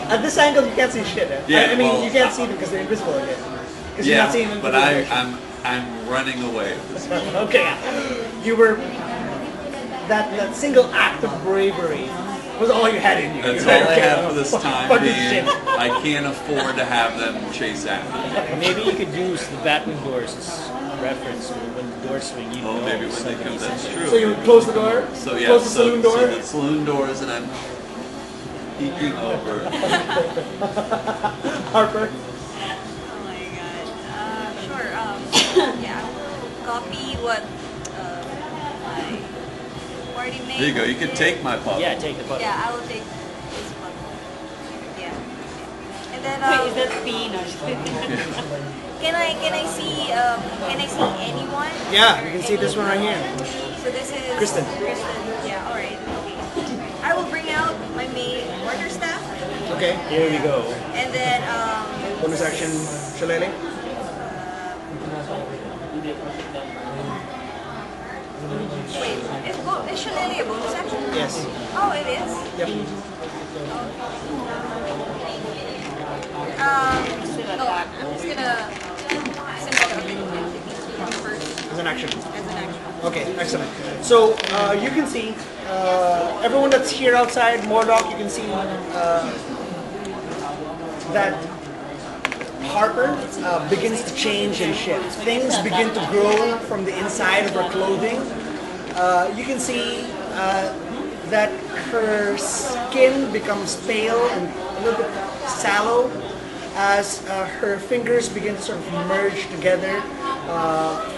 A: At this angle, you can't see shit.
F: Yeah,
A: I mean,
F: well,
A: you can't see them because they're invisible again. Because you're not seeing them.
F: but I'm running away at this point.
A: Okay. You were... That single act of bravery was all you had in you.
F: That's
A: You
F: all
A: were
F: I
A: like,
F: have for this time
A: fucking
F: being.
A: shit.
F: I can't afford to have them chase after me.
B: Maybe you could use the Batman doors as a reference when the doors swing. You know
F: Maybe when they come,
B: somebody's
F: that's
B: in there.
F: true.
A: So you would close the door?
F: So yeah,
A: Close the saloon door?
F: So the saloon doors, and I'm peeking over.
A: Harper?
D: Oh my god. Sure. Yeah. Copy what my party made.
F: There you go. You can take my puzzle.
B: Yeah, take the button.
D: Yeah, I will take this one. Yeah. And then
C: Wait, is that P? No.
D: can I see anyone?
A: Yeah, you can see this one right here.
D: So this is
A: Kristen.
D: Yeah. All right. I will bring out my main quarterstaff,
A: Okay.
B: Here we go.
D: and then
A: Bonus action, Shillelagh.
D: wait, is Shillelagh a bonus action?
A: Yes.
D: Oh, it is.
A: Yep.
D: I'm just gonna symbolic first
A: As an action.
D: as an action.
A: Okay, excellent. So you can see everyone that's here outside, Mordok, you can see that Harper begins to change and shift. Things begin to grow from the inside of her clothing. You can see that her skin becomes pale and a little bit sallow. as her fingers begin to sort of merge together,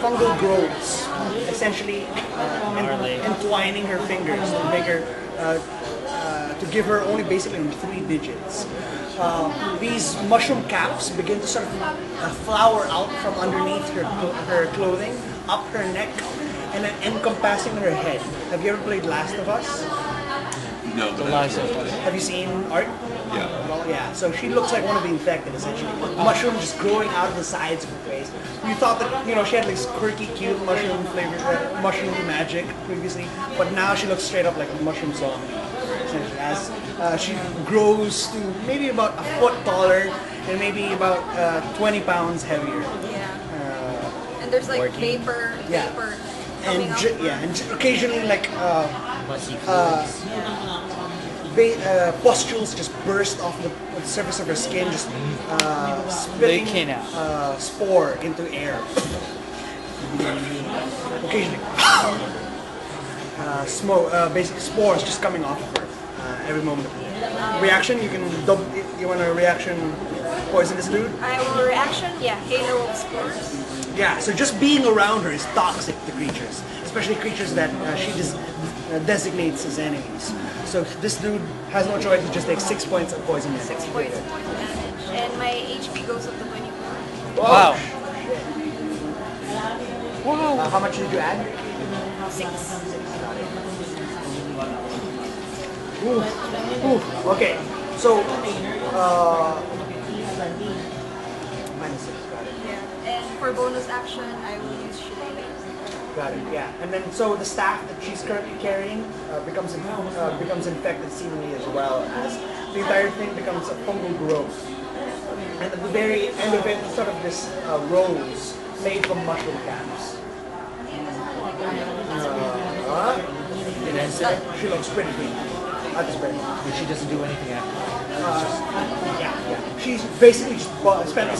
A: fungal growths, essentially entwining her fingers to make her, to give her only basically 3 digits. These mushroom caps begin to sort of flower out from underneath her clothing, up her neck, and then encompassing her head. Have you ever played Last of Us?
F: No, but
A: Have you seen art?
F: yeah.
A: Well, yeah. So she looks like one of the infected, essentially. Mushrooms just growing out of the sides of her face. You thought that she had this quirky, cute mushroom flavor, mushroom magic previously, but now she looks straight up like a mushroom zombie. Essentially, as she grows to maybe about a foot taller and maybe about 20 pounds heavier.
D: Yeah. And there's like vapor coming out.
A: And occasionally like
B: Must
A: pustules just burst off the surface of her skin, just spitting
G: Leaking out.
A: spore into air. Occasionally, basic spores just coming off of her every moment. Reaction? You want a reaction? Poison this dude?
D: I will reaction. Yeah, halo of spores.
A: Yeah. So just being around her is toxic to creatures, especially creatures that she designates as enemies. So this dude has no choice; he just takes 6 points of poison damage.
D: 6 points of poison damage, and my HP goes up to 24.
G: Wow.
A: How much did you add?
D: 6.
A: Ooh. Okay. So minus 6. Got it.
D: Yeah. And for bonus action, I will use shillelagh.
A: Got it. Yeah. And then so the staff that she's currently carrying becomes infected seemingly as well, as the entire thing becomes a fungal growth. And at the very end of it, sort of this rose made from mushroom caps. She looks pretty clean. That's pretty.
B: But she doesn't do anything after.
A: Yeah. She's basically just spending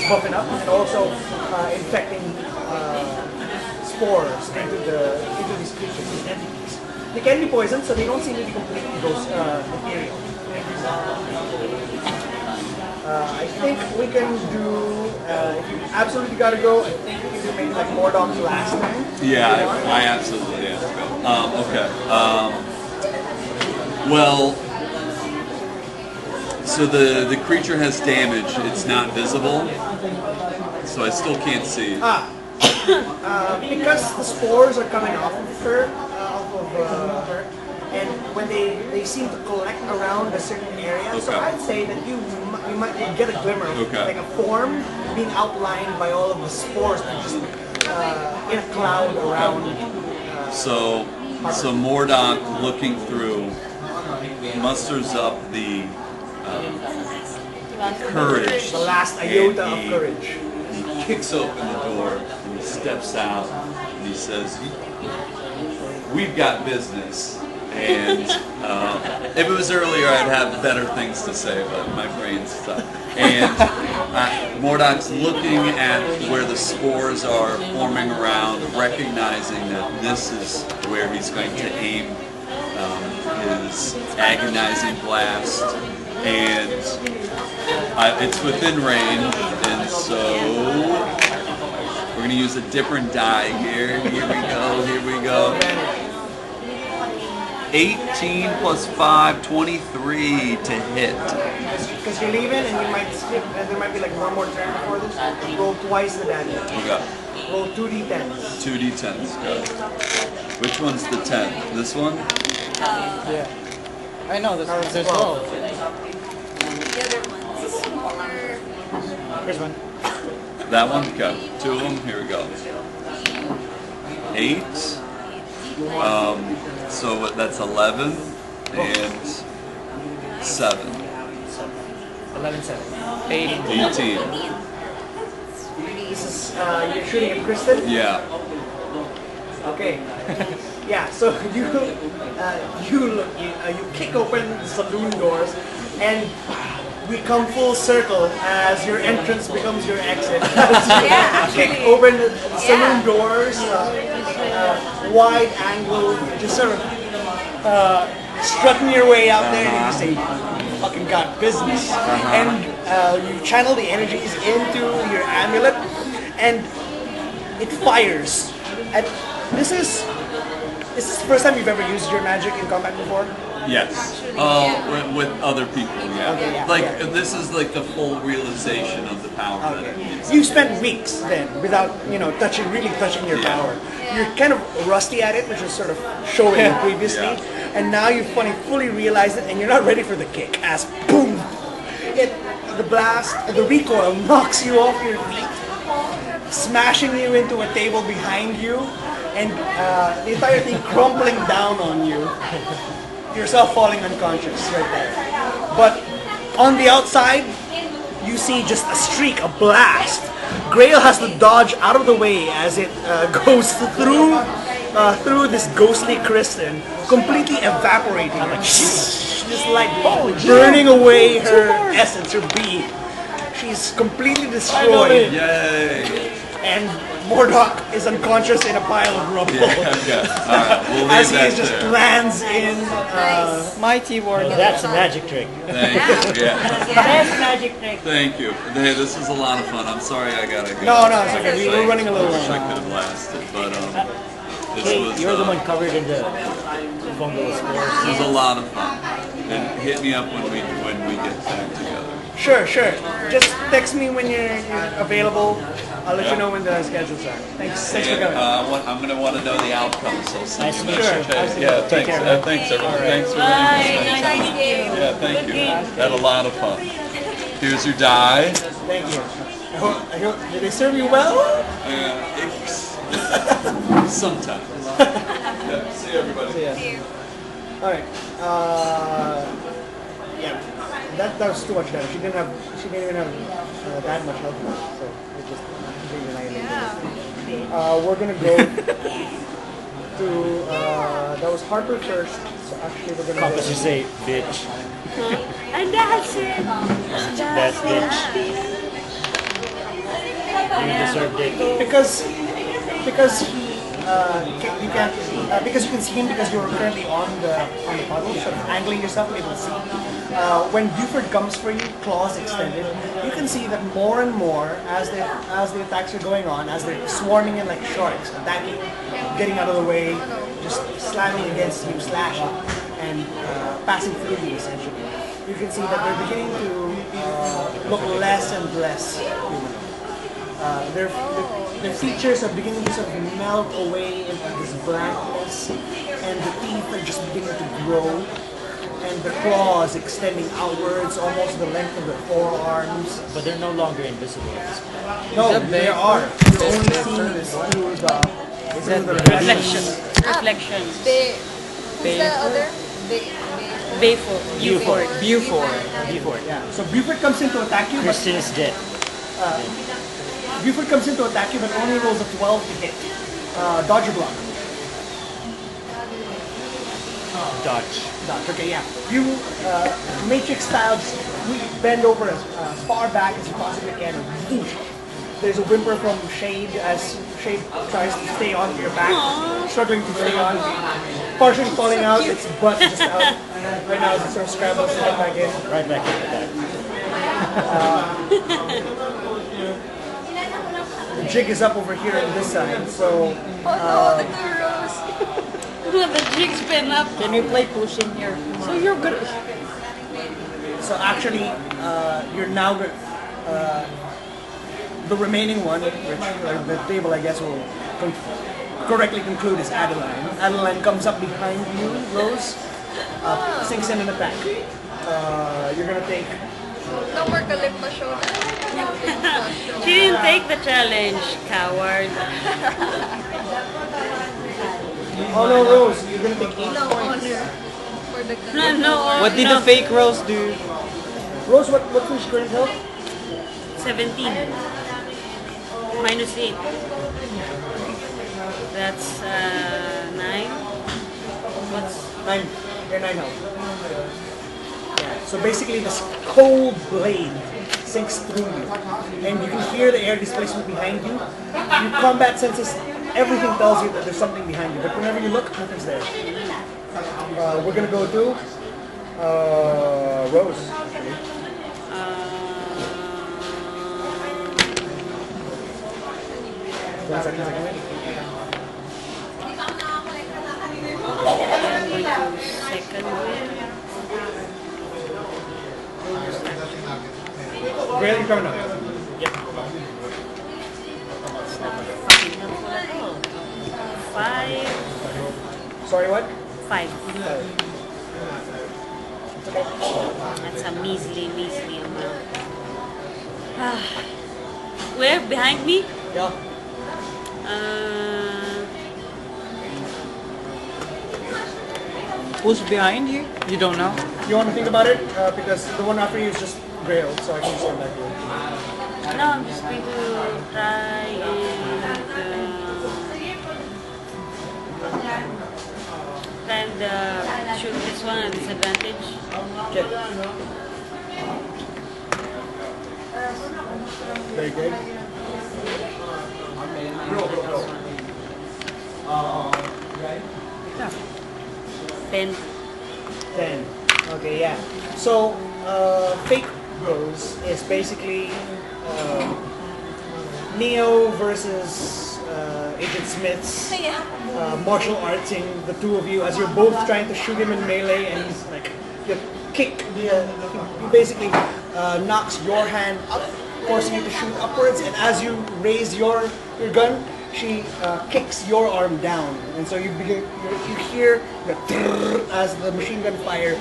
A: buffing up and also infecting spores into these creatures, these entities. They can be poisoned, so they don't seem to be completely ethereal. I think we can do, if you absolutely gotta go, I think we can do maybe like Mordoc's last time.
F: Yeah, I absolutely have to go. Okay. Well, so the creature has damage. It's not visible, so I still can't see.
A: Because the spores are coming off of her, and when they seem to collect around a certain area, so
F: Okay.
A: I'd say that you might get a glimmer of like a form being outlined by all of the spores that just in a cloud around.
F: So Mordoc, looking through, musters up the courage.
A: The last iota
F: and
A: of courage.
F: He kicks open the door and he steps out and he says, "We've got business." And if it was earlier, I'd have better things to say, but my brain's stuck. And Mordoc's looking at where the spores are forming around, recognizing that this is where he's going to aim his agonizing blast. And it's within range, and so we're going to use a different die here. Here we go. 18 plus 5, 23 to hit.
A: Because you're leaving and you might skip, and there might be like one more turn before this. Roll twice the damage.
F: Okay.
A: Roll 2d10s.
F: 2d10s, go. Which one's the 10? This one?
G: Yeah. I know, there's 12.
D: The other one's smaller.
B: Here's one.
F: That one? Okay. 2 of them, here we go. 8. So that's 11 and 7.
B: 11, 7.
F: 18.
A: This is, you're shooting at Kristen?
F: Yeah.
A: Okay. Yeah, so you kick open the saloon doors, and we come full circle as your entrance becomes your exit.
D: Yeah,
A: Kick open the saloon doors, wide angle, just sort of strutting your way out there, and you say, "You fucking got business." And You channel the energies into your amulet, and it fires. And this is the first time you've ever used your magic in combat before?
F: Yes.
D: Actually, yeah.
F: With other people, yeah.
A: Okay, yeah,
F: Like
A: yeah.
F: this is like the full realization of the power that it is.
A: You spent weeks then without, really touching your
F: Yeah.
A: power.
D: Yeah.
A: You're kind of rusty at it, which was sort of showing previously,
F: Yeah.
A: and now you fully realized it, and you're not ready for the kick. As boom, the blast, the recoil knocks you off your feet, smashing you into a table behind you, and the entire thing crumpling down on you. Yourself falling unconscious right there. But on the outside, you see just a streak, a blast. Grail has to dodge out of the way as it goes through this ghostly crystal, completely evaporating, just like burning away her essence, her being. She's completely destroyed,
F: Yay!
A: and Mordok is unconscious in a pile of rubble.
F: Yeah. All right, we'll leave
A: As he
F: that
A: just
F: there.
A: lands in.
D: Nice.
G: Mighty Warrior.
B: That's a magic trick.
F: Thank you. Yeah.
C: Best magic trick.
F: Thank you. Hey, this was a lot of fun. I'm sorry I gotta go.
A: No, it's okay. We were running a little
F: I wish I
A: long.
F: could have lasted, but this
B: Hey,
F: was.
B: you're the one covered in the fungal spores.
F: This was a lot of fun. And hit me up when we get back together.
A: Sure. Just text me when you're available. I'll let you know when the schedules are. Thanks for
F: And
A: coming.
F: I'm gonna want to know the outcome. So send
B: Nice
F: me
B: to
F: a
B: meet
F: message.
B: you.
F: Hey, yeah, thanks.
B: care, man.
F: Thanks everyone. Thanks for
C: Bye.
F: everything.
C: Nice to meet you.
F: Yeah, thank
C: Good
F: you.
C: game.
F: Had a lot of fun. Here's your die.
A: Thank you. I hope did they serve you well?
F: Sometimes. Yeah, see everybody.
A: All right. Yeah. That was too much damage. She didn't even have that much health left, so it just completely annihilated.
D: Yeah.
A: We're gonna go to that was Harper first. So actually we're gonna
B: Compass, you
A: go.
B: say, bitch.
C: And that's it.
B: That bitch. You deserved it.
A: Because you can't because you can see him because you're currently on the puddle, sort of angling yourself, able to see. When Buford comes for you, claws extended, you can see that more and more as the attacks are going on, as they're swarming in like sharks, attacking, getting out of the way, just slamming against you, slashing, and passing through you essentially. You can see that they're beginning to look less and less human. Their features are beginning to sort of melt away into this blankness, and the teeth are just beginning to grow, and the claws extending outwards, almost the length of their forearms.
B: But they're no longer invisible at this point.
A: No, they are. You're only seeing this through the
C: Reflection. Reflection.
D: Who's the other?
C: Bayford.
G: Buford.
A: Yeah. So Buford comes in to attack you, but
B: Christian is dead.
A: Buford comes in to attack you, but only rolls a 12 to hit. Dodge or block.
B: Dodge.
A: Dodge. Okay, yeah. You matrix style, just bend over as far back as you possibly can. And whoosh. There's a whimper from Shade as Shade tries to stay on your back, struggling to stay on, partially falling out. Its butt just out. Right now, it's sort of scrambles right back in.
B: Right back into that.
A: The jig is up over here on this side, so
D: Oh no, the girls.
C: The jig's been up.
G: Can we play pushing here?
C: So you're good.
A: so actually you're now good. The remaining one, which the table I guess will correctly conclude is Adeline. Adeline comes up behind you, Rose, sinks in an attack. You're gonna take.
D: No more Kalimba show na.
C: She didn't take the challenge, coward.
A: Oh no, Rose, you're gonna take 8
D: No
A: points.
D: honor for the
C: No.
G: What did
C: no.
G: the fake Rose do?
A: Rose, what's your current health?
C: 17. Minus 8. That's 9. What's
A: 9. You're 9 health. Yeah. So basically, this cold blade sinks through you, and you can hear the air displacement behind you. Your combat senses, everything tells you that there's something behind you, but whenever you look, nothing's there. We're gonna go to Rose. Actually. 1 second, second.
C: Second wave.
A: Grail, you're coming up.
B: Yep.
C: Five.
A: Sorry, what?
C: 5. That's a measly amount. Where? Behind me?
A: Yeah.
G: Who's behind you? You don't know?
A: You want to think about it? Because the one after you is just Grail, so I can just come back to it.
C: No, I'm just going to try and shoot this one at disadvantage.
A: Okay. Very good.
C: 10.
A: 10. Okay, yeah. So, Fake Bros is basically Neo versus Agent Smith's
D: Yeah.
A: martial artsing, the two of you, as you're both trying to shoot him in melee, and he's like, you kick, he basically knocks your hand up, forcing you to shoot upwards, and as you raise your gun, she kicks your arm down, and so you hear the as the machine gun fire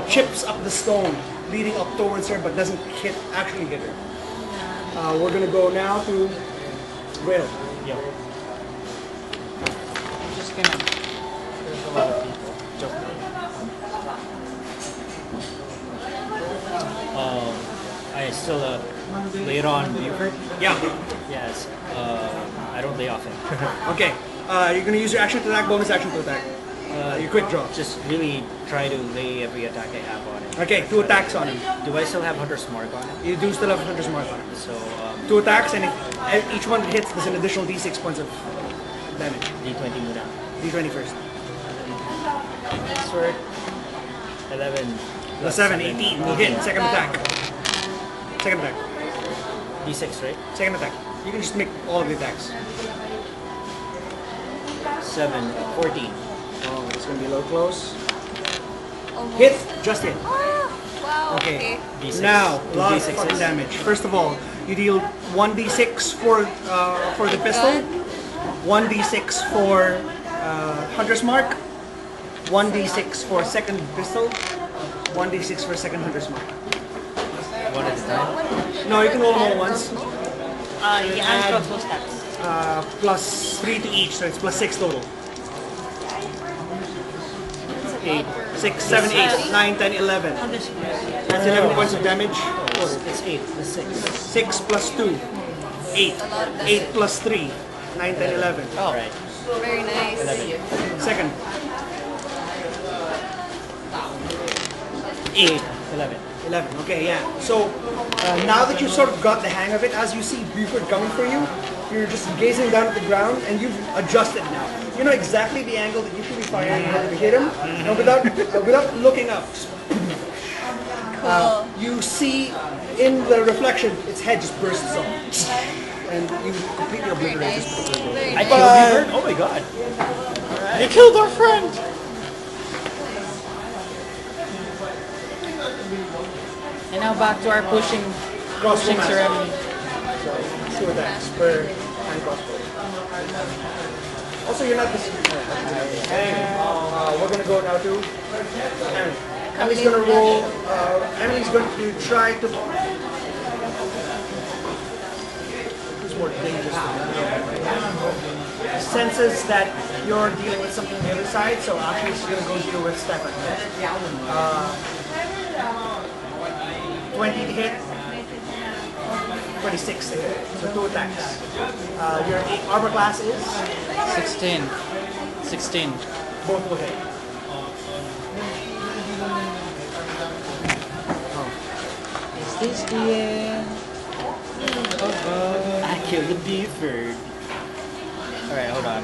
A: chips up the stone, leading up towards her, but doesn't actually hit her. We're gonna go now to Grail.
B: Yep.
G: I'm just gonna.
B: There's a lot of people. I still lay it on Buford.
A: Yeah.
B: Yes. I don't lay off him.
A: Okay. You're gonna use your action to attack, bonus action to attack. Your quick draw.
B: Just really try to lay every attack I have on him.
A: Okay, 2 attacks on him.
B: Do I still have Hunter's Mark on him?
A: You do still have Hunter's Mark on him.
B: So
A: 2 attacks, and if each one hits, there's an additional d6 points of damage.
B: D20 muna.
A: D20 first.
B: Sword. 11.
A: The
B: plus
A: 7, 18. Will hit. Second attack. Second attack.
B: D6, right?
A: Second attack. You can just make all of the attacks.
B: 7, 14.
A: Oh, it's gonna be low close.
D: Almost.
A: Hit. Just hit.
D: Ah, wow.
A: Okay.
B: D6.
A: Now, a lot of
B: D6s.
A: fucking damage. First of all, you deal 1d6 for the pistol, 1d6 for Hunter's Mark, 1d6 for second pistol, 1d6 for second Hunter's Mark.
B: One at a time.
A: No, you can roll them all once.
C: Yeah, and crossbow stats.
A: Plus 3 to each, so it's plus 6 total. 8, 6, 7, 8, 9, 10, 11. That's 11 points of damage.
B: It's 8. It's 6.
A: 6 plus 2, 8. 8 plus 3, 9, 10, 11.
B: Oh. Right.
D: Very nice.
B: 11.
A: Second,
B: 8. 11.
A: 11. Okay, yeah. So now that you've sort of got the hang of it, as you see Buford coming for you, you're just gazing down at the ground, and you've adjusted now. You know exactly the angle that you should be firing in order to hit him, and without looking up. You see in the reflection, its head just bursts off, and you completely
D: Very
A: obliterate this
D: nice.
A: particular
D: Very
B: I
D: nice.
B: killed Buford? Oh my god.
E: You killed our friend.
G: And now back to our pushing
A: crossbow
G: ceremony.
A: So 2 attacks per hand crossbow. Also, you're not this. And we're gonna go now to Emily. Emily's gonna roll. Emily's going to try to. Who's more dangerous? Senses that you're dealing with something on the other side, so actually she's gonna go deal with Stefan. 20 to hit. 26 to hit. So 2 attacks. Your armor class is
G: 16. 16.
A: both will hit.
G: Is this the end?
B: I killed the Buford. Alright, hold on.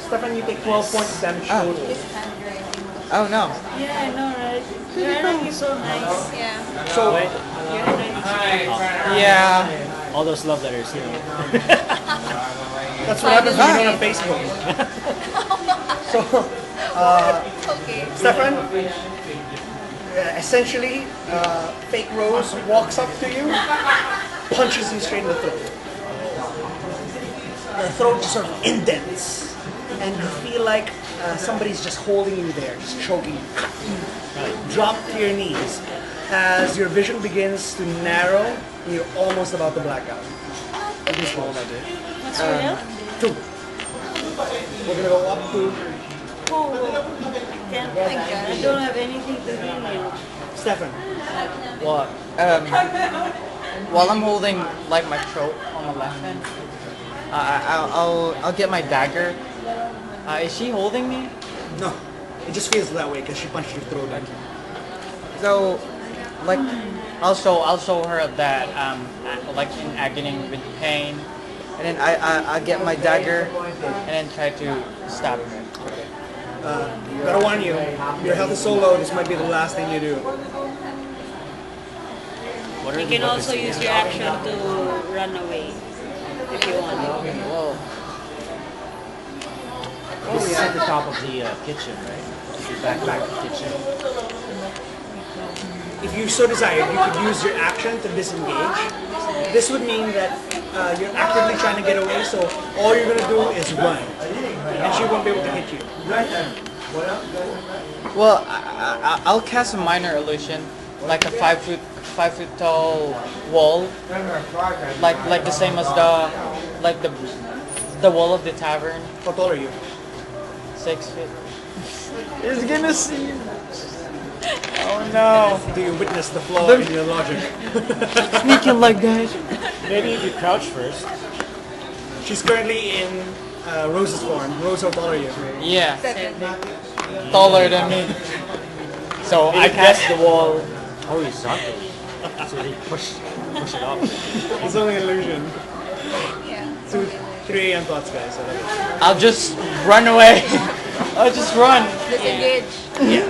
A: Stefan, you take 12 points of damage total.
G: Oh no.
C: Yeah, I know, right? Your handwriting is so nice.
D: Yeah.
A: So
B: Wait,
C: Your handwriting is so nice.
E: Yeah.
B: all those love letters, you know.
A: that's what happens when you don't have Facebook. So,
D: Okay.
A: Stefan, essentially, fake Rose walks up to you, punches you straight in the throat. The throat just sort of indents, and you feel like somebody's just holding you there, just choking you. You drop to your knees as your vision begins to narrow, and you're almost about to black out.
C: What's real?
A: Two. We're gonna go up to
C: Oh, can't.
D: my God.
C: I don't have anything to heal you.
A: Stefan.
G: What? While I'm holding like my throat on my left hand, I'll get my dagger. Is she holding me?
A: No, it just feels that way because she punched your throat.
G: So, like, I'll show her that like in agony with pain, and then I get my dagger and then try to stab her.
A: Gotta warn you, your health is so low, this might be the last thing you do.
B: What are
C: You
B: the
C: can also
B: weapons?
C: use your action to run away if you want.
G: Whoa.
B: This is at the top of the kitchen, right? The back kitchen.
A: If you so desired, you could use your action to disengage. This would mean that you're actively trying to get away, so all you're gonna do is run, and she won't be able to hit you.
G: Well, I'll cast a minor illusion, like a 5 foot tall wall, like the same as the wall of the tavern.
A: How tall are you?
G: 6 feet. It's gonna see. Oh no!
A: Do you witness the flaw in your logic?
G: Sneaking like that.
B: Maybe if you crouch first.
A: She's currently in Rose's form. Rose, how tall are you?
G: Yeah,
D: Seven.
G: taller than me.
B: So I cast the wall horizontally. So they push it up.
A: It's only an illusion.
D: Yeah.
A: 3 a.m. thoughts, guys. I love it.
G: I'll just run away. I'll just run.
D: Disengage.
A: Yeah.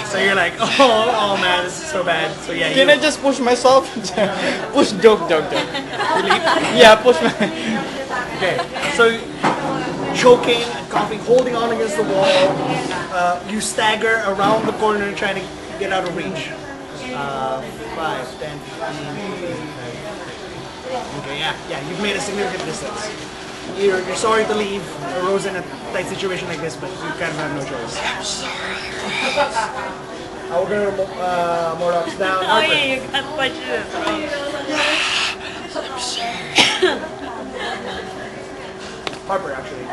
A: So you're like, oh man, this is so bad. So yeah,
G: Can I just push myself? Push dog. Yeah, push my.
A: Okay, so choking and coughing, holding on against the wall, you stagger around the corner trying to get out of reach. 5, 10, 15. Okay, yeah, you've made a significant distance. You're sorry to leave Rose in a tight situation like this, but you kind of have no choice. I'm sorry. We're gonna Mordock's down.
C: Oh
A: Harper.
C: yeah, you got punched in the throat.
A: Harper, actually.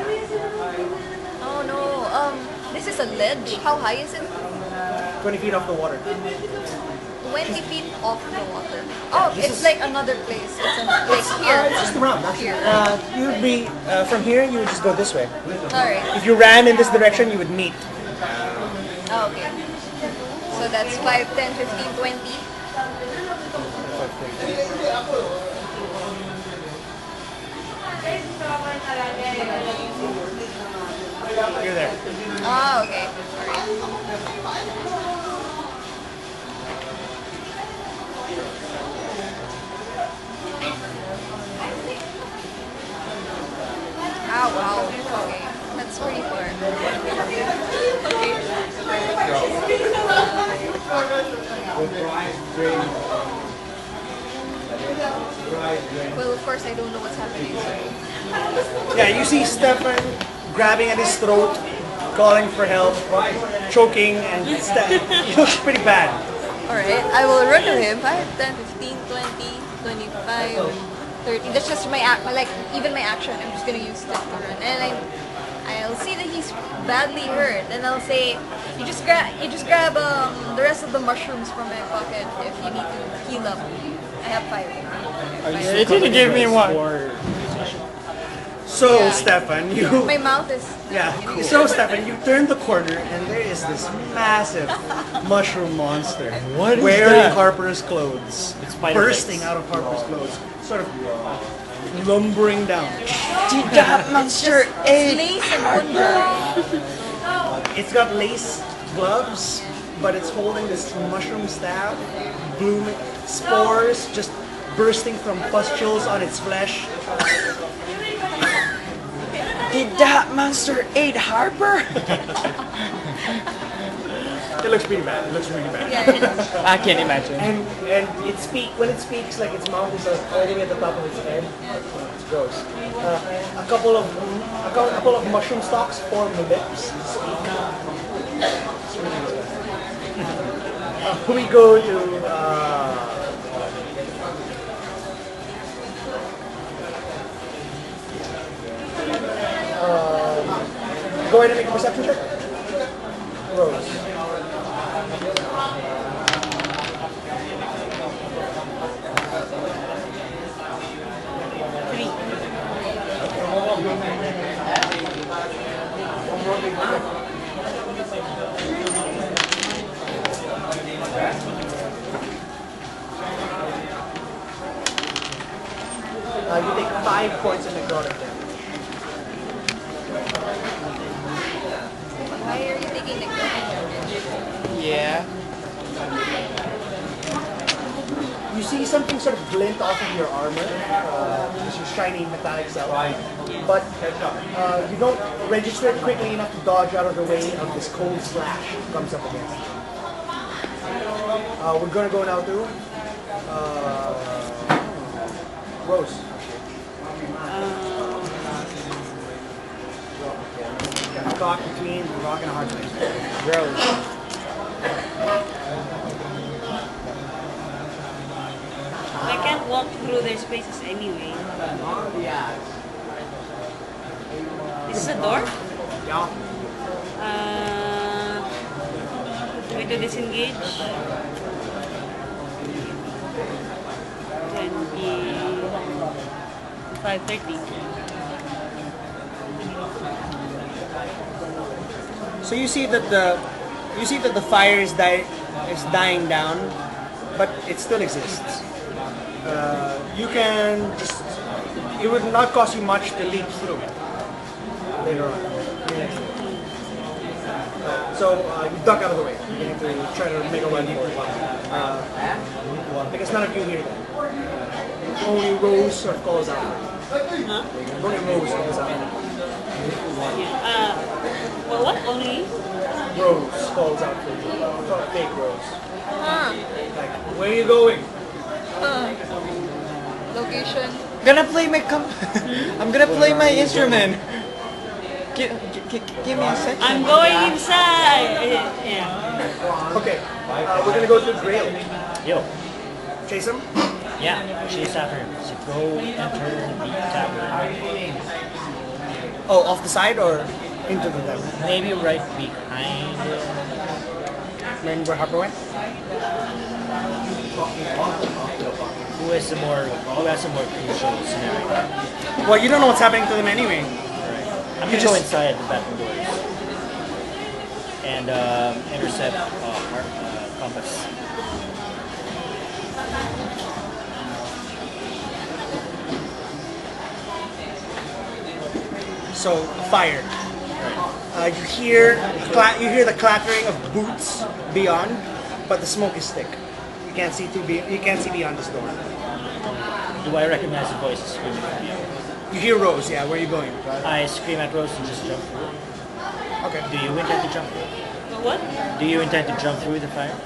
D: Oh no. This is a ledge. How high is it?
A: 20 feet off the water.
D: 20 feet off the water. Oh, it's like another place. It's like here.
A: It's just around, actually.
D: Here.
A: You would be, from here, you would just go this way.
D: Alright.
A: If you ran in this direction, you would meet.
D: Oh, okay. So that's 5, 10, 15, 20.
A: You're there.
D: Oh, okay. Alright. Oh, wow. Okay. That's pretty far. Okay. Well, of course, I don't know what's happening. So.
A: Yeah, you see Stefan grabbing at his throat, calling for help, choking, and he looks pretty bad.
D: Alright, I will run to him. 5, 10, 15, 20, 25, 30. That's just my like even my action. I'm just gonna use that to run. And I'll see that he's badly hurt, and I'll say, you just grab the rest of the mushrooms from my pocket if you need to heal up. I have 5.
G: It didn't give me one.
A: So,
D: Yeah.
A: Stefan, you...
D: My mouth is
A: Yeah, so Stefan, you turn the corner and there is this massive mushroom monster
G: What is
A: wearing
G: that?
A: Harper's clothes,
B: It's spider
A: bursting
B: legs.
A: out of Harper's clothes, sort of lumbering down.
G: That monster ate.
D: lace and wonder.
A: It's got lace gloves, but it's holding this mushroom staff, blooming spores just bursting from pustules on its flesh.
G: Did that monster ate Harper?
A: It looks pretty bad. It looks really bad.
D: Yeah.
G: I can't imagine.
A: And when it speaks, like its mouth is all the way at the top of its head. It's gross. A couple of mushroom stalks form the lips. We go to go ahead and make a perception check. Rose. You take 5 points of necrotic damage.
D: Why are you taking the damage?
G: Yeah.
A: You see something sort of glint off of your armor, this is shiny metallic self, but you don't register it quickly enough to dodge out of the way of this cold slash that comes up against you. We're gonna go now to Rose. Got caught between a rock and a hard place.
G: Rose.
C: I can't walk through their spaces anyway. Is this a door?
A: Yeah.
C: Way to disengage. 5:30.
A: So you see that the fire is dying down, but it still exists. You can just, it would not cost you much to leap through it later on. So you duck out of the way. You have to try to make a run for it. Because none of you hear that. Only Rose sort of calls out. Only Rose calls out.
C: Well, what? Only?
A: Rose calls out for you. Fake Rose.
D: Huh.
A: Like, where are you going?
D: Location.
G: Gonna play my I'm gonna play my instrument. Give me a second.
C: I'm going inside. Yeah.
A: Okay, we're gonna go to Grail.
B: Yo.
A: Chase him.
B: Yeah, chase after him. So go enter the tavern.
A: Oh, off the side or into the tavern?
B: Maybe right behind it.
A: Then where Harper went?
B: Who has some more crucial scenario?
A: Well, you don't know what's happening to them anyway.
B: I'm gonna go inside the bathroom doors and intercept compass.
A: So fire. You hear the clattering of boots beyond, but the smoke is thick. You can't see beyond this door.
B: Do I recognize the voice screaming from you?
A: You hear Rose. Yeah, where are you going?
B: I scream at Rose and just jump through.
A: Okay.
B: Do you intend to jump through?
C: What?
B: Do you intend to jump through the fire?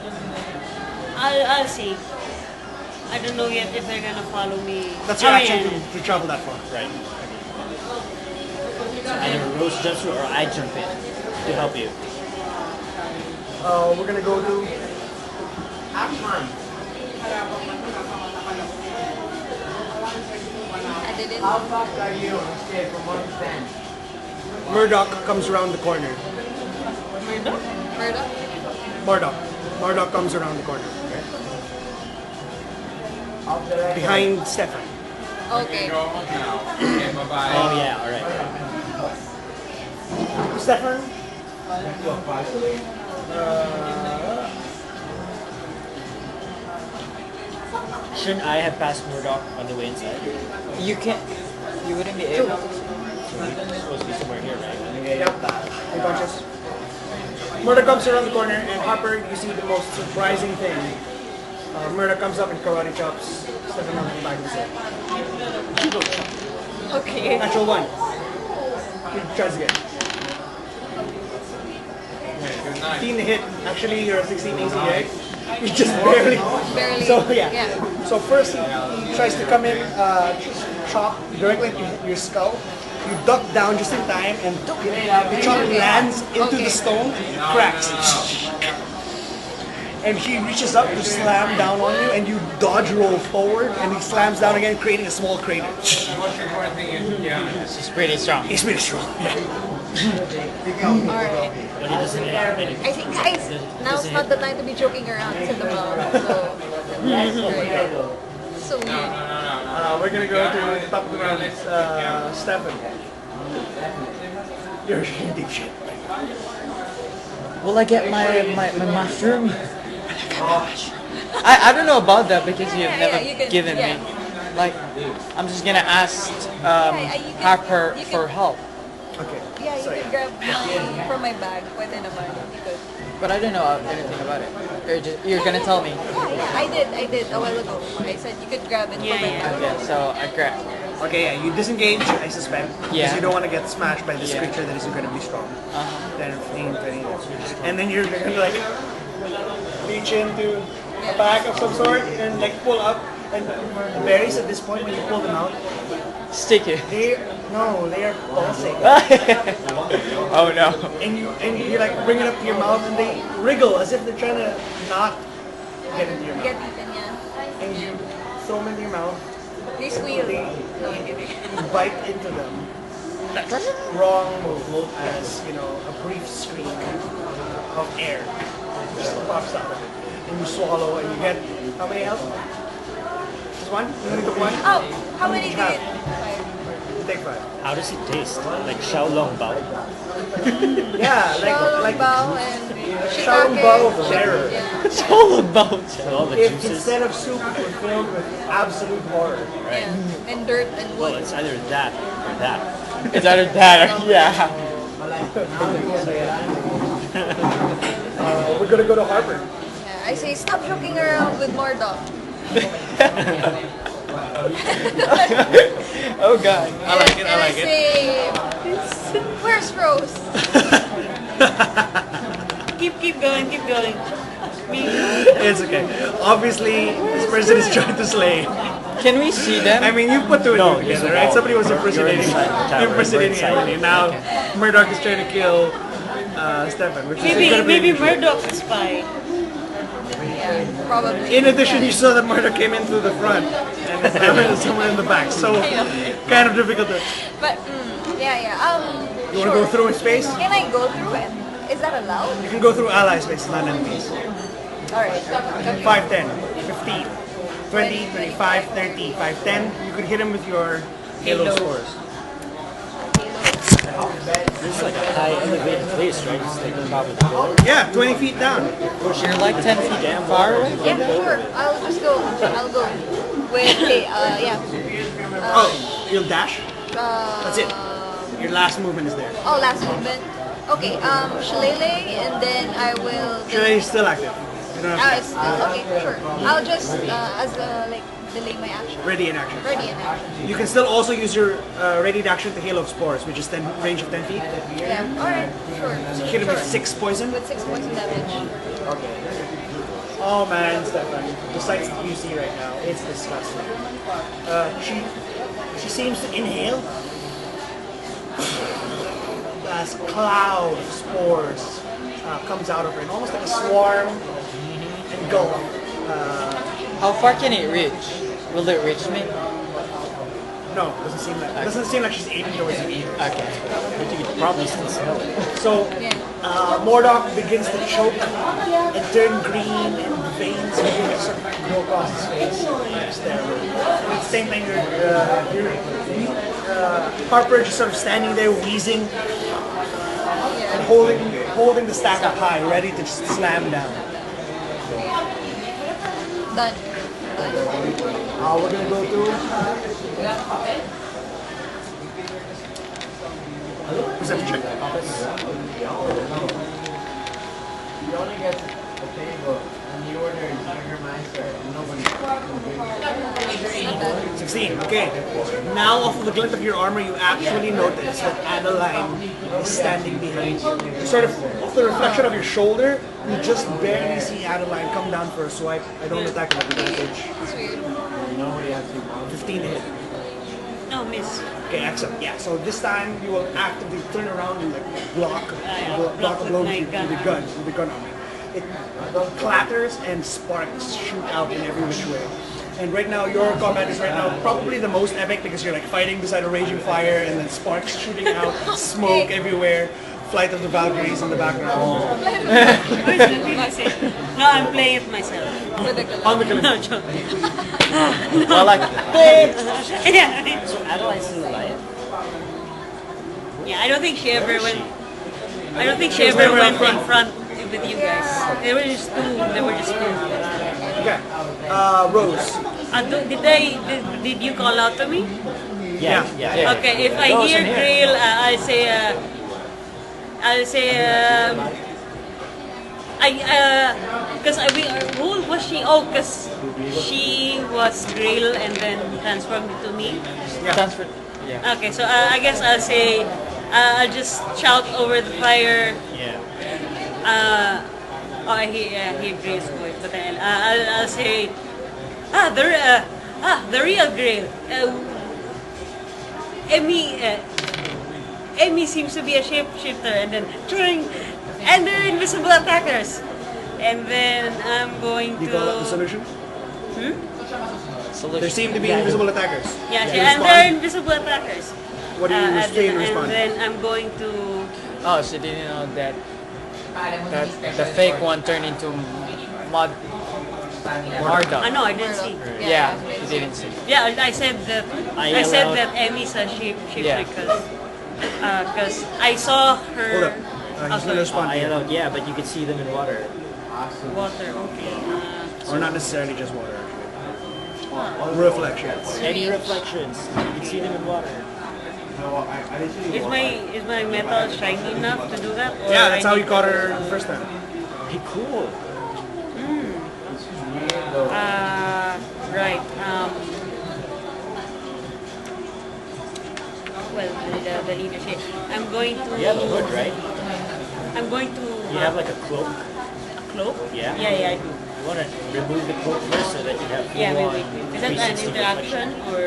C: I'll see. I don't know yet if they're gonna follow me.
A: That's your action to travel that far.
B: Right. Either Rose jumps through or I jump in to help you.
A: We're gonna go to.
D: I didn't.
A: Murdoch comes around the corner.
D: Murdoch?
A: Murdoch comes around the corner. Behind Stefan.
D: Okay.
B: Oh yeah, alright.
A: Stefan?
B: Shouldn't I have passed Murdoch on the way inside?
G: You wouldn't be able to.
B: So he's supposed to be somewhere here, right?
A: Yep. He punches. Murder comes around the corner, and Harper, you see the most surprising thing. Murder comes up and karate chops Stefan on the back of his head.
D: Okay.
A: Natural one. He tries again. 15 to hit. Actually, you're a 16 AC, right? You just barely.
D: Barely.
A: So yeah. So first he tries to come in, chop directly into your skull. You duck down just in time, and the chop lands into the stone, cracks. And he reaches up to slam down on you, and you dodge roll forward, and he slams down again, creating a small crater.
G: She's pretty strong.
A: He's really strong. Yeah.
D: Alright.
B: But he doesn't have any.
D: I think, guys, now's not the time to be joking around. It's in the mouth. So weird.
A: We're gonna go to the top of the round. Stefan. You're in deep shit.
G: Will I get my mushroom? I don't know about that because you've
D: Yeah,
G: never
D: you can-
G: given
D: yeah.
G: me. Like, I'm just gonna ask
D: you can-
G: Harper
D: you can-
G: for help.
A: Okay.
D: Yeah, you can grab mine from my bag. Pwede naman. You could.
G: But I don't know anything about it. You're gonna tell me.
D: Yeah, I did a while ago. I said you could grab it from my bag.
G: Okay, so I grab.
A: Okay, yeah, you disengage, I suspect, because
G: Yeah.
A: you don't want to get smashed by this
G: Yeah.
A: creature that is incredibly strong. 10, 15, 20.
G: Uh-huh.
A: And then you're going to like reach into a bag of some sort and like pull up. And the berries at this point, when you pull them out,
G: Sticky.
A: they are pulsing.
G: Oh no.
A: And you like bring it up to your mouth and they wriggle as if they're trying to not get into your
D: Get
A: mouth.
D: eaten, yeah.
A: And you throw them into your mouth.
D: They squeal. No, I'm kidding.
A: You bite into them. Wrong move, as you know, a brief scream of air just pops out of it, and you swallow, and you get how many health? Just one? You only took one?
D: Oh, how many did
A: Half.
D: it?
A: You take 5.
B: How does it taste? Like Xiaolong Bao?
A: Yeah,
D: Shaolong
A: like
D: Bao and
A: Shaolong
D: shiitake.
A: Bao of terror.
G: It's all about.
B: And all the
A: If
B: juices?
A: instead of soup, it were filled with absolute horror.
D: Yeah. And dirt and
B: Well,
D: wood.
B: it's either that or that.
G: It's either that or yeah.
A: We're gonna go to Harvard.
D: Yeah, I say stop joking around with Mordok.
G: Oh god.
A: I like it. I
D: And
A: like it.
D: say, where's Rose?
C: Keep going, keep going.
A: It's okay. Obviously, this person is trying to slay.
G: Can we see them?
A: I mean, you put two and
B: No,
A: two
B: he's
A: together,
B: a
A: right?
B: wall.
A: Somebody was impersonating,
B: You're inside the tower.
A: impersonating
B: We're inside.
A: Emily. Now, Murdoch is trying to kill Stefan, which is incredibly
C: Maybe
A: unusual.
C: Murdoch's a spy.
D: Yeah, probably.
A: In addition, you saw that Murdoch came in through the front and Stefan is somewhere in the back, so kind of difficult to.
D: But yeah.
A: You want to go through his space?
D: Can I go through it? Is that allowed?
A: You can go through ally space, not enemies.
D: Alright.
A: 5, 10, 15, 20, 25, 30, 5, 10. You could hit him with your Halo scores.
B: It's like a high elevated place, right? It's like the top of the floor.
A: Yeah, 20 feet down.
G: You're like 10 feet far away.
D: Yeah, sure. I'll just go. I'll go. With yeah.
A: Oh, you'll dash? That's it. Your last movement is there.
D: Oh, last movement. Okay, shillelagh, and then I will.
A: Shillelagh is still active. You don't have
D: It's okay, sure. I'll just like delay my action.
A: ready in action.
D: Ready in action.
A: You can still also use your ready in action to Hail of Spores, which is 10 range of 10 feet.
D: Yeah. All right. Sure.
A: Hit him with
D: Sure.
A: 6 poison.
D: With 6 points of damage.
A: Oh man, Stefan, the sights that you see right now, it's disgusting. She seems to inhale as cloud of spores comes out of her, and almost like a swarm engulf.
G: How far can it reach? Will it reach me?
A: No, doesn't seem like she's aiming towards you.
G: Okay.
B: But you could probably still smell it.
A: So Mordok begins to choke and turn green, and veins begin to sort of go across his face. It's terrible. And at the same time, Harper just sort of standing there wheezing and holding the stack up high, ready to just slam down.
D: Done.
A: We're gonna go through. Perception check.
H: He only gets a table, and he orders Jägermeister, and nobody.
A: 16. Okay. Now, off of the glint of your armor, you actually notice that Adeline is standing behind you. Sort of off the reflection of your shoulder, you just barely see Adeline come down for a swipe. I don't attack with advantage.
D: It's weird.
H: Nobody has to.
A: 15 to hit.
C: No, miss.
A: Okay, excellent. Yeah, so this time you will actively turn around and like block
C: block
A: a
C: with
A: blow
C: my
A: with
C: gun.
A: the gun, with the gun on it. It clatters and sparks shoot out in every which way. And right now, your combat is right now probably the most epic because you're like fighting beside a raging fire and then sparks shooting out, smoke everywhere, flight of the Valkyries in the background.
C: No, I'm playing it myself.
D: With the color.
A: On the
C: No,
A: Kalimba.
C: joke.
G: Well, like,
C: Yeah,
B: So Adeline's still alive?
C: yeah, I don't think she ever went. I don't think she ever went in front with you guys. They were just two. They were just two.
A: Okay. Rose.
C: Did you call out to me?
A: Yeah.
C: Okay, if I hear Grail, I'll say, because who was she? Oh, because she was Grail and then transformed to me.
G: transfer. Yeah.
C: Okay, so I guess I'll say, I'll just shout over the fire.
B: Yeah.
C: I hear Grail's voice, but I'll say, the real Grail. Emmy seems to be a shapeshifter, and then and they're invisible attackers. And then I'm going
A: You call that the
C: to.
A: solution?
G: Solution.
A: There seem to be invisible attackers.
C: Yeah,
A: You
C: and
A: respond?
C: they're invisible attackers.
A: What do you say in response?
C: And then I'm going to.
G: Oh, she didn't know that the fake one turned into Marduk.
C: No, I didn't see.
G: Yeah, she didn't see.
C: Yeah, I said that. I said that Emmy's a shapeshifter
G: Yeah.
C: because I saw her.
A: Hold up. He's going to respond.
B: I know, yeah, but you could see them in water.
C: Water. Okay.
A: Or not necessarily just water, actually. Reflections.
B: Any reflections, you can see them in water.
C: Is my metal shiny enough to do that? Or
A: Yeah, that's
C: I
A: how
C: need
A: you caught her the first time.
B: Hey, cool.
C: Right. Well, the leadership. I'm going to.
B: You have a hood, right?
C: I'm going to.
B: You have like a cloak.
C: a cloak?
B: Yeah?
C: Yeah, I do.
B: You want to remove the cloak first so that you have
C: Yeah,
B: full
C: wait.
B: on
C: Is that an
B: 360
C: interaction or?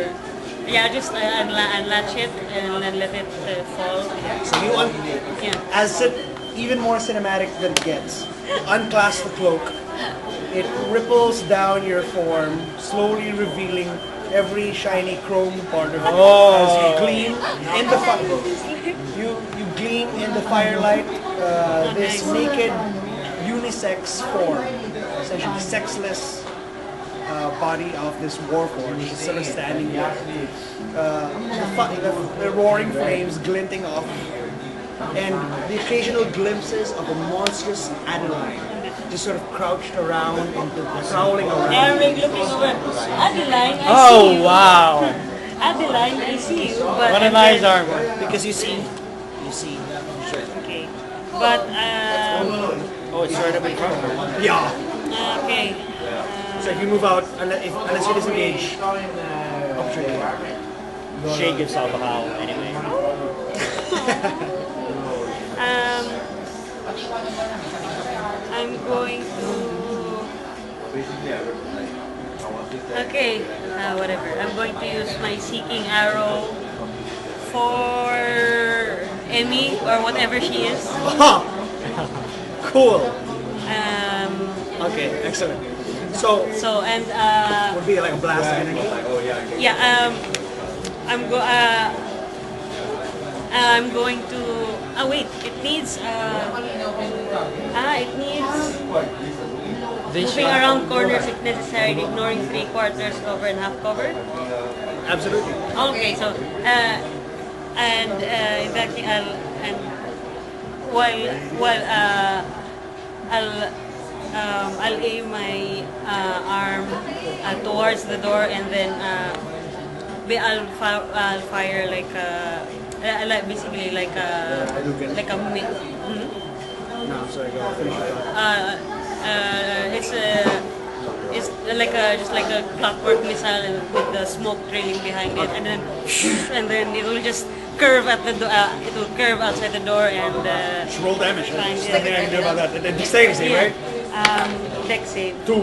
C: Yeah, just unlatch it and then let it fall.
A: So you
C: Yeah.
A: as even more cinematic than it gets. Unclasp the cloak. It ripples down your form, slowly revealing every shiny chrome part of it as you gleam in the you gleam in the firelight. This naked unisex form, essentially sexless body of this war form is sort of standing there. The roaring flames glinting off, and the occasional glimpses of a monstrous Adeline just sort of crouched around and prowling around.
C: Eric looking over. Adeline, I see
G: Oh
C: you.
G: wow!
C: Adeline, I see you. But
G: What a nice armor.
A: Because you see.
C: Okay. But
B: Oh, it's right up in front of her.
A: Yeah.
C: okay.
A: So if you move out, unless you disengage, opportunity.
B: Shay gives off a howl anyway.
C: I'm going to. Okay, whatever. I'm going to use my seeking arrow for Emmy or whatever she is.
A: Cool.
C: Um,
A: Okay, excellent. So
C: so and
A: would be like a blast of energy.
C: yeah, I'm going to. Oh wait, it needs. It needs moving around corners if necessary, ignoring 3/4 cover and half cover.
A: Absolutely.
C: Okay, so in that case, I'll aim my arm towards the door and then I'll fire like basically like a
A: No, I'm sorry. Go finish your thought.
C: It's like a just like a clockwork missile with the smoke trailing behind it, and then it will just curve at the it will curve outside the door and
A: Just roll damage.
C: Fine,
A: There's
C: yeah.
A: nothing I can do about that. The dexterity save, right?
C: Deck save.
A: 2.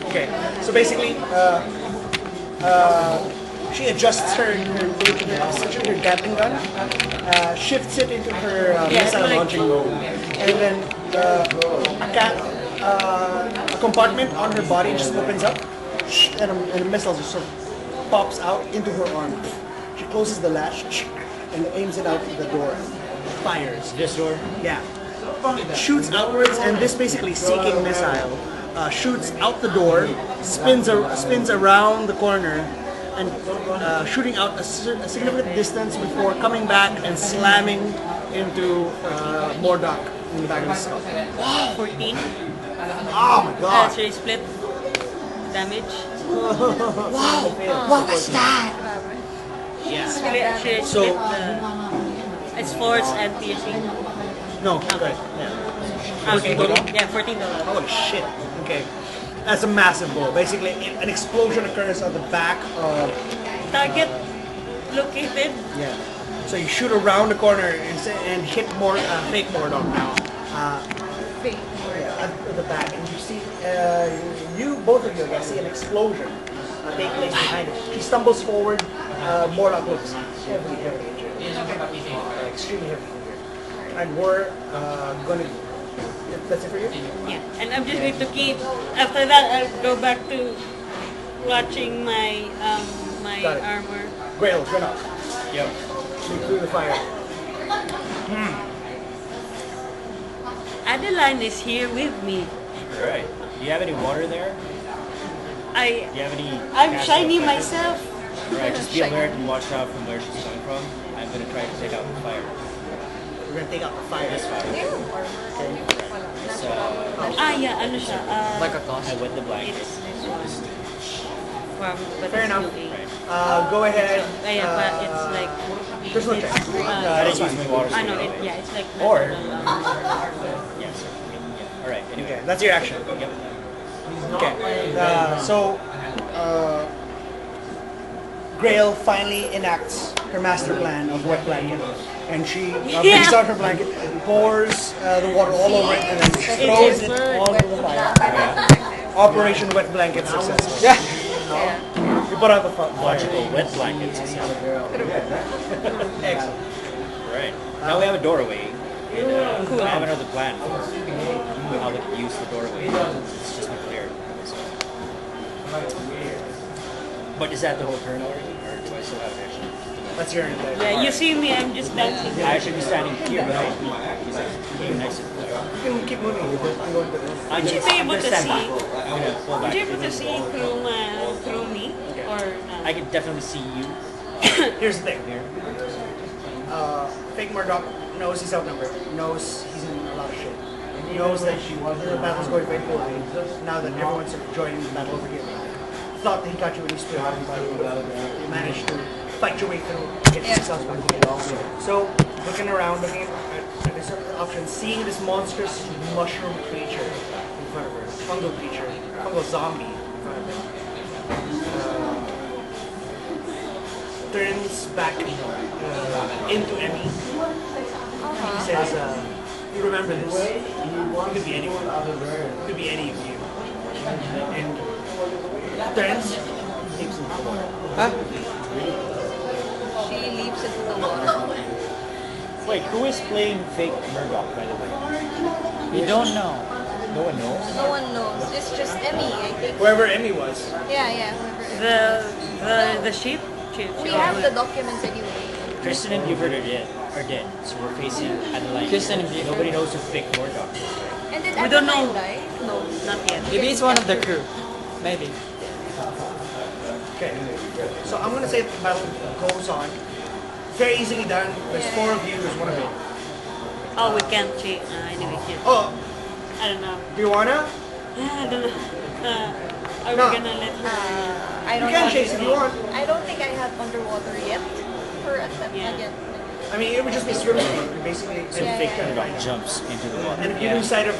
A: Okay. So basically, she adjusts her essentially her Gatling gun, shifts it into her missile
C: like-
A: launching mode, and then a compartment on her body just opens up, and a missile just sort of pops out into her arm. She closes the latch and aims it out the door. Fires.
B: This door.
A: Yeah. It shoots outwards, and this basically seeking missile shoots out the door, spins around the corner, and shooting out a significant distance before coming back and slamming into Mordok in the back of his skull.
C: 14.
A: Oh my god!
C: So split damage.
D: What was that?
C: Split
A: So-
C: it's force and piercing.
A: No, good. Yeah.
C: Okay.
A: total?
C: Yeah, $14.
A: Holy shit. Okay. That's a massive blow. Basically, an explosion occurs at the back of.
C: Target located.
A: Yeah. So you shoot around the corner and hit more fake Mordok now. Yeah, at the back, and you see both of you, I see an explosion take place behind it. She stumbles forward. Mordok looks heavily injured, extremely heavily injured, and we're gonna. That's it for you.
C: Yeah, and I'm just going to keep. After that, I'll go back to watching my my
A: Got it.
C: armor.
A: Grail, run up.
B: Yep.
A: Leap through the fire.
C: Adeline is here with me.
B: All right. Do you have any water there? Do you have any?
C: I'm
B: cast
C: shiny
B: effect?
C: myself.
B: All right. Just be alert and watch out from where she's coming from. I'm gonna try to take out the fire.
A: We're gonna take out the fire.
B: This fire. So
C: Yeah, ano siya?
G: Like a toss.
B: I wet the blanket.
C: It's this one. Wow, but
A: Fair
C: it's
A: enough.
C: no eight.
A: Go ahead.
C: Yeah, but it's like
A: There's no check.
B: I didn't use my water.
C: I know
B: spray.
C: it. Yeah, it's like
B: Or-
C: natural,
B: Yes. Yeah. All right. Anyway.
A: Okay, that's your action.
B: Yep.
A: Okay. Grail finally enacts her master plan of wet blanket, and she brings out her blanket, pours the water all over it, and then throws it all over the fire. Operation Wet Blanket successful. Yeah. You put out the fire.
B: Logical wet blanket. Excellent. Right. Now we have a doorway. And, I have another plan for how to use the doorway. It's just not clear. But is that the whole turn already, or do I still have action?
A: That's your end.
C: Yeah, you see me, I'm just dancing.
B: I should be standing here, right? He's like here next to the door.
A: You can keep moving.
B: I'm
C: Would you
B: gonna-
C: be able
B: I'm
C: to
B: gonna stand
C: see?
B: back. I'm gonna pull
C: Would
B: back.
C: you be able to see through me? Or not?
B: I can definitely see you.
A: Here's the thing.
B: Here.
A: Fake Murdoch knows he's outnumbered. Knows he's in a lot of shit. He knows that the battle's going very poorly. Now that everyone's sort of joining the battle over here. Thought that he got you when he stood out, but you managed to fight your way through, get yourself back together. So, looking around, looking at this option, seeing this monstrous mushroom creature in front of her, fungal creature, fungal zombie in front of her, turns back into Emmy. He says, you remember this. It could be anyone. It could be any of you. And turns, leaps into the water.
D: She leaps into the water.
B: Wait, who is playing fake Murdoch, by the way? You don't know. No one knows.
D: No one knows. It's just Emmy, I think.
A: Whoever Emmy was.
D: Yeah, whoever.
C: The sheep?
D: We have the documents anyway.
B: Kristen and Buford are dead. So we're facing Adeline.
G: Kristen and Buford.
B: Nobody knows who fake Murdoch is, right?
D: And did
C: We don't know.
D: Adeline die?
C: No, not yet.
G: Maybe it's one of the crew. Maybe.
A: Okay. So I'm gonna say the battle goes on. Very easily done. There's 4 of you, there's 1 of you.
C: Oh, we can't cheat. Anyway, yeah.
A: Oh,
C: I don't know.
A: do you wanna?
C: I don't know. Are
A: No.
C: we gonna let her?
D: I
A: You
D: don't
A: can
D: know.
A: chase if you want.
D: I don't think I have underwater yet. For attempt
C: Yeah.
D: again.
A: I mean, it would just be swimming. Basically,
B: So
A: and
B: fake
A: trying to find
B: jumps into the water.
A: And if you lose sight of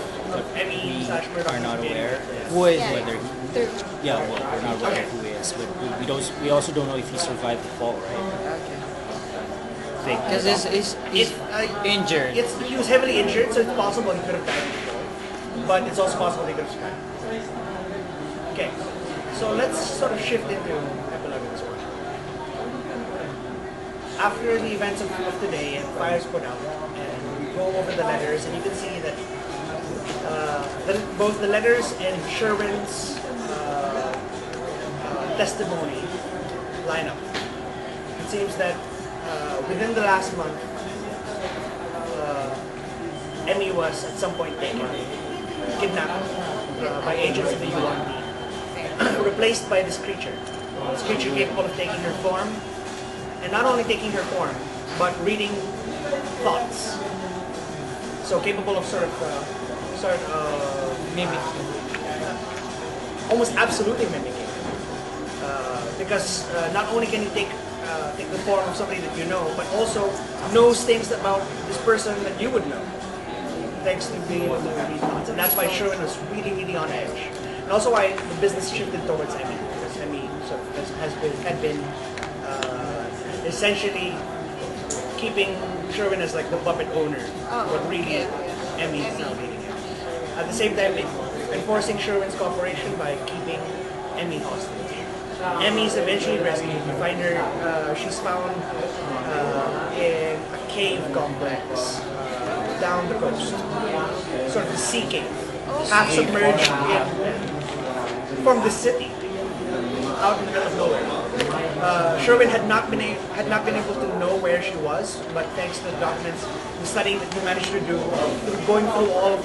A: Emmy
B: We
A: slash Murdoch,
B: are not aware
G: Who is
D: Yeah.
B: whether
D: They're-
B: yeah, well, we're not aware who he is, but we don't. We also don't know if he survived the fall, right?
G: Okay.
B: Fake.
G: Because he's injured.
A: He was heavily injured, so it's possible he could have died before. But it's also possible he could have survived. Okay, so let's sort of shift into epilogue of this one. After the events of today and fires put out, and we go over the letters, and you can see that both the letters and Sherwin's testimony line up. It seems that within the last month, Emmy was at some point taken, kidnapped by agents of the yuan-ti, replaced by this creature. This creature capable of taking her form, and not only taking her form, but reading thoughts. So capable of sort of
G: Mimicking.
A: almost absolutely mimicking. Because not only can he take the form of somebody that you know, but also knows things about this person that you would know, thanks to being able to read thoughts. And that's why Sherwin was really, really on edge. And also why the business shifted towards Emmy, because Emmy sort of had been essentially keeping Sherwin as like the puppet owner, but really Emmy is now leading it. At the same time, enforcing Sherwin's cooperation by keeping Emmy hostage. Emmy is eventually rescued. You find her, she's found in a cave complex down the coast, sort of a sea cave, half submerged from the city, out in the middle of nowhere. Sherwin had not been able to know where she was, but thanks to the documents, the studying that you managed to do, going through all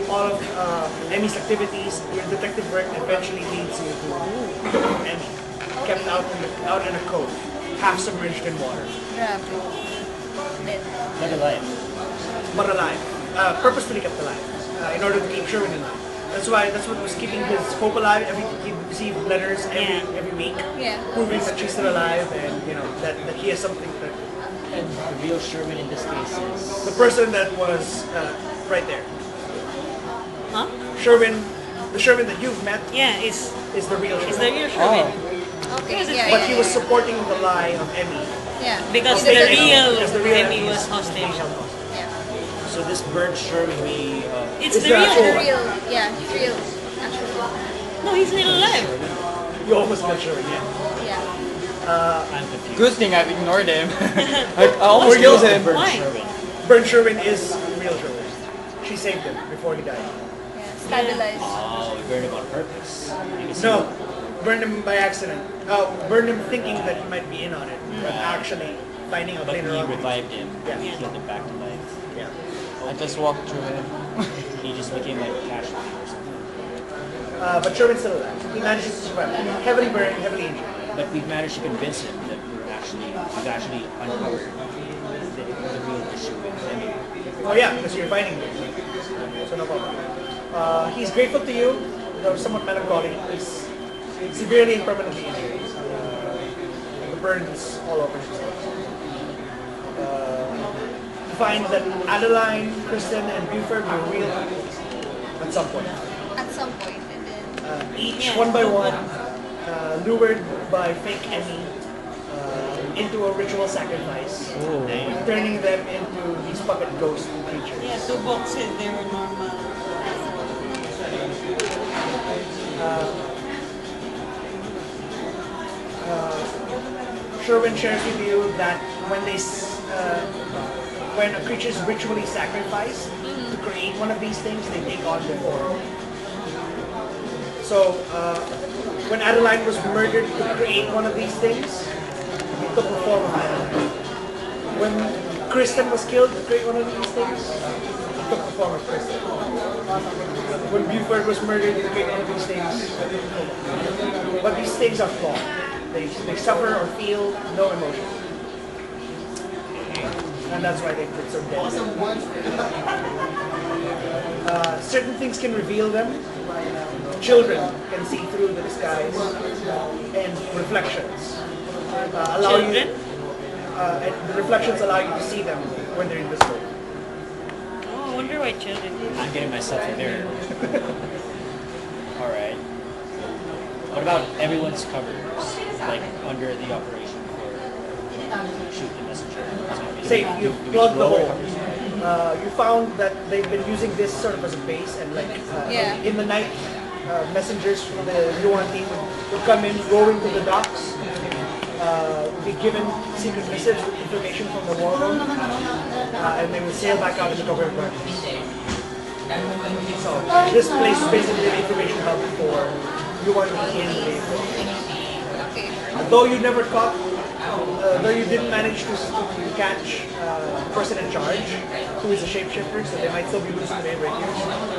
A: of Emmy's activities, your detective work eventually leads you to Emmy, kept out in a cove, half submerged in water,
B: But alive.
A: but alive, purposefully kept alive, in order to keep Sherwin alive. That's what was keeping his hope alive. He received letters every week, proving that she's still alive, and that he has something that.
B: And the real Sherman in this case is
A: The person that was right there,
C: Huh?
A: Sherwin, the Sherwin that you've met
C: Yeah, it's
A: is the real
C: the
A: Sherwin.
C: real Sherman.
D: Okay,
C: Because
D: yeah,
A: But
D: yeah,
A: he was supporting the lie of Emmy.
D: yeah.
C: Because
A: Because
C: the real
A: Emmy
C: Emmy was
A: is
C: hostage.
A: being held hostage.
D: Yeah.
B: so this bird Sherman we
C: It's
A: Is
C: the
A: that
C: real.
D: The real, yeah, he's real, actually.
C: No, he's still alive.
A: You almost got Sherwin, yeah.
D: Yeah.
B: I'm confused.
G: Good thing I've ignored him. I almost
A: Were you-
G: killed him.
B: Bird
C: Why?
B: Sherman.
A: Bern Sherwin is the real Sherwin. She saved him before he died.
D: Yeah. Stabilized.
B: Oh, we burned him on purpose. You can see
A: No, burned him by accident. Burned him thinking that he might be in on it, but actually finding out
B: But
A: later
B: he
A: on.
B: revived him.
A: Yeah.
B: He killed him back to life.
A: Yeah.
G: I just walked through him.
B: He just became like a casualty or something.
A: But Sherwin's still alive. He manages to survive. Heavily burned, heavily injured.
B: But we've managed to convince him that we've actually uncovered the real issue with Emmy.
A: Oh yeah, because you're fighting him. So no problem. He's grateful to you, though somewhat melancholy. He's severely and permanently injured. The burns all over himself. You find that Adeline, Kristen, and Buford were real at some point.
D: At some point, and then
A: Each, one by one, lured by fake Emmy into a ritual sacrifice, turning them into these puppet ghost creatures.
C: Yeah, 2 boxes, they were normal.
A: Sherwin shares with you that when a creature is ritually sacrificed to create one of these things, they take on the form. So when Adeline was murdered to create one of these things, it took the form of Adeline. When Kristen was killed to create one of these things, it took the form of Kristen. When Buford was murdered to create one of these things, but these things are flawed. They suffer or feel no emotion. And that's why they're so dead. Certain things can reveal them. Children can see through the disguise and reflections. Allow
C: Children?
A: you and the reflections allow you to see them when they're invisible.
C: Oh, I wonder why children do.
B: I'm getting myself a mirror. Alright. What about everyone's covers? Like under the operation for shoot the messenger?
A: Say you
B: Do we
A: plug the
B: blow our
A: hole.
B: covers?
A: You found that they've been using this sort of as a base, and like
D: Yeah.
A: in the night, messengers from the yuan-ti would come in, go into the docks, be given secret missives with information from the war room, and they would sail back out in the cover of darkness. So this place is basically an information hub for yuan-ti in the
D: Okay.
A: Though you never caught, though you didn't manage to catch person in charge, who is a shapeshifter, so they might still be losing the main radios,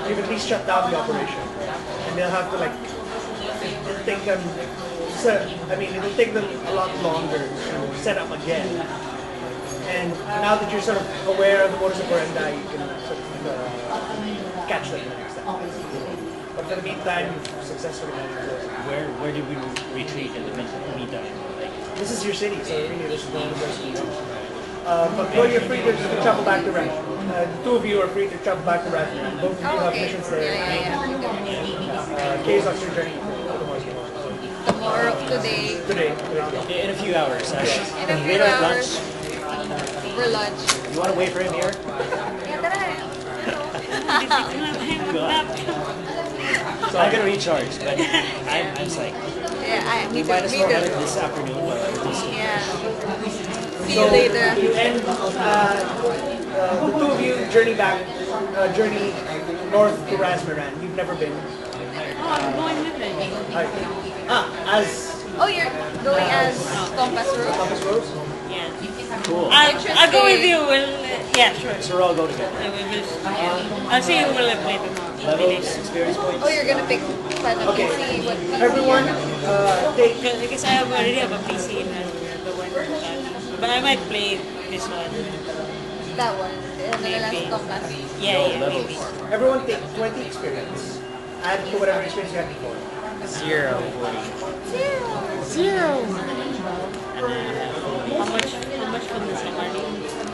A: you've at least shut down the operation. And they'll have to like, it'll take them, it'll take them a lot longer to set up again. And now that you're sort of aware of the modus operandi, you can sort of catch them the next time. But for the meantime, you've successfully managed to.
B: Where did we retreat in the meantime? Like,
A: This is your city, so really there's no place to go. But well, you're free to travel back to Ren. The two of you are free to travel back to Ren. Both of you have
D: Okay.
A: missions there.
D: Yeah.
A: Kay's on your journey
D: Tomorrow, today,
A: today.
B: in a few hours, actually.
D: in a few
B: Later at lunch.
D: hours, for lunch.
B: You want to wait for him here?
D: Yeah, tara.
B: So I'm gonna recharge, but I'm psyched.
D: Yeah,
B: We
D: me
B: might as
D: too.
B: well
D: Me
B: have it
D: too.
B: this afternoon.
D: Yeah. See
A: So
D: you later.
A: you end, the two of you journey back, journey north to Razmiran. You've never been.
C: Oh, I'm going with it.
A: As
D: Oh, you're going as Compass Road?
A: Compass Rose?
C: Yeah.
B: Cool.
C: I'll go with you. Yeah, sure.
B: So we'll all go together.
C: I'll see you will play tomorrow.
B: Levels, experience points.
D: Oh, you're gonna pick Phantom
A: Okay.
D: PC. What
A: Everyone, take.
C: I guess I already have a PC in the one that, but I might play this one.
D: that one? The last Compass.
C: Yeah,
B: levels.
C: maybe.
A: Everyone take 20 experience. Add to whatever experience you had before.
B: 0.
C: How much from the summary?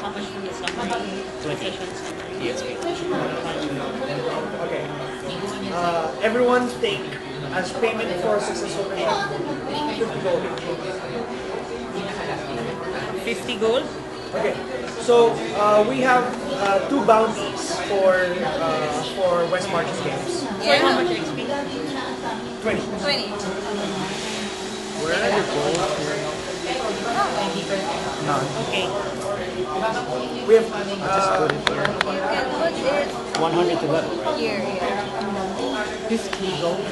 C: How much from the summary?
B: 20.
C: Session summary.
B: EXP.
A: Okay. Everyone take as payment for a successful mission 50 gold.
C: 50 gold?
A: Okay. So we have two bounties for West Marches games.
C: For how much XP?
A: 20.
D: 20.
G: Where are the goals?
C: Okay.
A: We have
D: You can put it
B: 100 to level, right?
D: here.
G: 50 gold.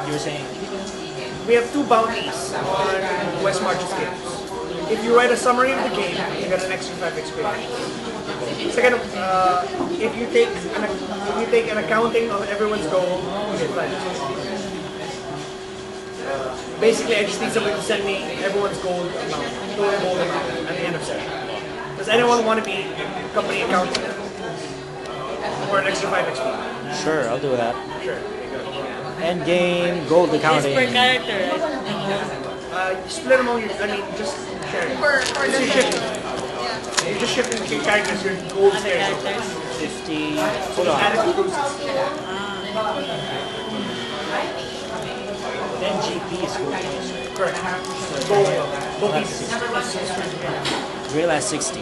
B: You were saying?
A: we have two bounties on West Marches games. If you write a summary of the game, you get an extra 5 experience. Second, if you take an accounting of everyone's goal, you get 5. Basically, I just need somebody to send me everyone's gold amount, total gold amount at the end of session. Does anyone want to be company accountant for an extra 5 XP?
B: Sure, I'll do that.
A: Sure.
B: End game, gold
C: It's
B: accounting.
C: per character, right?
A: Split among your, just share it.
D: For
A: So
D: the
A: you're shifting.
D: yeah.
A: You're just shifting the characters, your gold
C: Other
A: stairs.
C: characters.
B: 50.
A: So
B: Hold
A: just add
B: on.
A: it to cruises.
B: 10 GP is gold points.
A: Correct. Gold pieces.
B: Real has 60.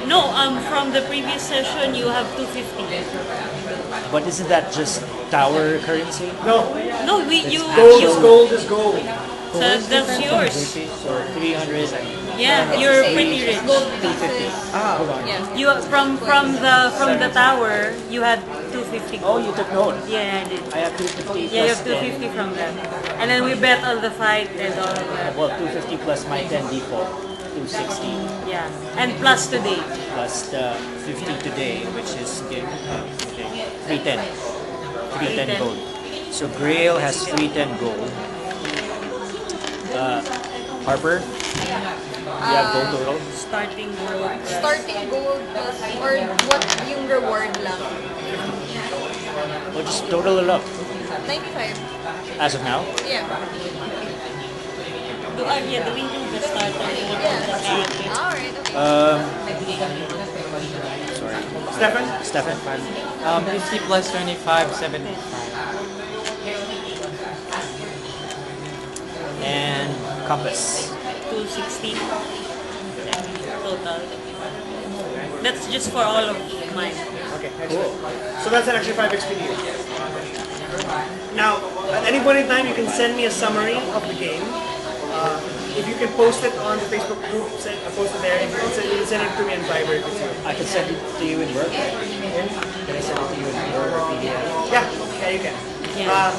C: No, from the previous session you have 250.
B: But isn't that just tower currency?
A: No,
C: No,
A: gold is gold is gold.
C: So that's yours.
B: So 300 and
C: Yeah, you're pretty rich.
D: Gold pieces.
B: hold on.
D: Yeah.
C: You from the tower you had 250.
B: Oh, you took note.
C: Yeah, I did.
B: I have 250
C: Yeah, you
B: plus
C: have
B: 10.
C: 250 from them. And then we bet on the fight and all of that.
B: Well, 250 plus my 10 default, 260
C: Yeah. And plus today.
B: plus the 50 today, which is okay, 310. 310 gold. So Grail has 310 gold. Harper, you have gold total.
C: Starting gold.
D: Starting gold plus, or what yung reward lang?
B: Well, just total it up
D: 95.
B: as of now.
D: Yeah.
C: do we do the starter and the character?
D: Alright, okay.
G: Sorry.
A: Stefan?
B: Stefan.
G: 50 plus 25, 75.
B: And compass.
C: 260 total. That's just for all of mine.
A: Okay, cool. So that's an extra 5 XP to you. Now, at any point in time, you can send me a summary of the game. If you can post it on the Facebook group, post it there. If you can send it to me in Viber.
B: I can send it to you in Word. Can I send it to you in Word or PDF?
A: Yeah, you can.
C: Yeah.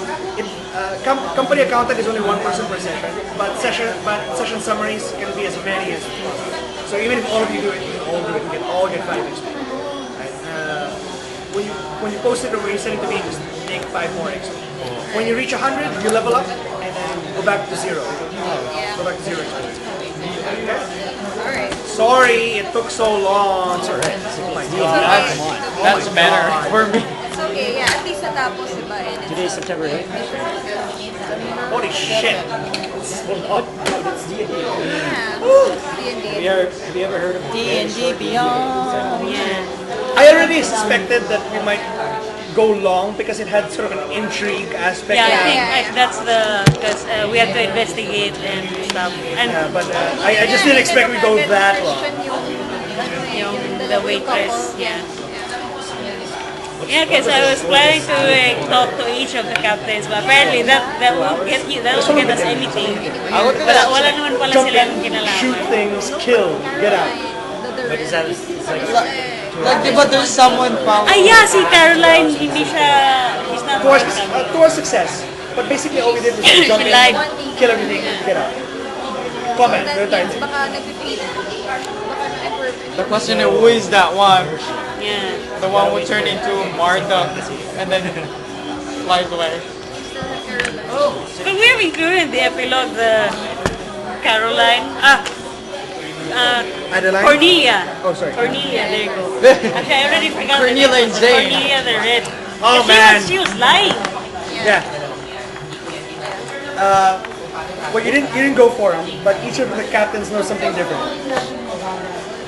A: Company accountant is only one person per session, but session summaries can be as many as you want. So even if all of you do it, you can all do it and all get 5 XP. Right? When you post it or when you send it to me, just take 5 more XP. When you reach 100, you level up and then go back to 0. Go back to 0 XP. Okay?
D: Alright.
A: Sorry, it took so long. It's alright. Oh my god.
G: That's better for me.
D: It's okay, yeah. At least natapos, diba? And it's-
B: Today is September 8th.
A: Holy shit.
B: It's D&D.
D: Yeah. D&D.
B: Have you ever heard of
G: D&D Beyond.
C: Yeah.
A: I already suspected that we might go long because it had sort of an intrigue aspect.
C: Yeah, I
D: Yeah,
C: think
D: yeah, yeah.
C: that's because we have to investigate and stuff. And
A: But I just didn't expect we go that long.
C: the waitress, yeah. Yeah, because I was planning to talk to each of the captains, but apparently that won't get us anything. Wala naman pala silang
A: Shoot
C: kinalaman.
A: things, kill, get out.
B: What is that? It's like
G: Like, diba there's someone following?
C: Ah, yeah, si Caroline, he's not
A: To our success. But basically all we did was jump in,
C: lied.
A: kill everything, get out. Comment, there are times.
D: Baka nag-repeat. Baka na-effort.
G: The question is, who is that one?
C: Yeah.
G: The one who turned into Marduk and then flies away.
C: But we have included in the epilogue the Caroline.
A: Adeline?
C: Cornelia.
A: Oh, sorry.
C: Cornelia, there you go. Actually, I already forgot the
G: Cornelia
C: name.
G: and Zane.
C: Cornelia the Red.
A: Oh,
C: She
A: man.
C: she was lying.
A: Yeah. Well, you didn't go for them, but each of the captains knows something different.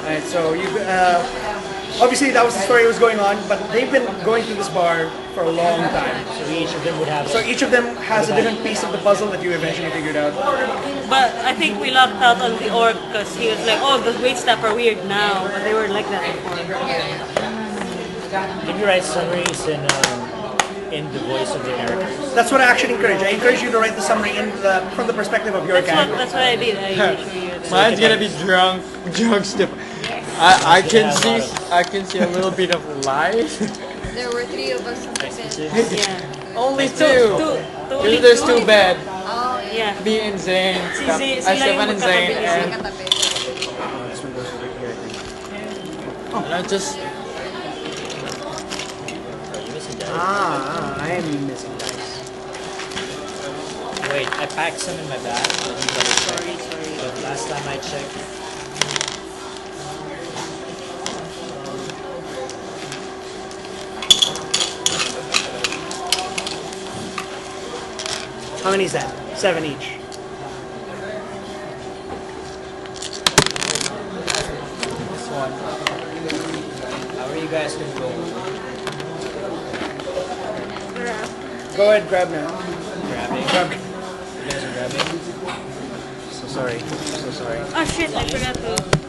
A: Alright, so you obviously that was the story that was going on, but they've been going through this bar for a long time.
B: so each of them would have.
A: So each of them has a different piece of the puzzle that you eventually figured out.
C: But I think we locked out on the orc because he was like, oh, the wait staff are weird now, but they were like that before.
B: Can you write summaries in the voice of the characters?
A: That's what I actually encourage. I encourage you to write the summary from the perspective of your character.
C: That's what I did. I usually do that.
G: Mine's gonna be drunk stiff. I can see a little bit of light.
D: There were 3 of us.
C: Yeah.
G: Only
C: Two,
G: two.
C: only
G: There's
C: two.
G: too bad.
D: Oh, yeah.
C: Yeah.
G: Me and Zane.
C: Sila yung
G: Stefan and Zane.
C: magkakabili.
G: And
D: Katabi.
G: I just
A: I am missing dice.
B: Wait, I packed some in my bag. Let me double check. But last time I checked,
A: How many is that? 7 each.
B: this one. How are you guys gonna go?
A: Go ahead, grab now.
B: Grabbing.
A: Grab.
B: You guys are grabbing. So sorry. So sorry.
C: Oh shit, I forgot to.